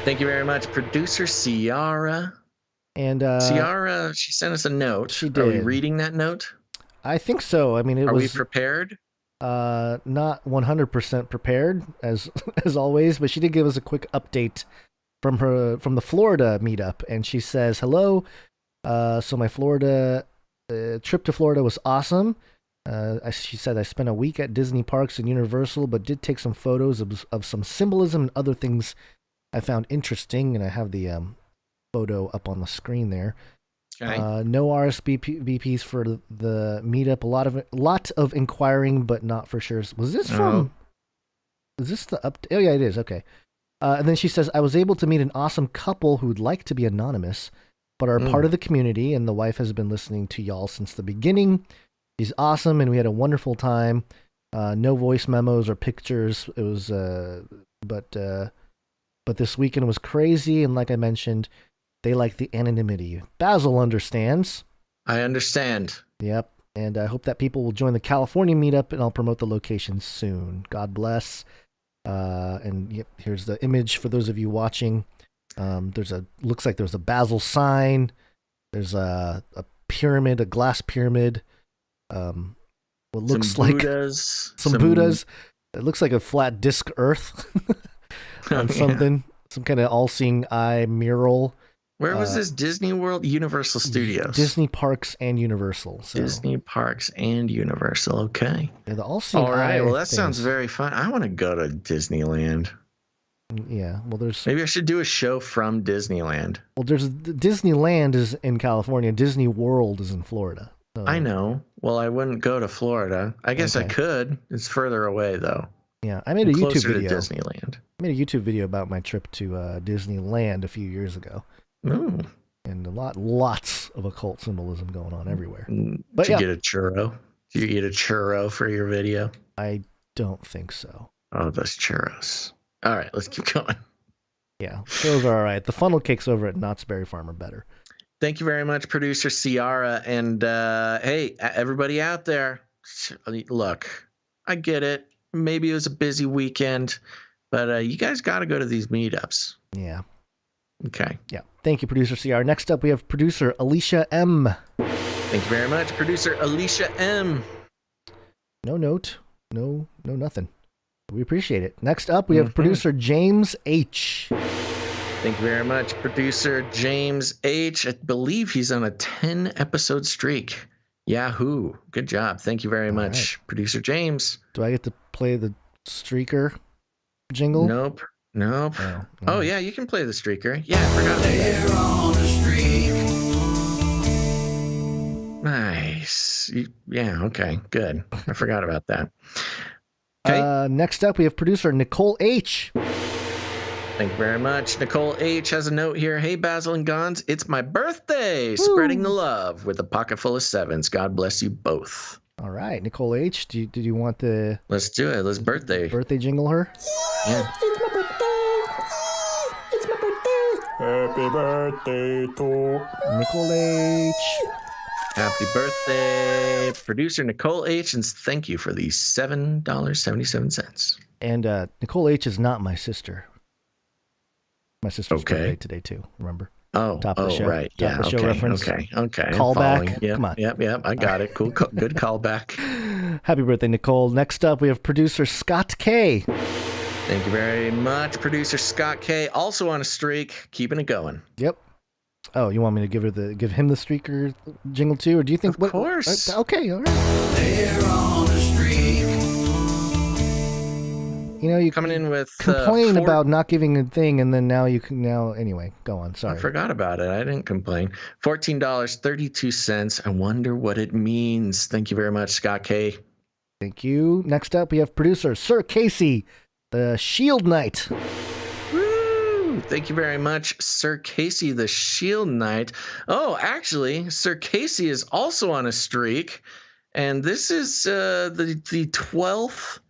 Thank you very much, producer Ciara. And Ciara, she sent us a note. She did. Are we reading that note? I think so. I mean, Are we prepared? Not 100% prepared as always, but she did give us a quick update from the Florida meetup, and she says, "Hello. So my Florida trip to Florida was awesome. She said I spent a week at Disney parks and Universal, but did take some photos of some symbolism and other things I found interesting, and I have the photo up on the screen there. Okay. No RSVPs for the meetup. A lot of inquiring, but not for sure. Was this from? Is this the update? Oh yeah, it is. Okay. And then she says, I was able to meet an awesome couple who would like to be anonymous, but are part of the community, and the wife has been listening to y'all since the beginning. She's awesome, and we had a wonderful time. No voice memos or pictures. It was, but this weekend was crazy, and like I mentioned, they like the anonymity. Basil understands. I understand. Yep. And I hope that people will join the California meetup, and I'll promote the location soon. God bless. And yep, here's the image for those of you watching. Looks like there's a Basil sign. There's a pyramid, a glass pyramid. What looks some like Buddhas, some Buddhas. It looks like a flat disc Earth on something. Some kind of all-seeing eye mural. Where was this? Disney World? Universal Studios. Disney Parks and Universal. So. Disney Parks and Universal. Okay. Yeah, the all-seeing eye. All right. Well, that sounds very fun. I want to go to Disneyland. Yeah. Well, maybe I should do a show from Disneyland. Well, Disneyland is in California. Disney World is in Florida. So. I know. Well, I wouldn't go to Florida. I guess I could. It's further away, though. Yeah, I made a YouTube video. To Disneyland. I made a YouTube video about my trip to Disneyland a few years ago. Ooh. And lots of occult symbolism going on everywhere. But Did you get a churro? Did you eat a churro for your video? I don't think so. Oh, those churros. All right, let's keep going. Yeah, those are all right. The funnel cakes over at Knott's Berry Farm are better. Thank you very much, producer Ciara. And hey, everybody out there, look, I get it. Maybe it was a busy weekend, but you guys got to go to these meetups. Yeah. Okay. Yeah. Thank you, producer CR. Next up, we have producer Alicia M. Thank you very much, producer Alicia M. No note. No nothing. We appreciate it. Next up, we have producer James H. Thank you very much, producer James H. I believe he's on a 10-episode streak. Yahoo. Good job. Thank you very much, producer James. Do I get to play the streaker jingle? Nope. Oh, Oh, yeah, you can play the streaker. Yeah, I forgot about that. On the streak. Nice. Yeah, okay, good. I forgot about that. Okay. Next up, we have producer Nicole H. Thank you very much. Nicole H. has a note here. Hey, Basil and Gons, it's my birthday. Woo. Spreading the love with a pocket full of sevens. God bless you both. All right, Nicole H. Did you want the... Let's do it. Let's birthday jingle her? Yeah. It's my birthday. It's my birthday. Happy birthday to Nicole H. Happy birthday, producer Nicole H. And thank you for the $7.77. And Nicole H. is not my sister. My sister's birthday today too. Remember? Top of the show. Right. Top of the show reference. Okay. Callback. Yep, Come on. Yep. I got it. Cool. Good callback. Happy birthday, Nicole. Next up, we have producer Scott K. Thank you very much, producer Scott K. Also on a streak, keeping it going. Yep. Oh, you want me to give him the streaker jingle too, or do you think? Of course. Okay. All right. They're on a streak. You know, you coming in with complain about not giving a thing, and then now anyway, go on. Sorry. I forgot about it. I didn't complain. $14.32. I wonder what it means. Thank you very much, Scott K. Thank you. Next up, we have producer Sir Casey, the Shield Knight. Woo! Thank you very much, Sir Casey, the Shield Knight. Oh, actually, Sir Casey is also on a streak, and this is the 12th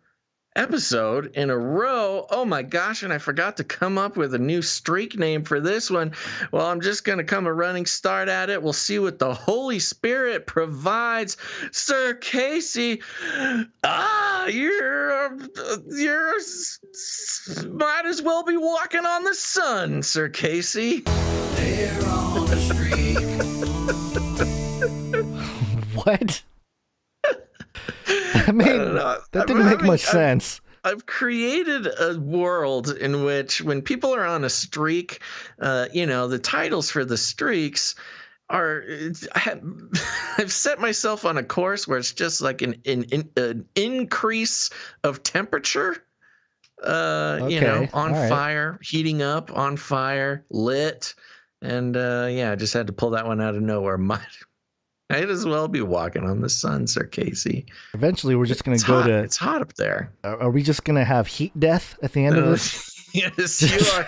episode in a row. Oh my gosh, and I forgot to come up with a new streak name for this one. Well, I'm just going to come a running start at it. We'll see what the Holy Spirit provides. Sir Casey, you're might as well be walking on the sun, Sir Casey. They're on the streak. What? That didn't make much sense. I've created a world in which when people are on a streak, the titles for the streaks are, I've set myself on a course where it's just like an increase of temperature, on right. Fire, heating up, on fire, lit. And I just had to pull that one out of nowhere. Might as well be walking on the sun, Sir Casey. Eventually, we're just going to go to... It's hot up there. Are we just going to have heat death at the end of this? Yes, you are.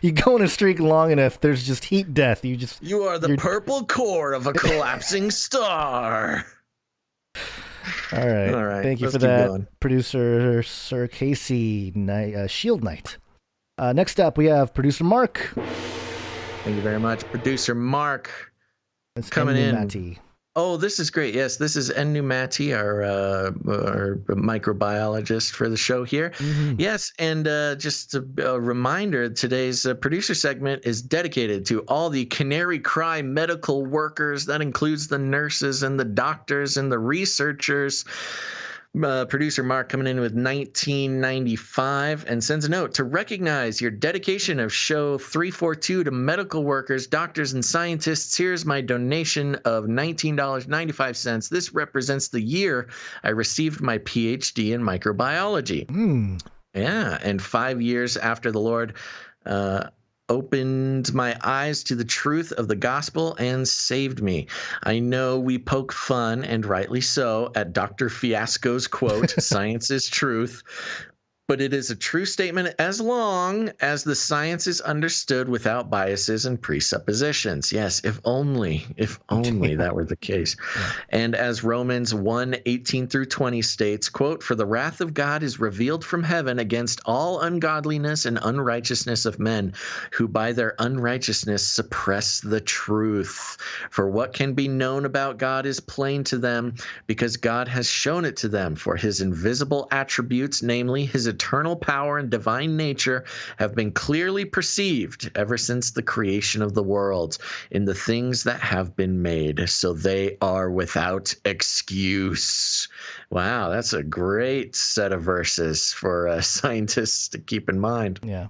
You go on a streak long enough, there's just heat death. You are the purple core of a collapsing star. All right. Thank you for that, producer Sir Casey, Shield Knight. Next up, we have producer Mark. Thank you very much, producer Mark. It's coming in. Matti. Oh, this is great. Yes, this is NW Matti, our microbiologist for the show here. Mm-hmm. Yes, and just a reminder, today's producer segment is dedicated to all the Canary Cry medical workers. That includes the nurses and the doctors and the researchers. Producer Mark coming in with 1995 and sends a note to recognize your dedication of show 342 to medical workers, doctors, and scientists. Here's my donation of $19.95. This represents the year I received my PhD in microbiology. Yeah, and 5 years after the Lord opened my eyes to the truth of the gospel and saved me. I know we poke fun, and rightly so, at Dr. Fiasco's quote, "Science is truth," but it is a true statement as long as the science is understood without biases and presuppositions. Yes, if only that were the case. Yeah. And as Romans 1:18-20 states, quote, "For the wrath of God is revealed from heaven against all ungodliness and unrighteousness of men, who by their unrighteousness suppress the truth. For what can be known about God is plain to them, because God has shown it to them. For his invisible attributes, namely his eternal power and divine nature, have been clearly perceived ever since the creation of the world in the things that have been made, so they are without excuse." Wow, that's a great set of verses for scientists to keep in mind. Yeah.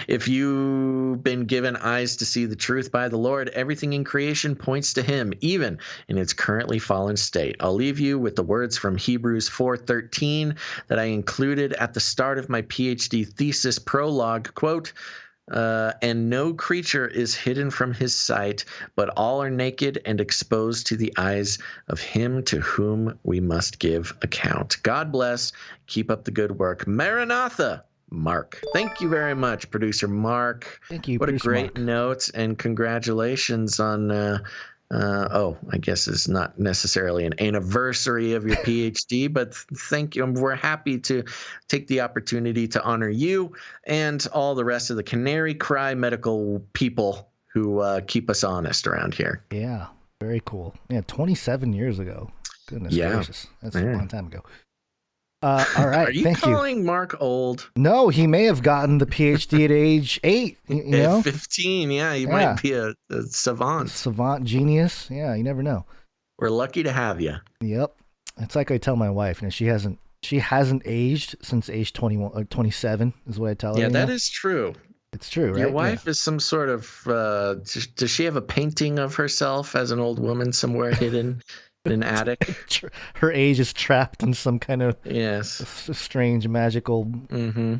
If you've been given eyes to see the truth by the Lord, everything in creation points to him, even in its currently fallen state. I'll leave you with the words from Hebrews 4:13 that I included at the start of my PhD thesis prologue, quote, and no creature is hidden from his sight, but all are naked and exposed to the eyes of him to whom we must give account. God bless. Keep up the good work. Maranatha. Mark. Thank you very much, producer Mark. Thank you. What Producer a great Mark. note, and congratulations on I guess it's not necessarily an anniversary of your PhD, but thank you. We're happy to take the opportunity to honor you and all the rest of the Canary Cry medical people who keep us honest around here. Yeah, very cool. Yeah, 27 years ago. Goodness gracious. That's a long time ago. All right, Are you thank calling Mark old? No, he may have gotten the PhD at age 8. You know, 15. Yeah, he might be a savant. Savant genius. Yeah, you never know. We're lucky to have you. Yep. It's like I tell my wife, and she hasn't aged since age 21 or 27 is what I tell her. Yeah, that is true. It's true, right? Your wife is some sort of does she have a painting of herself as an old woman somewhere hidden in an attic? Her age is trapped in some kind of strange magical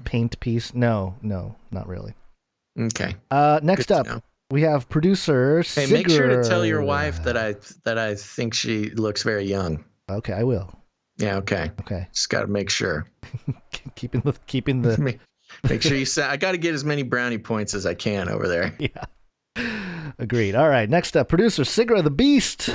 paint piece. No, not really. Okay. Next up, we have producer Hey, make sure to tell your wife that I think she looks very young. Okay, I will. Yeah, okay. Okay. Just got to make sure. keeping the Make sure you say I got to get as many brownie points as I can over there. Yeah. Agreed. All right, next up, producer Sigra the Beast.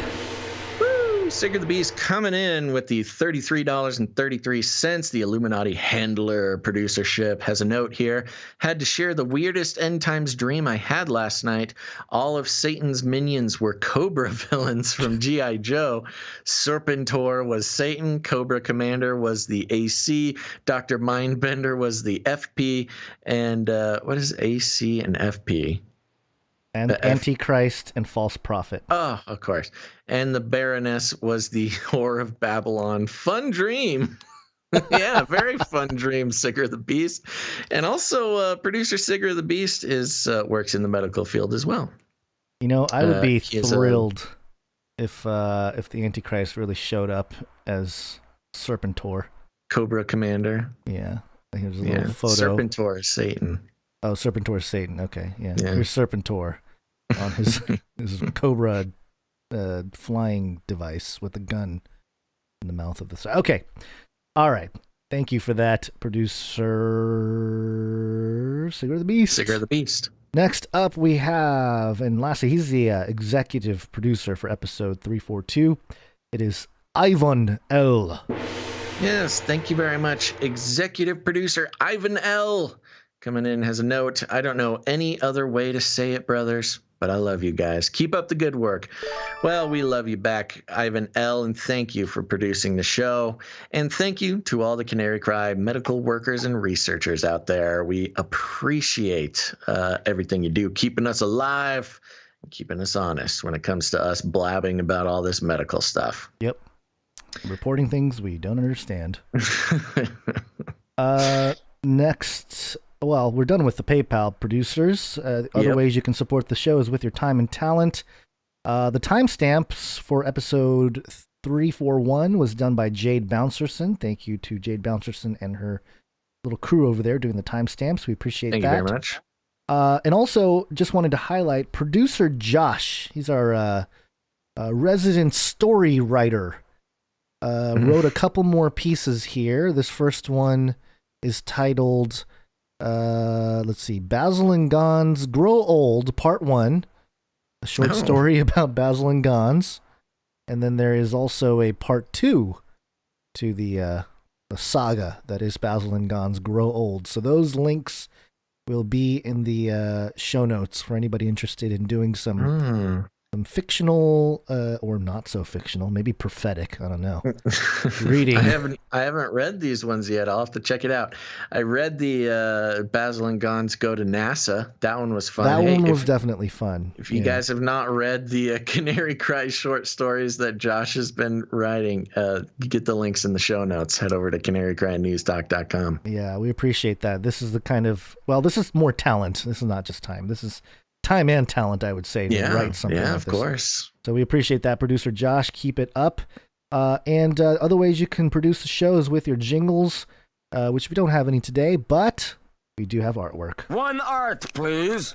Sigurd the Beast coming in with the $33.33. The Illuminati handler producership has a note here. Had to share the weirdest end times dream I had last night. All of Satan's minions were Cobra villains from G.I. Joe. Serpentor was Satan. Cobra Commander was the AC. Dr. Mindbender was the FP. And what is AC and FP? And Antichrist and False Prophet. Oh, of course. And the Baroness was the Whore of Babylon. Fun dream. Yeah, very fun dream, Sigurd the Beast. And also, producer Sigurd the Beast works in the medical field as well. You know, I would be thrilled if the Antichrist really showed up as Serpentor. Cobra Commander. Yeah. Here's a little photo. Serpentor is Satan. Oh, Serpentor is Satan. Okay, yeah. Here's Serpentor on his Cobra flying device with a gun in the mouth of the side. Okay, all right. Thank you for that, producer Sigurd the Beast. Sigurd the Beast. Next up, we have, and lastly, he's the executive producer for episode 342. It is Ivan L. Yes, thank you very much, executive producer Ivan L. Coming in has a note. I don't know any other way to say it, brothers, but I love you guys. Keep up the good work. Well, we love you back, Ivan L., and thank you for producing the show. And thank you to all the Canary Cry medical workers and researchers out there. We appreciate everything you do, keeping us alive and keeping us honest when it comes to us blabbing about all this medical stuff. Yep. Reporting things we don't understand. Next... Well, we're done with the PayPal producers. Other ways you can support the show is with your time and talent. The timestamps for episode 341 was done by Jade Bouncerson. Thank you to Jade Bouncerson and her little crew over there doing the timestamps. We appreciate that. Thank you very much. And also, just wanted to highlight producer Josh. He's our resident story writer. Wrote a couple more pieces here. This first one is titled... let's see, Basil and Gons Grow Old, Part 1, a short story about Basil and Gons. And then there is also a Part 2 to the saga that is Basil and Gons Grow Old. So those links will be in the show notes for anybody interested in doing some some fictional or not so fictional, maybe prophetic, I don't know, reading. I haven't read these ones yet. I'll have to check it out. I read the Basil and Gons Go to NASA. That one was fun. That one was definitely fun. If you guys have not read the Canary Cry short stories that Josh has been writing, get the links in the show notes. Head over to canarycrynewstalk.com. Yeah, we appreciate that. This is the kind of, well, this is more talent. This is not just time. This is time and talent, I would say, to write something like this. Yeah, of course. So we appreciate that, producer Josh. Keep it up. And other ways you can produce the show is with your jingles, which we don't have any today, but we do have artwork. One art, please.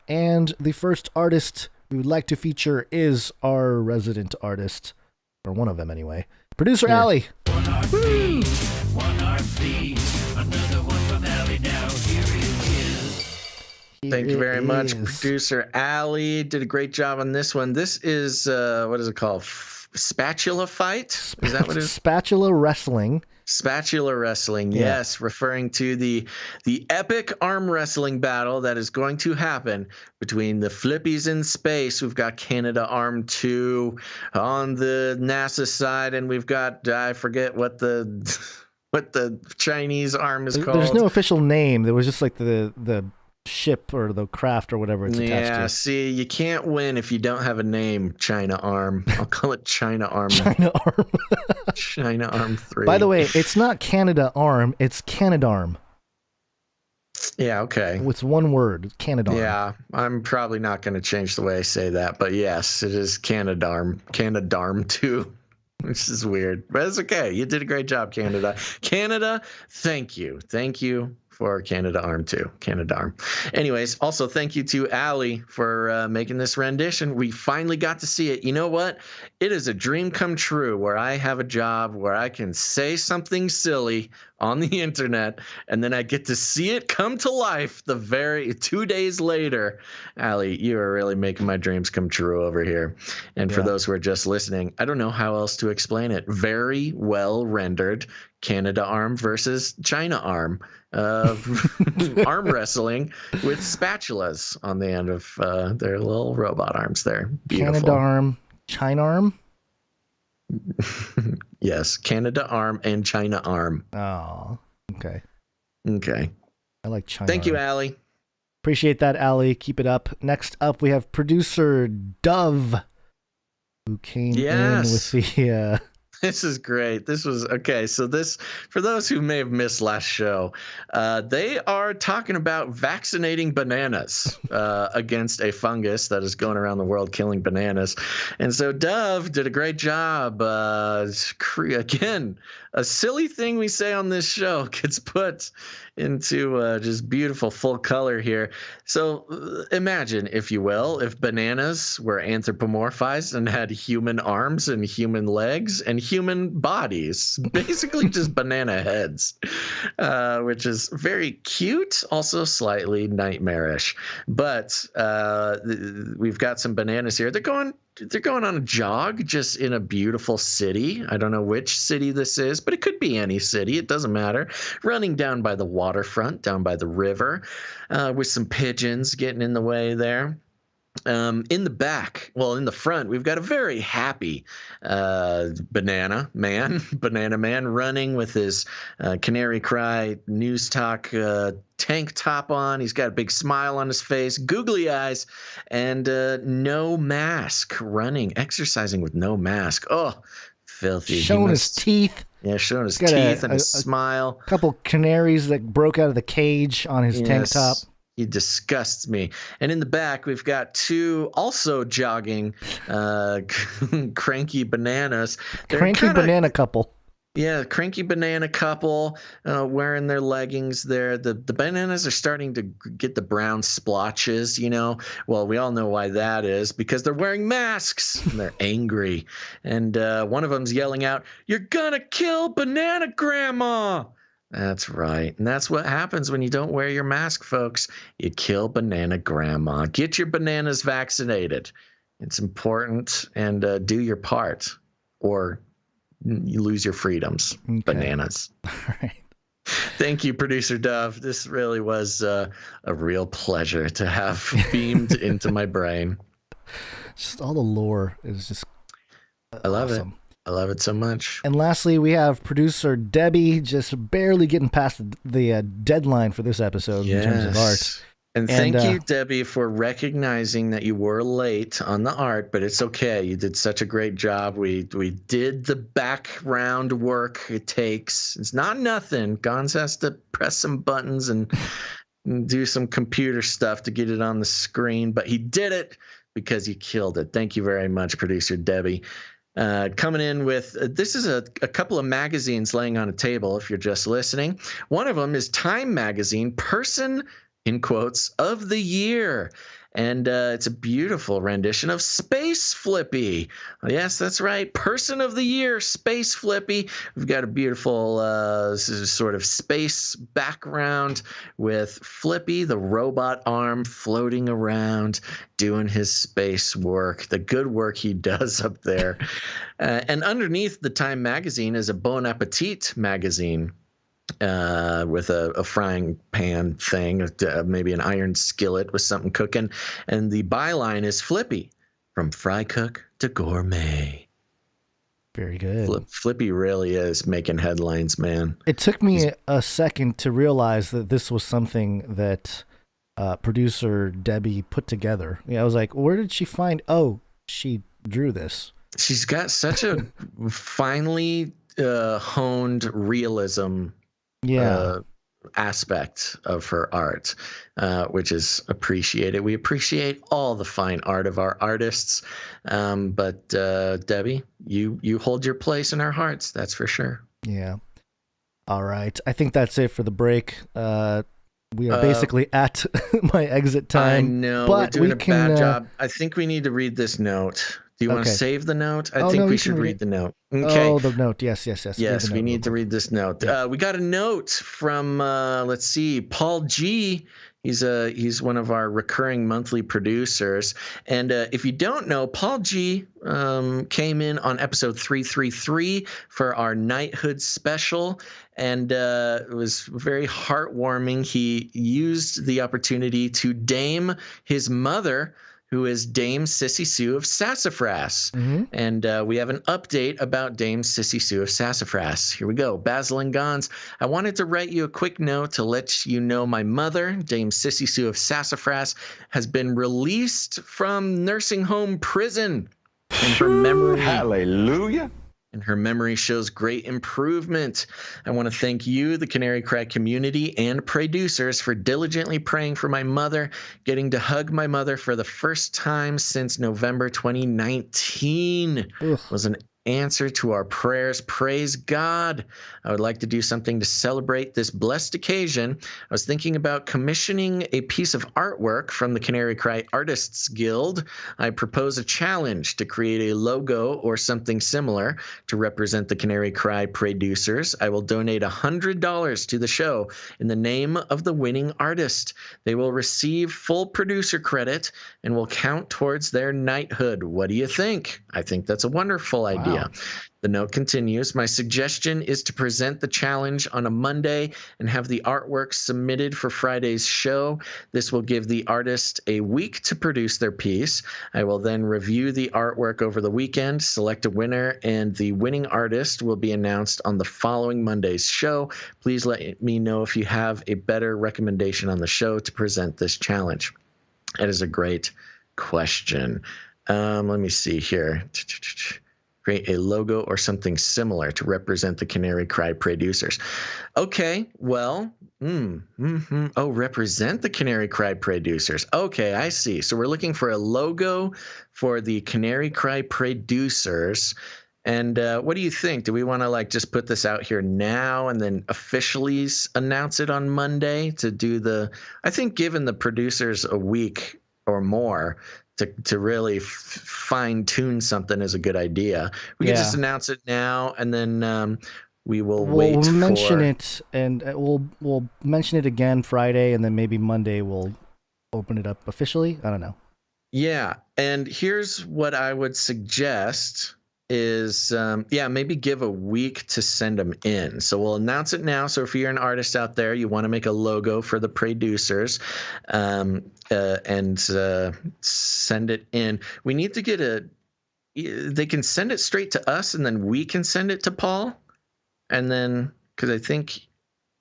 And the first artist we would like to feature is our resident artist, or one of them anyway, producer Alie. One art fee, another one from Alie now. Here it is. Thank you very much, producer Alie. Did a great job on this one. This is what is it called? Spatula fight? Is that what it is? Spatula wrestling. Spatula wrestling, yes, referring to the epic arm wrestling battle that is going to happen between the Flippies in space. We've got Canada Arm 2 on the NASA side, and we've got, I forget what the Chinese arm is called. There's no official name. There was just like the ship or the craft or whatever it's attached to. Yeah, see, you can't win if you don't have a name, China Arm. I'll call it China Arm. China Arm. China Arm 3. By the way, it's not Canada Arm, it's Canadarm. Yeah, okay. It's one word, Canadarm. Yeah, I'm probably not going to change the way I say that, but yes, it is Canadarm. Canadarm 2. Which is weird, but it's okay. You did a great job, Canada. Canada, thank you. Thank you for Canada Arm 2, Canadarm. Anyways, also thank you to Alie for making this rendition. We finally got to see it. You know what? It is a dream come true where I have a job where I can say something silly on the internet, and then I get to see it come to life the very 2 days later. Alie, you are really making my dreams come true over here. And for those who are just listening, I don't know how else to explain it. Very well rendered Canada Arm versus China Arm. Arm wrestling with spatulas on the end of their little robot arms there. Beautiful. Canada Arm, China Arm? Yes, Canada Arm and China Arm. Oh, okay. Okay. I like China Thank Arm. you, Alie. Appreciate that, Alie. Keep it up. Next up, we have producer Dove, who came in with the... This is great. This was okay. So this, for those who may have missed last show, they are talking about vaccinating bananas against a fungus that is going around the world killing bananas. And so Dove did a great job. Again, a silly thing we say on this show gets put into just beautiful full color here. So imagine, if you will, if bananas were anthropomorphized and had human arms and human legs and human bodies, basically just banana heads, which is very cute, also slightly nightmarish. But we've got some bananas here. They're going on a jog just in a beautiful city. I don't know which city this is, but it could be any city. It doesn't matter. Running down by the waterfront, down by the river, with some pigeons getting in the way there. In the front, we've got a very happy banana man running with his Canary Cry News Talk tank top on. He's got a big smile on his face, googly eyes, and no mask, exercising with no mask. Oh, filthy. Showing his teeth. Yeah, showing his teeth and a smile. A couple canaries that broke out of the cage on his tank top. He disgusts me. And in the back, we've got two also jogging cranky bananas. Banana couple. Yeah, cranky banana couple wearing their leggings there. The bananas are starting to get the brown splotches, you know. Well, we all know why that is, because they're wearing masks and they're angry. And one of them's yelling out, "You're gonna kill Banana Grandma!" That's right. And that's what happens when you don't wear your mask, folks. You kill Banana Grandma. Get your bananas vaccinated. It's important, and do your part, or you lose your freedoms. Okay. Bananas. All right. Thank you, Producer Dove. This really was a real pleasure to have beamed into my brain. Just all the lore is just I love awesome. it. I love it so much. And lastly, we have producer Debbie just barely getting past the deadline for this episode in terms of art. And thank you, Debbie, for recognizing that you were late on the art, but it's okay. You did such a great job. We did the background work it takes. It's not nothing. Gons has to press some buttons and do some computer stuff to get it on the screen, but he did it because he killed it. Thank you very much, producer Debbie. Coming in with this is a couple of magazines laying on a table if you're just listening. One of them is Time Magazine Person, in quotes, of the Year. And it's a beautiful rendition of Space Flippy. Yes, that's right. Person of the Year, Space Flippy. We've got a beautiful sort of space background with Flippy, the robot arm, floating around, doing his space work, the good work he does up there. And underneath the Time magazine is a Bon Appetit magazine. With a frying pan thing, maybe an iron skillet with something cooking. And the byline is Flippy, from fry cook to gourmet. Very good. Flippy really is making headlines, man. It took me a second to realize that this was something that producer Debbie put together. I was like, where did she find? Oh, she drew this. She's got such a finely honed realism aspect of her art, which is appreciated. We appreciate all the fine art of our artists, but Debbie, you hold your place in our hearts, that's for sure. Yeah. All right, I think that's it for the break. We are basically at my exit time. I know, but we're doing a bad job. I think we need to read this note. Do you want to save the note? I think we should read the note. Okay. Oh, the note. Yes. Yes, we need to read this note. Yeah. We got a note from, let's see, Paul G. He's one of our recurring monthly producers. And if you don't know, Paul G came in on episode 333 for our Knighthood special. And it was very heartwarming. He used the opportunity to dame his mother, who is Dame Sissy Sue of Sassafras. Mm-hmm. And we have an update about Dame Sissy Sue of Sassafras. Here we go. Basil and Gons, I wanted to write you a quick note to let you know my mother, Dame Sissy Sue of Sassafras, has been released from nursing home prison. And her memory... Hallelujah. And her memory shows great improvement. I want to thank you, the Canary Cry community, and producers for diligently praying for my mother. Getting to hug my mother for the first time since November 2019 was an answer to our prayers. Praise God. I would like to do something to celebrate this blessed occasion. I was thinking about commissioning a piece of artwork from the Canary Cry Artists Guild. I propose a challenge to create a logo or something similar to represent the Canary Cry producers. I will donate $100 to the show in the name of the winning artist. They will receive full producer credit and will count towards their knighthood. What do you think? I think that's a wonderful idea. Wow. The note continues, my suggestion is to present the challenge on a Monday and have the artwork submitted for Friday's show. This will give the artist a week to produce their piece. I will then review the artwork over the weekend, select a winner, and the winning artist will be announced on the following Monday's show. Please let me know if you have a better recommendation on the show to present this challenge. That is a great question. Let me see here. Create a logo or something similar to represent the Canary Cry producers. Okay, well, represent the Canary Cry producers. Okay, I see. So we're looking for a logo for the Canary Cry producers. And what do you think? Do we want to just put this out here now and then officially announce it on Monday to do I think giving the producers a week or more to really fine tune something is a good idea. We can just announce it now, and then we'll mention it, and we'll mention it again Friday, and then maybe Monday we'll open it up officially. I don't know. Yeah, and here's what I would suggest. is, maybe give a week to send them in. So we'll announce it now. So if you're an artist out there, you want to make a logo for the producers, and send it in. We need to get they can send it straight to us, and then we can send it to Paul. And then, because I think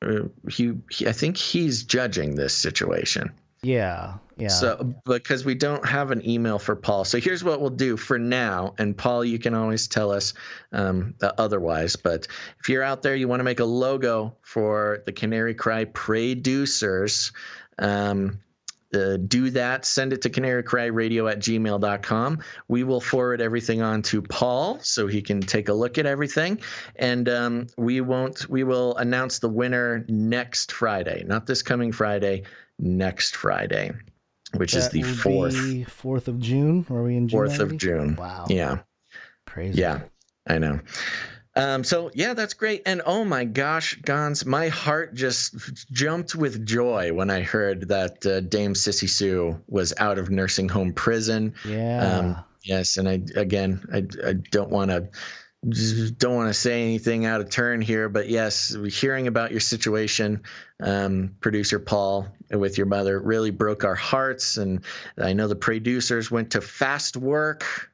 I think he's judging this situation. Yeah. So, because we don't have an email for Paul. So here's what we'll do for now. And Paul, you can always tell us otherwise. But if you're out there, you want to make a logo for the Canary Cry producers, do that. Send it to canarycryradio@gmail.com. We will forward everything on to Paul so he can take a look at everything. And we will announce the winner next Friday, not this coming Friday, next Friday, which is the 4th. 4th of June? Are we in June? 4th of June. Wow. Yeah. Crazy. Yeah, I know. So yeah, that's great. And oh my gosh, Gons, my heart just jumped with joy when I heard that Dame Sissy Sue was out of nursing home prison. Yeah. Yes, and I don't want to say anything out of turn here, but yes, hearing about your situation, producer Paul, with your mother really broke our hearts. And I know the producers went to fast work,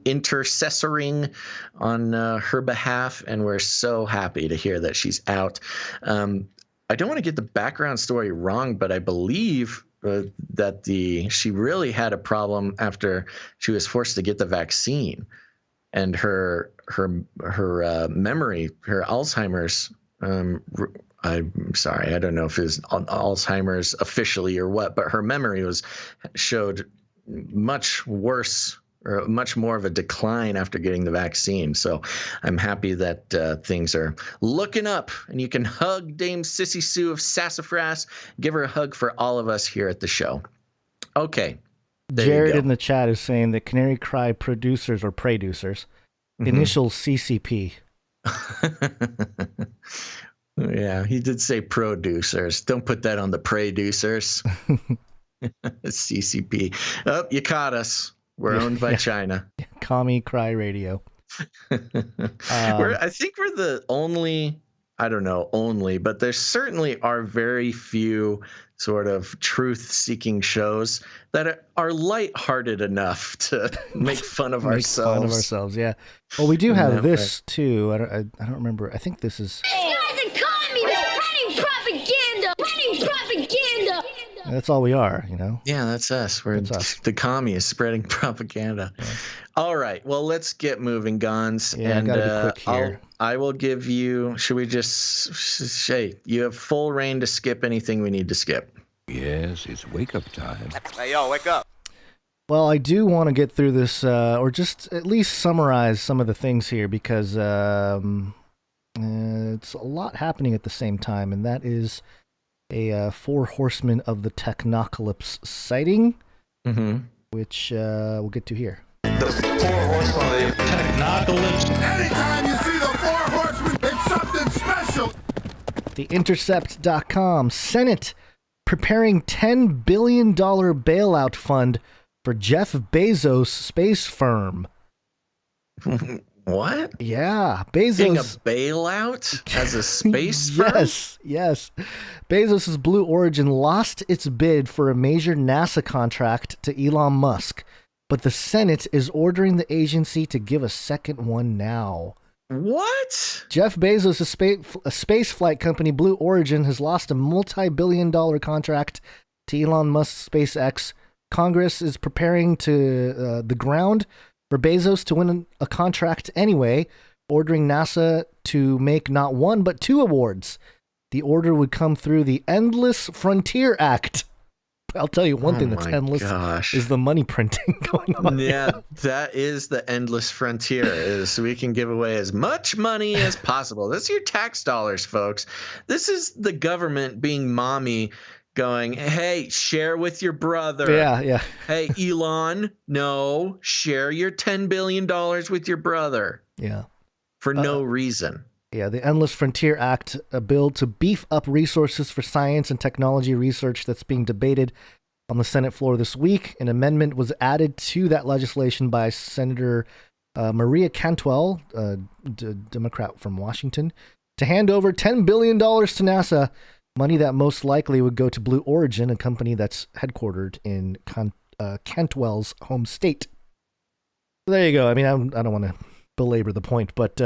intercessoring on her behalf, and we're so happy to hear that she's out. I don't want to get the background story wrong, but I believe that she really had a problem after she was forced to get the vaccine, and her memory, her Alzheimer's. I'm sorry, I don't know if it's Alzheimer's officially or what, but her memory showed much worse, or much more of a decline after getting the vaccine. So I'm happy that things are looking up, and you can hug Dame Sissy Sue of Sassafras. Give her a hug for all of us here at the show. Okay. Jared in the chat is saying that Canary Cry producers or producers, initials CCP. Yeah, he did say producers. Don't put that on the producers. CCP. Oh, you caught us. We're owned by China. Commie Cry Radio. I think we're the only, I don't know, but there certainly are very few sort of truth-seeking shows that are lighthearted enough to make fun of ourselves. Fun of ourselves, yeah. Well, we do have this too. I don't remember. I think this is. That's all we are, you know? Yeah, that's us. That's us. The commie is spreading propaganda. Yeah. All right. Well, let's get moving, Gons. Yeah, and gotta be quick here. I will give you, should we just say, you have full reign to skip anything we need to skip. Yes, it's wake-up time. Hey, yo, wake up. Well, I do want to get through this, or just at least summarize some of the things here, because it's a lot happening at the same time, and that is a 4 Horsemen of the Technocalypse sighting, which we'll get to here. The 4 Horsemen of the Technocalypse. Anytime you see the 4 Horsemen, it's something special. The Intercept.com. Senate preparing $10 billion bailout fund for Jeff Bezos' space firm. What? Yeah, Bezos. Getting a bailout as a space firm? Yes. Bezos' Blue Origin lost its bid for a major NASA contract to Elon Musk, but the Senate is ordering the agency to give a second one now. What? Jeff Bezos' space flight company Blue Origin has lost a multi-billion-dollar contract to Elon Musk's SpaceX. Congress is preparing to the ground for Bezos to win a contract anyway, ordering NASA to make not 1 but 2 awards. The order would come through the Endless Frontier Act. I'll tell you one thing that's endless is the money printing going on. Yeah, that is the endless frontier, is we can give away as much money as possible. That's your tax dollars, folks. This is the government being mommy, going, hey, share with your brother. Yeah. Hey, Elon, no, share your $10 billion with your brother. Yeah. For no reason. Yeah, the Endless Frontier Act, a bill to beef up resources for science and technology research that's being debated on the Senate floor this week. An amendment was added to that legislation by Senator Maria Cantwell, a Democrat from Washington, to hand over $10 billion to NASA, money that most likely would go to Blue Origin, a company that's headquartered in Cantwell's home state. So there you go. I mean, I don't want to belabor the point, but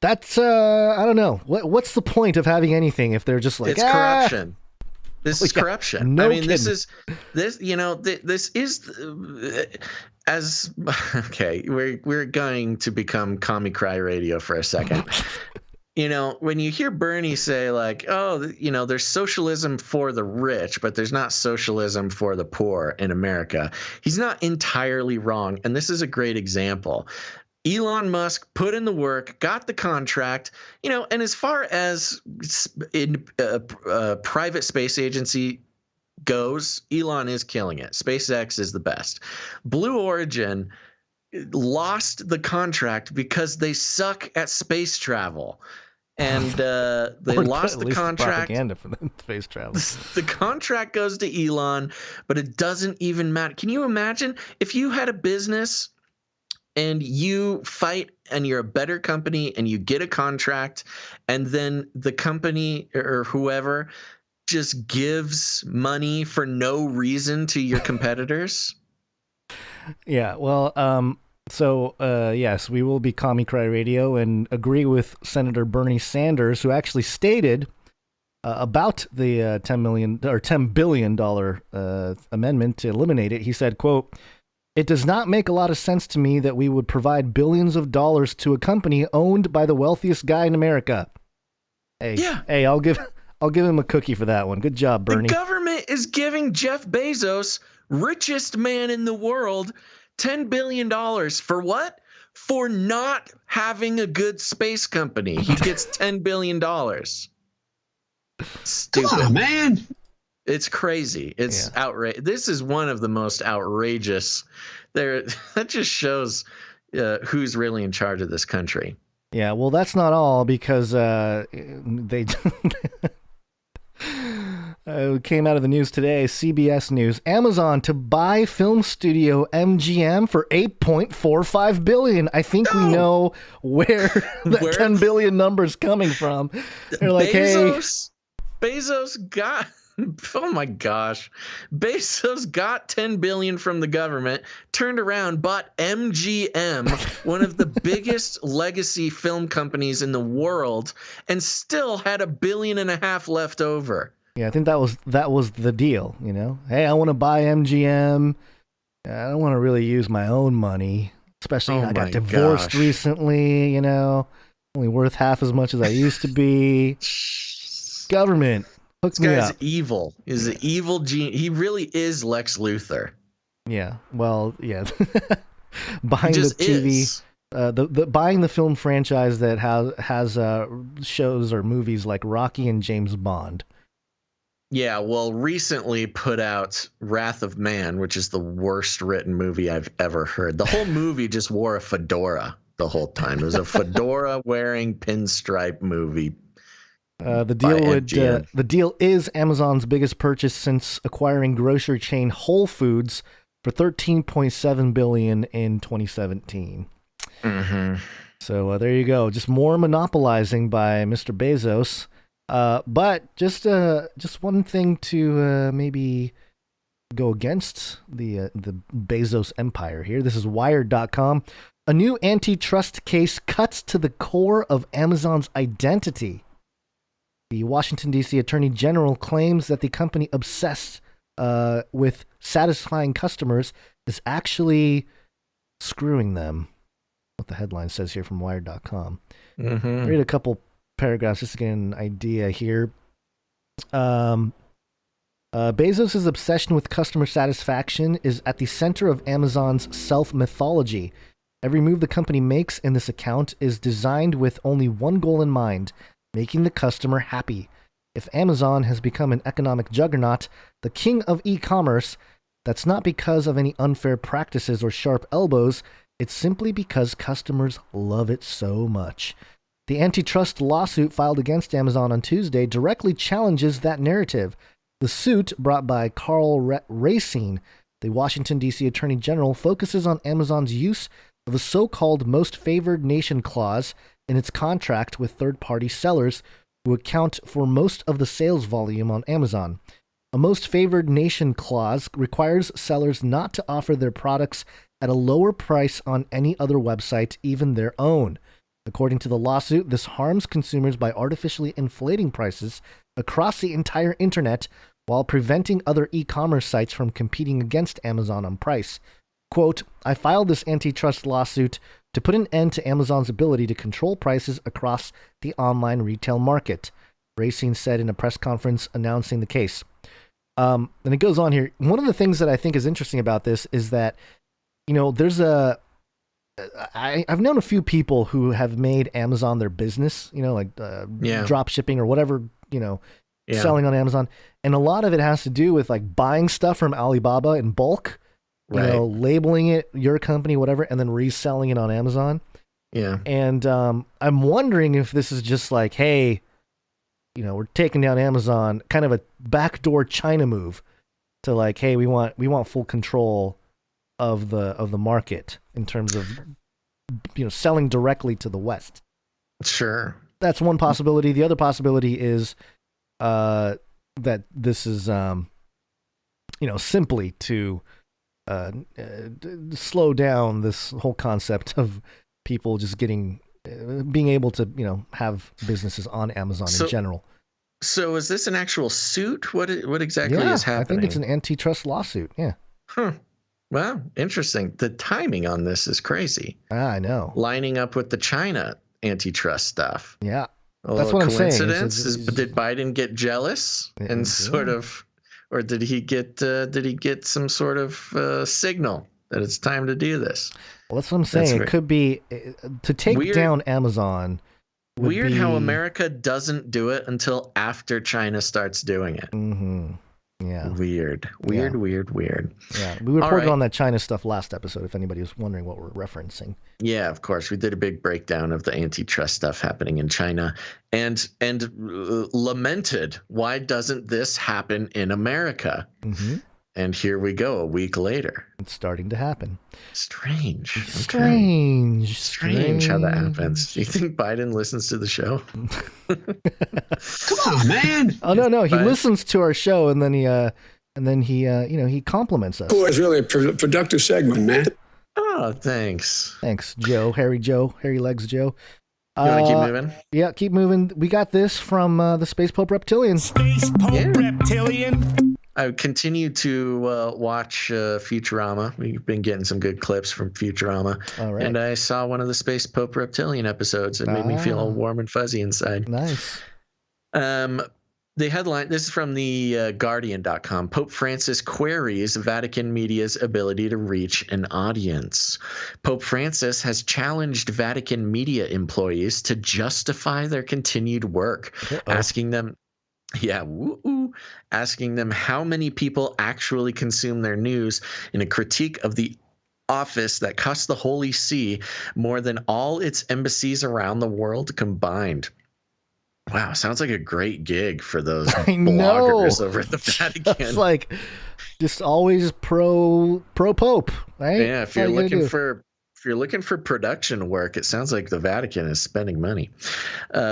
that's I don't know. What's the point of having anything if they're just like, it's corruption. This is yeah, corruption. No I mean, kidding. this is as okay. We're going to become Commie Cry Radio for a second. When you hear Bernie say like, oh, there's socialism for the rich, but there's not socialism for the poor in America, he's not entirely wrong. And this is a great example. Elon Musk put in the work, got the contract, and as far as in private space agency goes, Elon is killing it. SpaceX is the best. Blue Origin lost the contract because they suck at space travel. And they lost the contract. Propaganda for the space travel. The contract goes to Elon, but it doesn't even matter. Can you imagine if you had a business and you fight and you're a better company and you get a contract and then the company or whoever just gives money for no reason to your competitors? Yeah, well, So, yes, we will be Commie Cry Radio and agree with Senator Bernie Sanders, who actually stated about the $10 billion amendment to eliminate it. He said, quote, "It does not make a lot of sense to me that we would provide billions of dollars to a company owned by the wealthiest guy in America." Hey, I'll give him a cookie for that one. Good job, Bernie. The government is giving Jeff Bezos, richest man in the world, $10 billion for what? For not having a good space company. He gets $10 billion. Stupid. Come on, man. It's crazy. It's outrageous. This is one of the most outrageous. That just shows who's really in charge of this country. Yeah, well, that's not all, because they it came out of the news today, CBS News. Amazon to buy film studio MGM for $8.45 billion. I think we know where the 10 billion number's coming from. They're like, Bezos got, oh my gosh, Bezos got 10 billion from the government, turned around, bought MGM, one of the biggest legacy film companies in the world, and still had $1.5 billion left over. Yeah, I think that was the deal, Hey, I want to buy MGM. I don't want to really use my own money, especially I got divorced recently, only worth half as much as I used to be. Government, hook me up. This guy's evil. He's an evil genius. He really is Lex Luthor. Yeah, well, yeah. Buying the TV, buying the film franchise that has shows or movies like Rocky and James Bond. Yeah, well, recently put out Wrath of Man, which is the worst written movie I've ever heard. The whole movie just wore a fedora the whole time. It was a fedora wearing pinstripe movie. The deal is Amazon's biggest purchase since acquiring grocery chain Whole Foods for $13.7 billion in 2017. Mm-hmm. So there you go. Just more monopolizing by Mr. Bezos. But just one thing to maybe go against the Bezos empire here. This is Wired.com. A new antitrust case cuts to the core of Amazon's identity. The Washington, D.C. Attorney General claims that the company obsessed with satisfying customers is actually screwing them. What the headline says here from Wired.com. Mm-hmm. Read a couple paragraphs just to get an idea here. Bezos' obsession with customer satisfaction is at the center of Amazon's self-mythology. Every move the company makes in this account is designed with only one goal in mind: making the customer happy. If Amazon has become an economic juggernaut, the king of e-commerce, that's not because of any unfair practices or sharp elbows. It's simply because customers love it so much. The antitrust lawsuit filed against Amazon on Tuesday directly challenges that narrative. The suit, brought by Carl Racine, the Washington, D.C. Attorney General, focuses on Amazon's use of a so-called most favored nation clause in its contract with third-party sellers who account for most of the sales volume on Amazon. A most favored nation clause requires sellers not to offer their products at a lower price on any other website, even their own. According to the lawsuit, this harms consumers by artificially inflating prices across the entire internet while preventing other e-commerce sites from competing against Amazon on price. Quote, I filed this antitrust lawsuit to put an end to Amazon's ability to control prices across the online retail market, Racine said in a press conference announcing the case. And it goes on here. One of the things that I think is interesting about this is that, you know, I've known a few people who have made Amazon their business, you know, like drop shipping or whatever, you know, selling on Amazon. And a lot of it has to do with like buying stuff from Alibaba in bulk, you know, labeling it your company, whatever, and then reselling it on Amazon. Yeah. And I'm wondering if this is just like, hey, you know, we're taking down Amazon, kind of a backdoor China move to like, hey, we want full control of the market in terms of, you know, selling directly to the West. Sure. That's one possibility. The other possibility is that this is, you know, simply to slow down this whole concept of people just being able to, you know, have businesses on Amazon in general. So is this an actual suit? What exactly is happening? I think it's an antitrust lawsuit. Yeah. Huh. Wow. Interesting. The timing on this is crazy. I know. Lining up with the China antitrust stuff. Yeah. That's what I'm saying. Coincidence? Did Biden get jealous and sort of, or did he get some sort of signal that it's time to do this? Well, that's what I'm saying. It could be to take down Amazon. Weird how America doesn't do it until after China starts doing it. Mm-hmm. Yeah. Weird. Yeah, we reported on that China stuff last episode, if anybody was wondering what we're referencing. Yeah, of course. We did a big breakdown of the antitrust stuff happening in China and lamented, why doesn't this happen in America? Mm-hmm. And here we go, a week later. It's starting to happen. Strange how that happens. Do you think Biden listens to the show? Come on, man. Oh, no. He listens to our show and then he compliments us. Oh, it's really a productive segment, man. Oh, thanks. Thanks, Joe. Hairy Legs Joe. You want to keep moving? Yeah, keep moving. We got this from the Space Pope Reptilian. Space Pope Reptilian. I continue to watch Futurama. We've been getting some good clips from Futurama. All right. And I saw one of the Space Pope Reptilian episodes. It made me feel all warm and fuzzy inside. Nice. The headline, this is from the Guardian.com. Pope Francis queries Vatican Media's ability to reach an audience. Pope Francis has challenged Vatican Media employees to justify their continued work, asking them how many people actually consume their news in a critique of the office that costs the Holy See more than all its embassies around the world combined. Wow, sounds like a great gig for those bloggers over at the Vatican. It's like just always pro Pope, right? Yeah, if you're looking for production work, it sounds like the Vatican is spending money.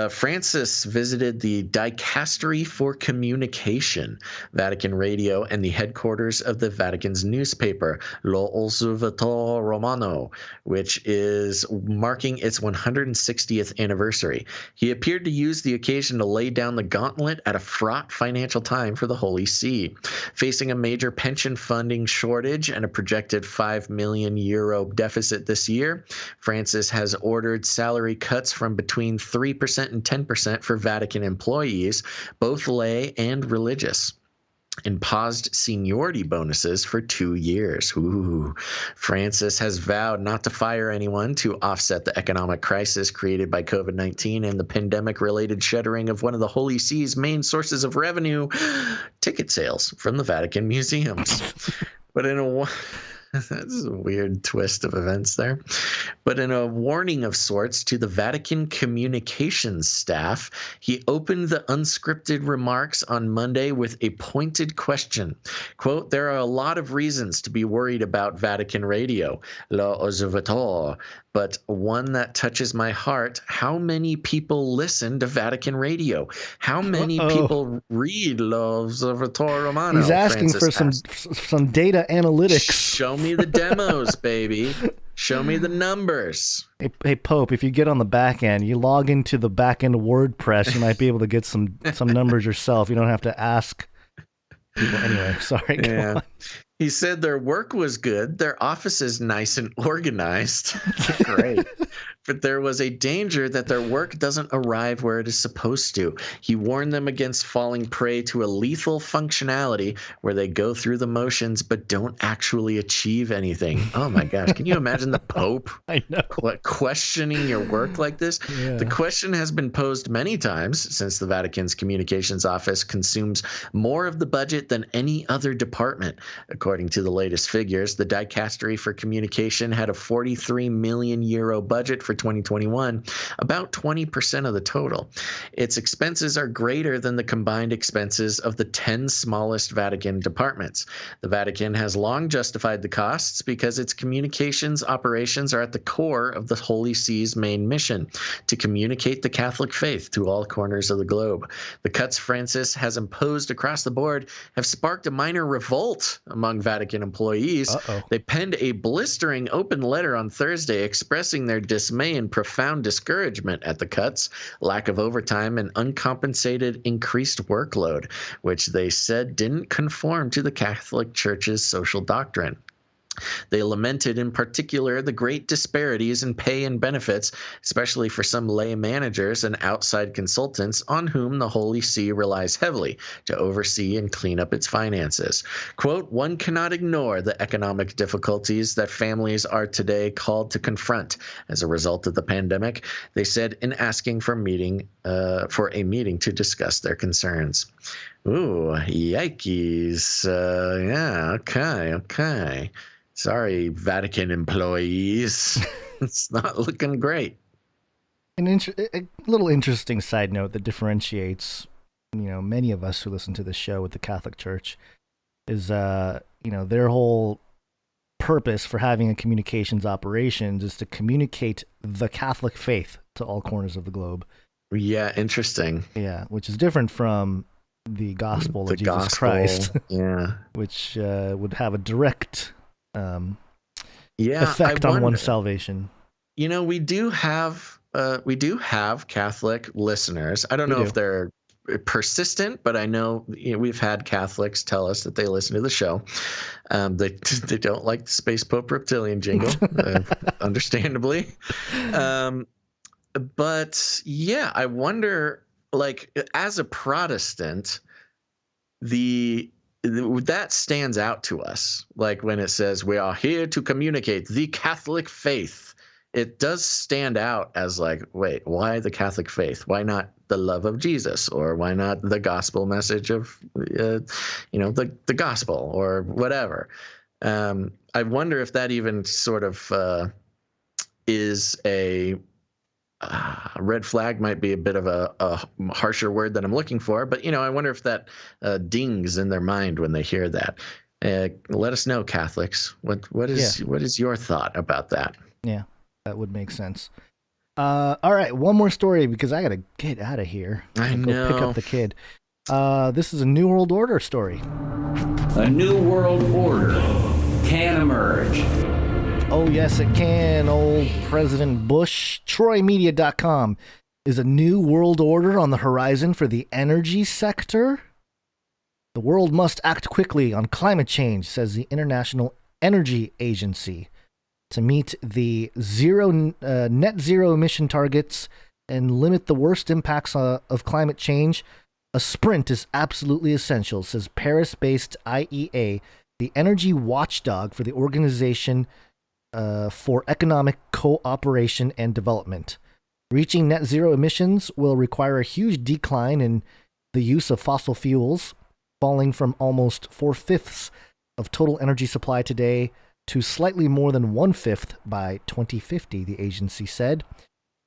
Francis visited the Dicastery for Communication, Vatican Radio, and the headquarters of the Vatican's newspaper, L'Osservatore Romano, which is marking its 160th anniversary. He appeared to use the occasion to lay down the gauntlet at a fraught financial time for the Holy See. Facing a major pension funding shortage and a projected €5 million deficit this year, Francis has ordered salary cuts from between 3% and 10% for Vatican employees, both lay and religious, and paused seniority bonuses for 2 years. Ooh. Francis has vowed not to fire anyone to offset the economic crisis created by COVID-19 and the pandemic-related shuttering of one of the Holy See's main sources of revenue, ticket sales from the Vatican museums. But in a That's a weird twist of events there. But in a warning of sorts to the Vatican communications staff, he opened the unscripted remarks on Monday with a pointed question. Quote, "There are a lot of reasons to be worried about Vatican radio, l'osservatore, but one that touches my heart, how many people listen to Vatican radio? How many people read l'osservatore romano?" He's asking Francis for some data analytics. Show me the demos, baby. Show me the numbers. Hey, Pope, if you get on the back end, you log into the back end of WordPress, you might be able to get some numbers yourself. You don't have to ask people. Anyway, sorry. Go on. He said their work was good, their office is nice and organized. Great. But there was a danger that their work doesn't arrive where it is supposed to. He warned them against falling prey to a lethal functionality where they go through the motions but don't actually achieve anything. Oh my gosh, can you imagine the Pope I know. questioning your work like this? Yeah. The question has been posed many times since the Vatican's communications office consumes more of the budget than any other department. According to the latest figures, the Dicastery for Communication had a 43 million euro budget for 2021, about 20% of the total. Its expenses are greater than the combined expenses of the 10 smallest Vatican departments. The Vatican has long justified the costs because its communications operations are at the core of the Holy See's main mission, to communicate the Catholic faith to all corners of the globe. The cuts Francis has imposed across the board have sparked a minor revolt among Vatican employees. Uh-oh. They penned a blistering open letter on Thursday expressing their dismay and profound discouragement at the cuts, lack of overtime, and uncompensated increased workload, which they said didn't conform to the Catholic Church's social doctrine. They lamented in particular the great disparities in pay and benefits, especially for some lay managers and outside consultants on whom the Holy See relies heavily to oversee and clean up its finances. Quote, "One cannot ignore the economic difficulties that families are today called to confront as a result of the pandemic," they said in asking for a meeting to discuss their concerns. Ooh, yikes. Yeah, okay. Sorry, Vatican employees. It's not looking great. A little interesting side note that differentiates, many of us who listen to this show with the Catholic Church is, their whole purpose for having a communications operations is to communicate the Catholic faith to all corners of the globe. Yeah, interesting. Yeah, which is different from the gospel of Jesus Christ. Yeah. Which would have a direct Yeah, effect on one's salvation. You know, we do have Catholic listeners. I don't know if they're persistent, but I know, we've had Catholics tell us that they listen to the show. They don't like the Space Pope Reptilian jingle, understandably. But yeah, I wonder, like, as a Protestant, that stands out to us. Like when it says we are here to communicate the Catholic faith, it does stand out as like, wait, why the Catholic faith? Why not the love of Jesus? Or why not the gospel message of, the gospel or whatever? I wonder if that even sort of is a red flag. Might be a bit of a harsher word than I'm looking for, but I wonder if that dings in their mind when they hear that. Let us know, Catholics. What is your thought about that? Yeah, that would make sense. All right, one more story because I gotta get out of here. I know. Go pick up the kid. This is a New World Order story. A new world order can emerge. Oh, yes, it can, old President Bush. TroyMedia.com. Is a new world order on the horizon for the energy sector? The world must act quickly on climate change, says the International Energy Agency. To meet the net zero emission targets and limit the worst impacts of climate change, a sprint is absolutely essential, says Paris-based IEA, the energy watchdog for the Organization for Economic Cooperation and Development. Reaching net zero emissions will require a huge decline in the use of fossil fuels, falling from almost 4/5 of total energy supply today to slightly more than 1/5 by 2050, the agency said.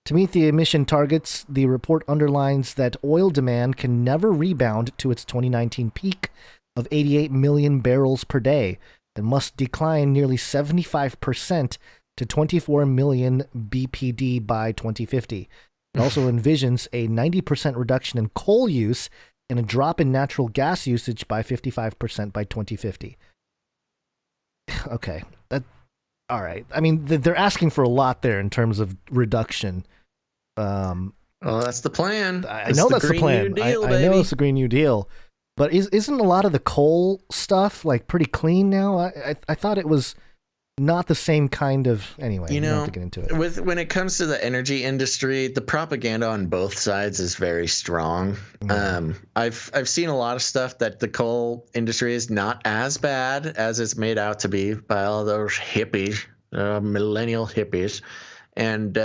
To meet the emission targets, the report underlines that oil demand can never rebound to its 2019 peak of 88 million barrels per day and must decline nearly 75% to 24 million BPD by 2050. It also envisions a 90% reduction in coal use and a drop in natural gas usage by 55% by 2050. Okay, all right. I mean, they're asking for a lot there in terms of reduction. Well, that's the plan. I know that's the plan. I know it's the Green New Deal. But isn't a lot of the coal stuff like pretty clean now? I thought it was not the same kind of. Anyway, you don't have to get into it. When it comes to the energy industry, the propaganda on both sides is very strong. I've seen a lot of stuff that the coal industry is not as bad as it's made out to be by all those hippies, millennial hippies, and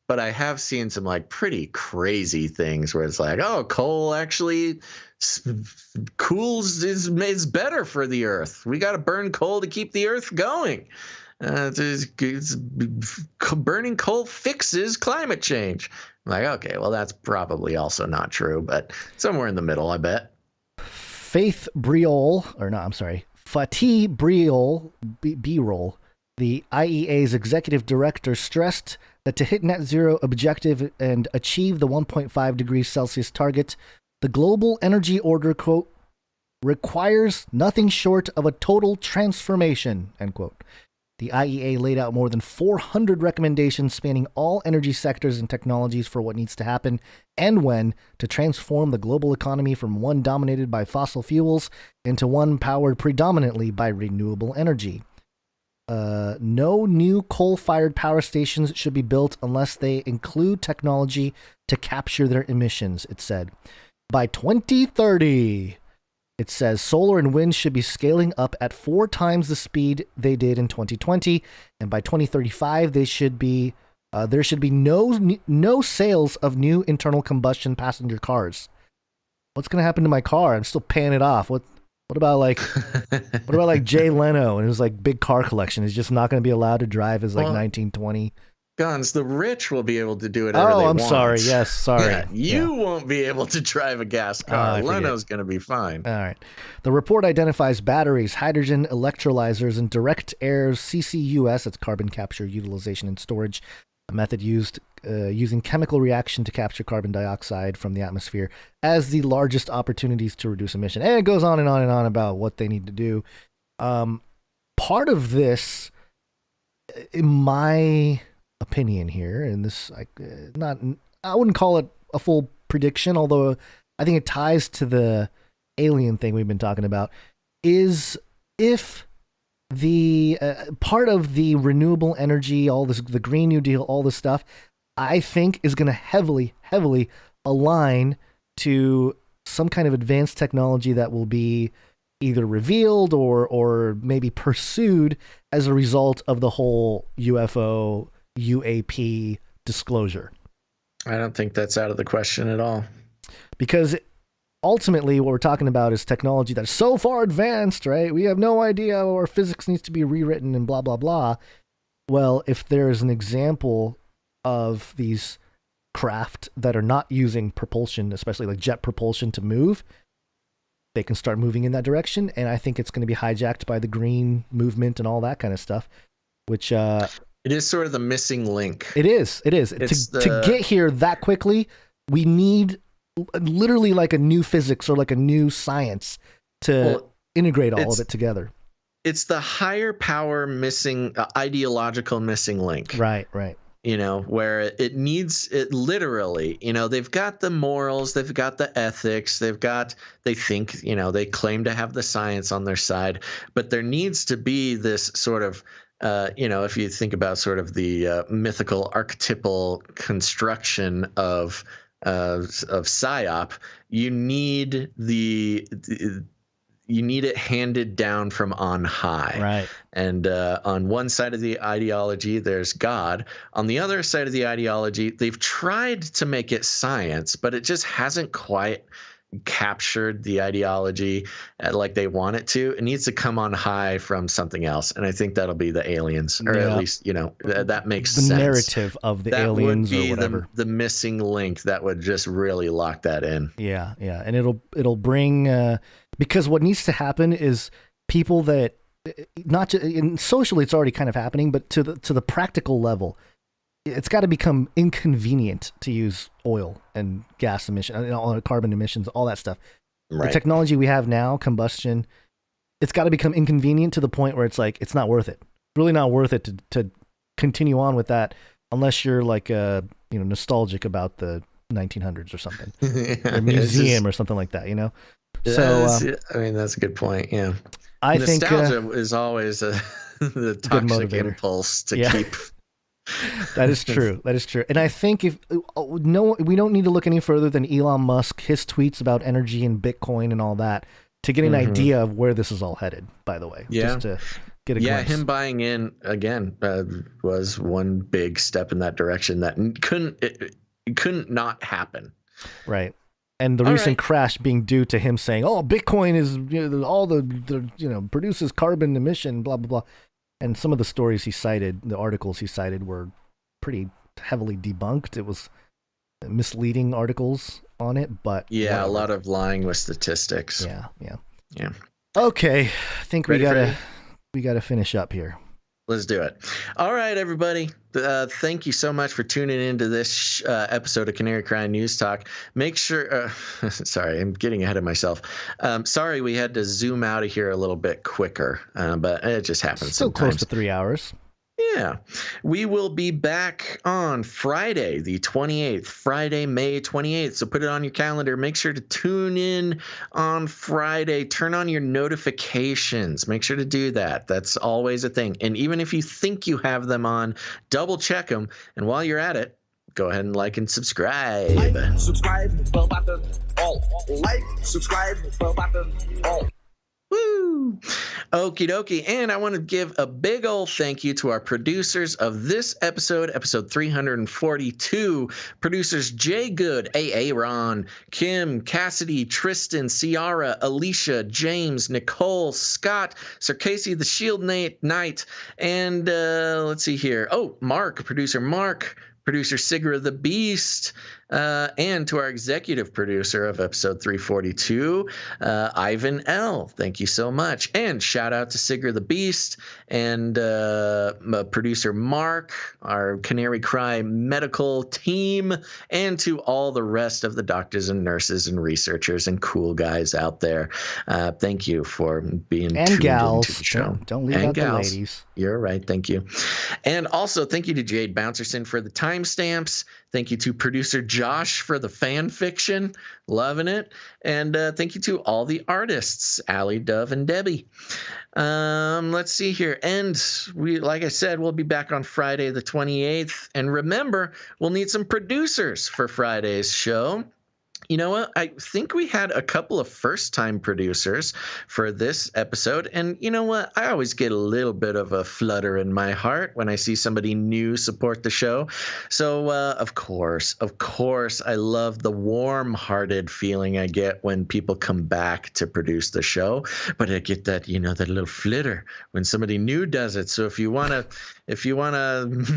but I have seen some like pretty crazy things where it's like, oh, coal actually cools is better for the earth. We got to burn coal to keep the earth going. Burning coal fixes climate change. I'm like, okay, well, that's probably also not true, but somewhere in the middle, I bet. Fatih Birol, the IEA's executive director, stressed that to hit net zero objective and achieve the 1.5 degrees Celsius target, the global energy order, quote, requires nothing short of a total transformation, end quote. The IEA laid out more than 400 recommendations spanning all energy sectors and technologies for what needs to happen and when to transform the global economy from one dominated by fossil fuels into one powered predominantly by renewable energy. No new coal-fired power stations should be built unless they include technology to capture their emissions, it said. By 2030, it says solar and wind should be scaling up at 4 times the speed they did in 2020, and by 2035 there should be no sales of new internal combustion passenger cars. What's going to happen to my car? I'm still paying it off. What about like Jay Leno and his like big car collection? Is just not going to be allowed to drive his like 1920. Guns, the rich will be able to do whatever they want. Oh, I'm sorry. Yes, sorry. Yeah, you won't be able to drive a gas car. Leno's going to be fine. All right. The report identifies batteries, hydrogen electrolyzers, and direct air CCUS, that's carbon capture, utilization, and storage, a method used using chemical reaction to capture carbon dioxide from the atmosphere as the largest opportunities to reduce emission. And it goes on and on and on about what they need to do. Part of this, in my opinion here, and this I wouldn't call it a full prediction, although I think it ties to the alien thing we've been talking about, is if the part of the renewable energy, all this, the Green New Deal, all this stuff, I think is going to heavily align to some kind of advanced technology that will be either revealed or maybe pursued as a result of the whole UFO UAP disclosure. I don't think that's out of the question at all. Because ultimately what we're talking about is technology that's so far advanced, right? We have no idea, or physics needs to be rewritten and blah, blah, blah. Well, if there's an example of these craft that are not using propulsion, especially like jet propulsion, to move, they can start moving in that direction. And I think it's going to be hijacked by the green movement and all that kind of stuff, which... it is sort of the missing link. It is. To get here that quickly, we need literally like a new physics or like a new science to integrate all of it together. It's the higher power missing, ideological missing link. Right. You know, where it needs it literally, you know, they've got the morals, they've got the ethics, they think, you know, they claim to have the science on their side, but there needs to be this sort of, you know, if you think about sort of the mythical archetypal construction of PSYOP, you need you need it handed down from on high. Right. And on one side of the ideology, there's God. On the other side of the ideology, they've tried to make it science, but it just hasn't quite captured the ideology like they want it to. It needs to come on high from something else, and I think that'll be the aliens, or at least that makes sense. The narrative of the aliens or whatever. The missing link that would just really lock that in. Yeah, and it'll bring because what needs to happen is people that not to, and socially it's already kind of happening, but to the practical level, it's got to become inconvenient to use oil and gas emission, all carbon emissions, all that stuff. Right. The technology we have now, combustion, it's got to become inconvenient to the point where it's like, it's not worth it. Really not worth it to continue on with that unless you're like nostalgic about the 1900s or something, or a museum or something like that, So I mean, that's a good point. Yeah, I think nostalgia is always the toxic impulse to keep. That is true. And I think we don't need to look any further than Elon Musk, his tweets about energy and Bitcoin and all that to get an idea of where this is all headed, by the way. Yeah. Just to get a glimpse. Him buying in again was one big step in that direction that couldn't not happen. Right. And the recent crash being due to him saying, "Oh, Bitcoin is all the produces carbon emission, blah blah blah." And some of the stories he cited, the articles he cited, were pretty heavily debunked. It was misleading articles on it, but whatever. A lot of lying with statistics. Yeah. Okay, I think we gotta finish up here. Let's do it. All right, everybody. Thank you so much for tuning into this episode of Canary Cry News Talk. Make sure, sorry, I'm getting ahead of myself. Sorry, we had to zoom out of here a little bit quicker, but it just happens Still sometimes. Close to 3 hours. Yeah. We will be back on Friday, the 28th, Friday, May 28th. So put it on your calendar. Make sure to tune in on Friday. Turn on your notifications. Make sure to do that. That's always a thing. And even if you think you have them on, double check them. And while you're at it, go ahead and like and subscribe. Subscribe, bell button, all. Like, subscribe, bell button, all. Woo! Okie dokie. And I want to give a big old thank you to our producers of this episode 342. Producers Jay Good, A.A. Ron, Kim, Cassidy, Tristan, Ciara, Alicia, James, Nicole, Scott, Circasey the Shield Knight, and let's see here. Oh, Mark, producer Sigra the Beast, and to our executive producer of episode 342, Ivan L. Thank you so much. And shout out to Sigra the Beast and producer Mark, our Canary Cry medical team, and to all the rest of the doctors and nurses and researchers and cool guys out there. Thank you for being tuned into the show. Don't leave out the ladies. You're right. Thank you. And also thank you to Jade Bouncerson for the timestamps. Thank you to producer Josh for the fan fiction. Loving it. And thank you to all the artists, Alie, Dove, and Debbie. Let's see here. And like I said, we'll be back on Friday the 28th. And remember, we'll need some producers for Friday's show. You know what? I think we had a couple of first-time producers for this episode. And you know what? I always get a little bit of a flutter in my heart when I see somebody new support the show. So, of course, I love the warm-hearted feeling I get when people come back to produce the show. But I get that, that little flitter when somebody new does it. So if you want to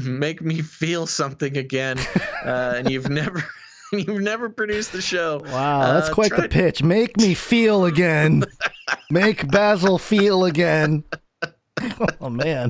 make me feel something again, and you've never produced the show. Wow, that's quite the pitch. Make me feel again. Make Basil feel again. Oh, man.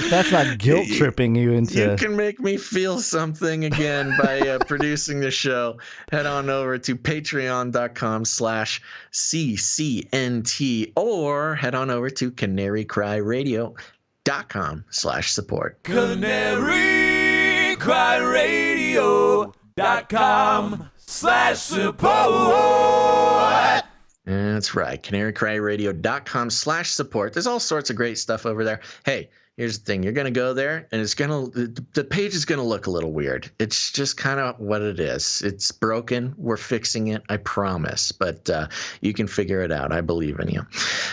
That's not guilt tripping you into... You can make me feel something again by producing the show. Head on over to patreon.com/CCNT or head on over to canarycryradio.com/support. canarycryradio.com/support. That's right. canarycryradio.com/support. There's all sorts of great stuff over there. Hey, here's the thing. You're going to go there and the page is going to look a little weird. It's just kind of what it is. It's broken. We're fixing it. I promise. But you can figure it out. I believe in you.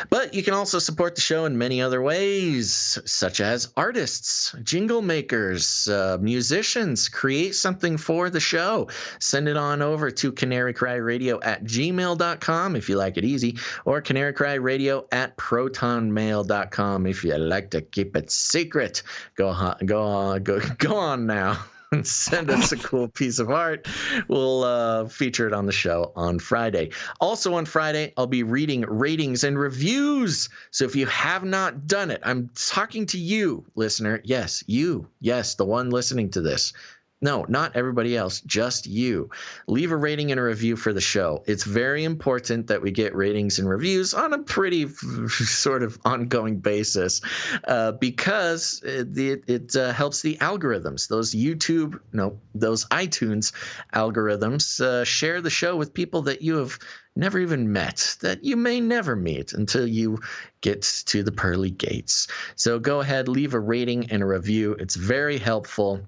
But you can also support the show in many other ways, such as artists, jingle makers, musicians. Create something for the show. Send it on over to canarycryradio@gmail.com if you like it easy, or canarycryradio@protonmail.com if you like to keep it secret. Go on now and send us a cool piece of art. We'll feature it on the show on Friday. Also on Friday, I'll be reading ratings and reviews. So if you have not done it, I'm talking to you, listener. Yes, you. Yes, the one listening to this. No, not everybody else, just you. Leave a rating and a review for the show. It's very important that we get ratings and reviews on a pretty sort of ongoing basis because it helps the algorithms. Those iTunes algorithms share the show with people that you have never even met, that you may never meet until you get to the pearly gates. So go ahead, leave a rating and a review. It's very helpful.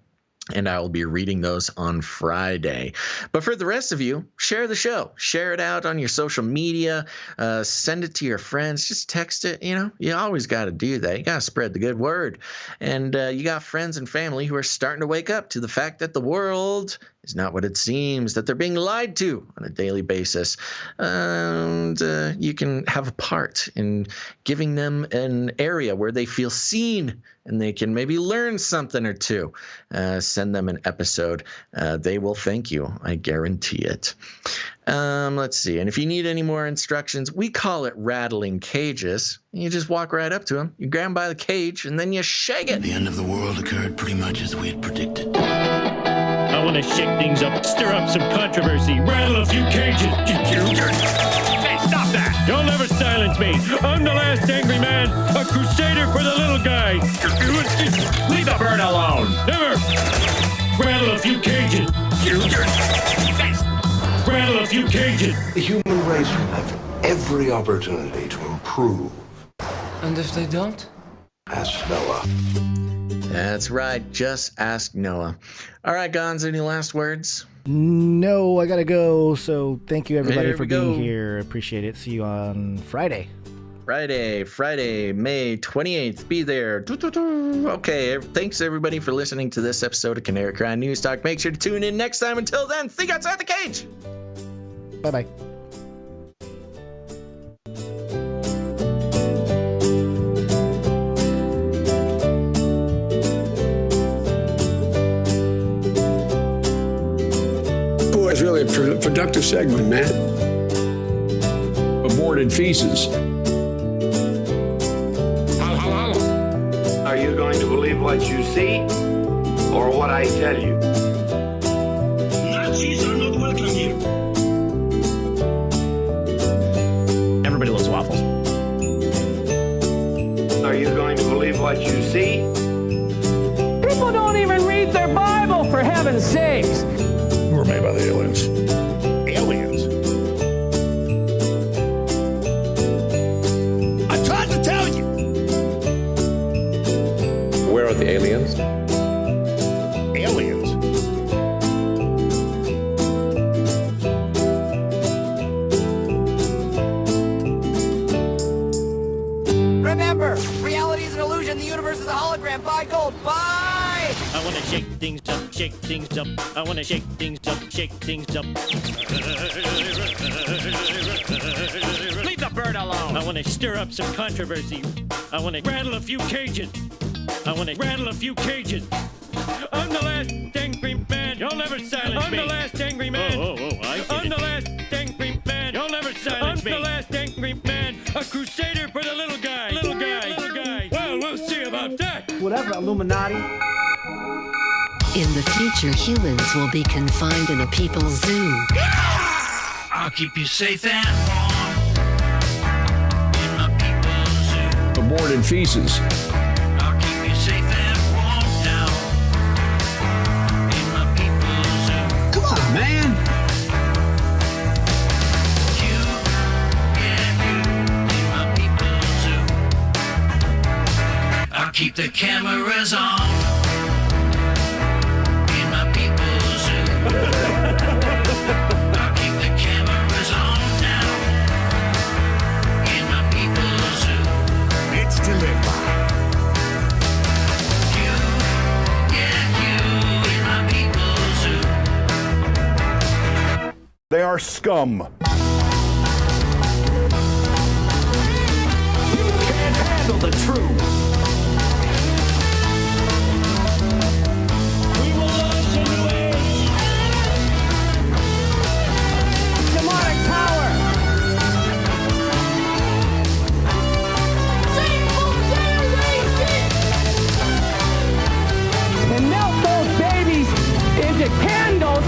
And I will be reading those on Friday. But for the rest of you, share the show. Share it out on your social media. Send it to your friends. Just text it. You always got to do that. You got to spread the good word. And you got friends and family who are starting to wake up to the fact that the world is not what it seems, that they're being lied to on a daily basis. And you can have a part in giving them an area where they feel seen and they can maybe learn something or two. Send them an episode. They will thank you. I guarantee it. Let's see. And if you need any more instructions, we call it rattling cages. You just walk right up to them. You grab them by the cage and then you shake it. The end of the world occurred pretty much as we had predicted. I want to shake things up, stir up some controversy, rattle a few cages. Hey, stop that! You'll never silence me. I'm the last angry man, a crusader for the little guy. Leave the bird alone. Never. Rattle a few cages. Rattle a few cages. The human race will have every opportunity to improve. And if they don't? Ask Noah. That's right. Just ask Noah. All right, Gons, any last words? No, I got to go. So thank you, everybody, for being here. Appreciate it. See you on Friday. Friday, May 28th. Be there. Okay, thanks, everybody, for listening to this episode of Canary Cry News Talk. Make sure to tune in next time. Until then, think outside the cage. Bye-bye. It's really a productive segment, man. Aborted feces. Are you going to believe what you see or what I tell you? Nazis are not welcome here. Everybody loves waffles. Are you going to believe what you see? People don't even read their Bible, for heaven's sakes. We're made by the aliens. Aliens? I tried to tell you. Where are the aliens? Aliens? Remember, reality is an illusion. The universe is a hologram. Buy gold. Bye! I want to shake things up, shake things up. I want to shake things up, shake things up. Leave the bird alone. I want to stir up some controversy. I want to rattle a few cages. I'm the last angry man. You'll never silence me. I'm the last angry man. I'm the last angry man. You'll never silence me. I'm the last angry man. A crusader for the little guy. Well, we'll see about that. Whatever, Illuminati. In the future, humans will be confined in a people's zoo. I'll keep you safe and warm in my people's zoo. Aborted feces. I'll keep you safe and warm down in my people's zoo. Come on, man. You and you in my people's zoo. I'll keep keep the cameras on in my people's zoo. I'll keep the cameras on now in my people's zoo. It's to live by. You, yeah, you in my people's zoo. They are scum. Can't handle the truth. Candles.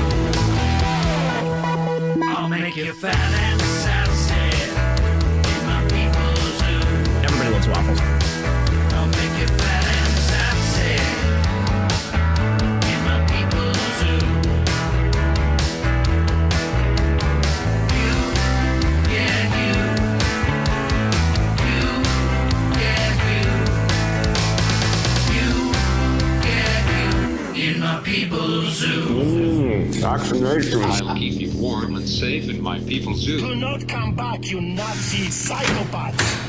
I'll make you fat and sassy in my people's zoo. Everybody loves waffles. I'll make you fat and sassy in my people's zoo. You, yeah, you. You, yeah, you. You, yeah, you in my people's zoo. Vaccination. I'll keep you warm and safe in my people's zoo. Do not come back, you Nazi psychopaths.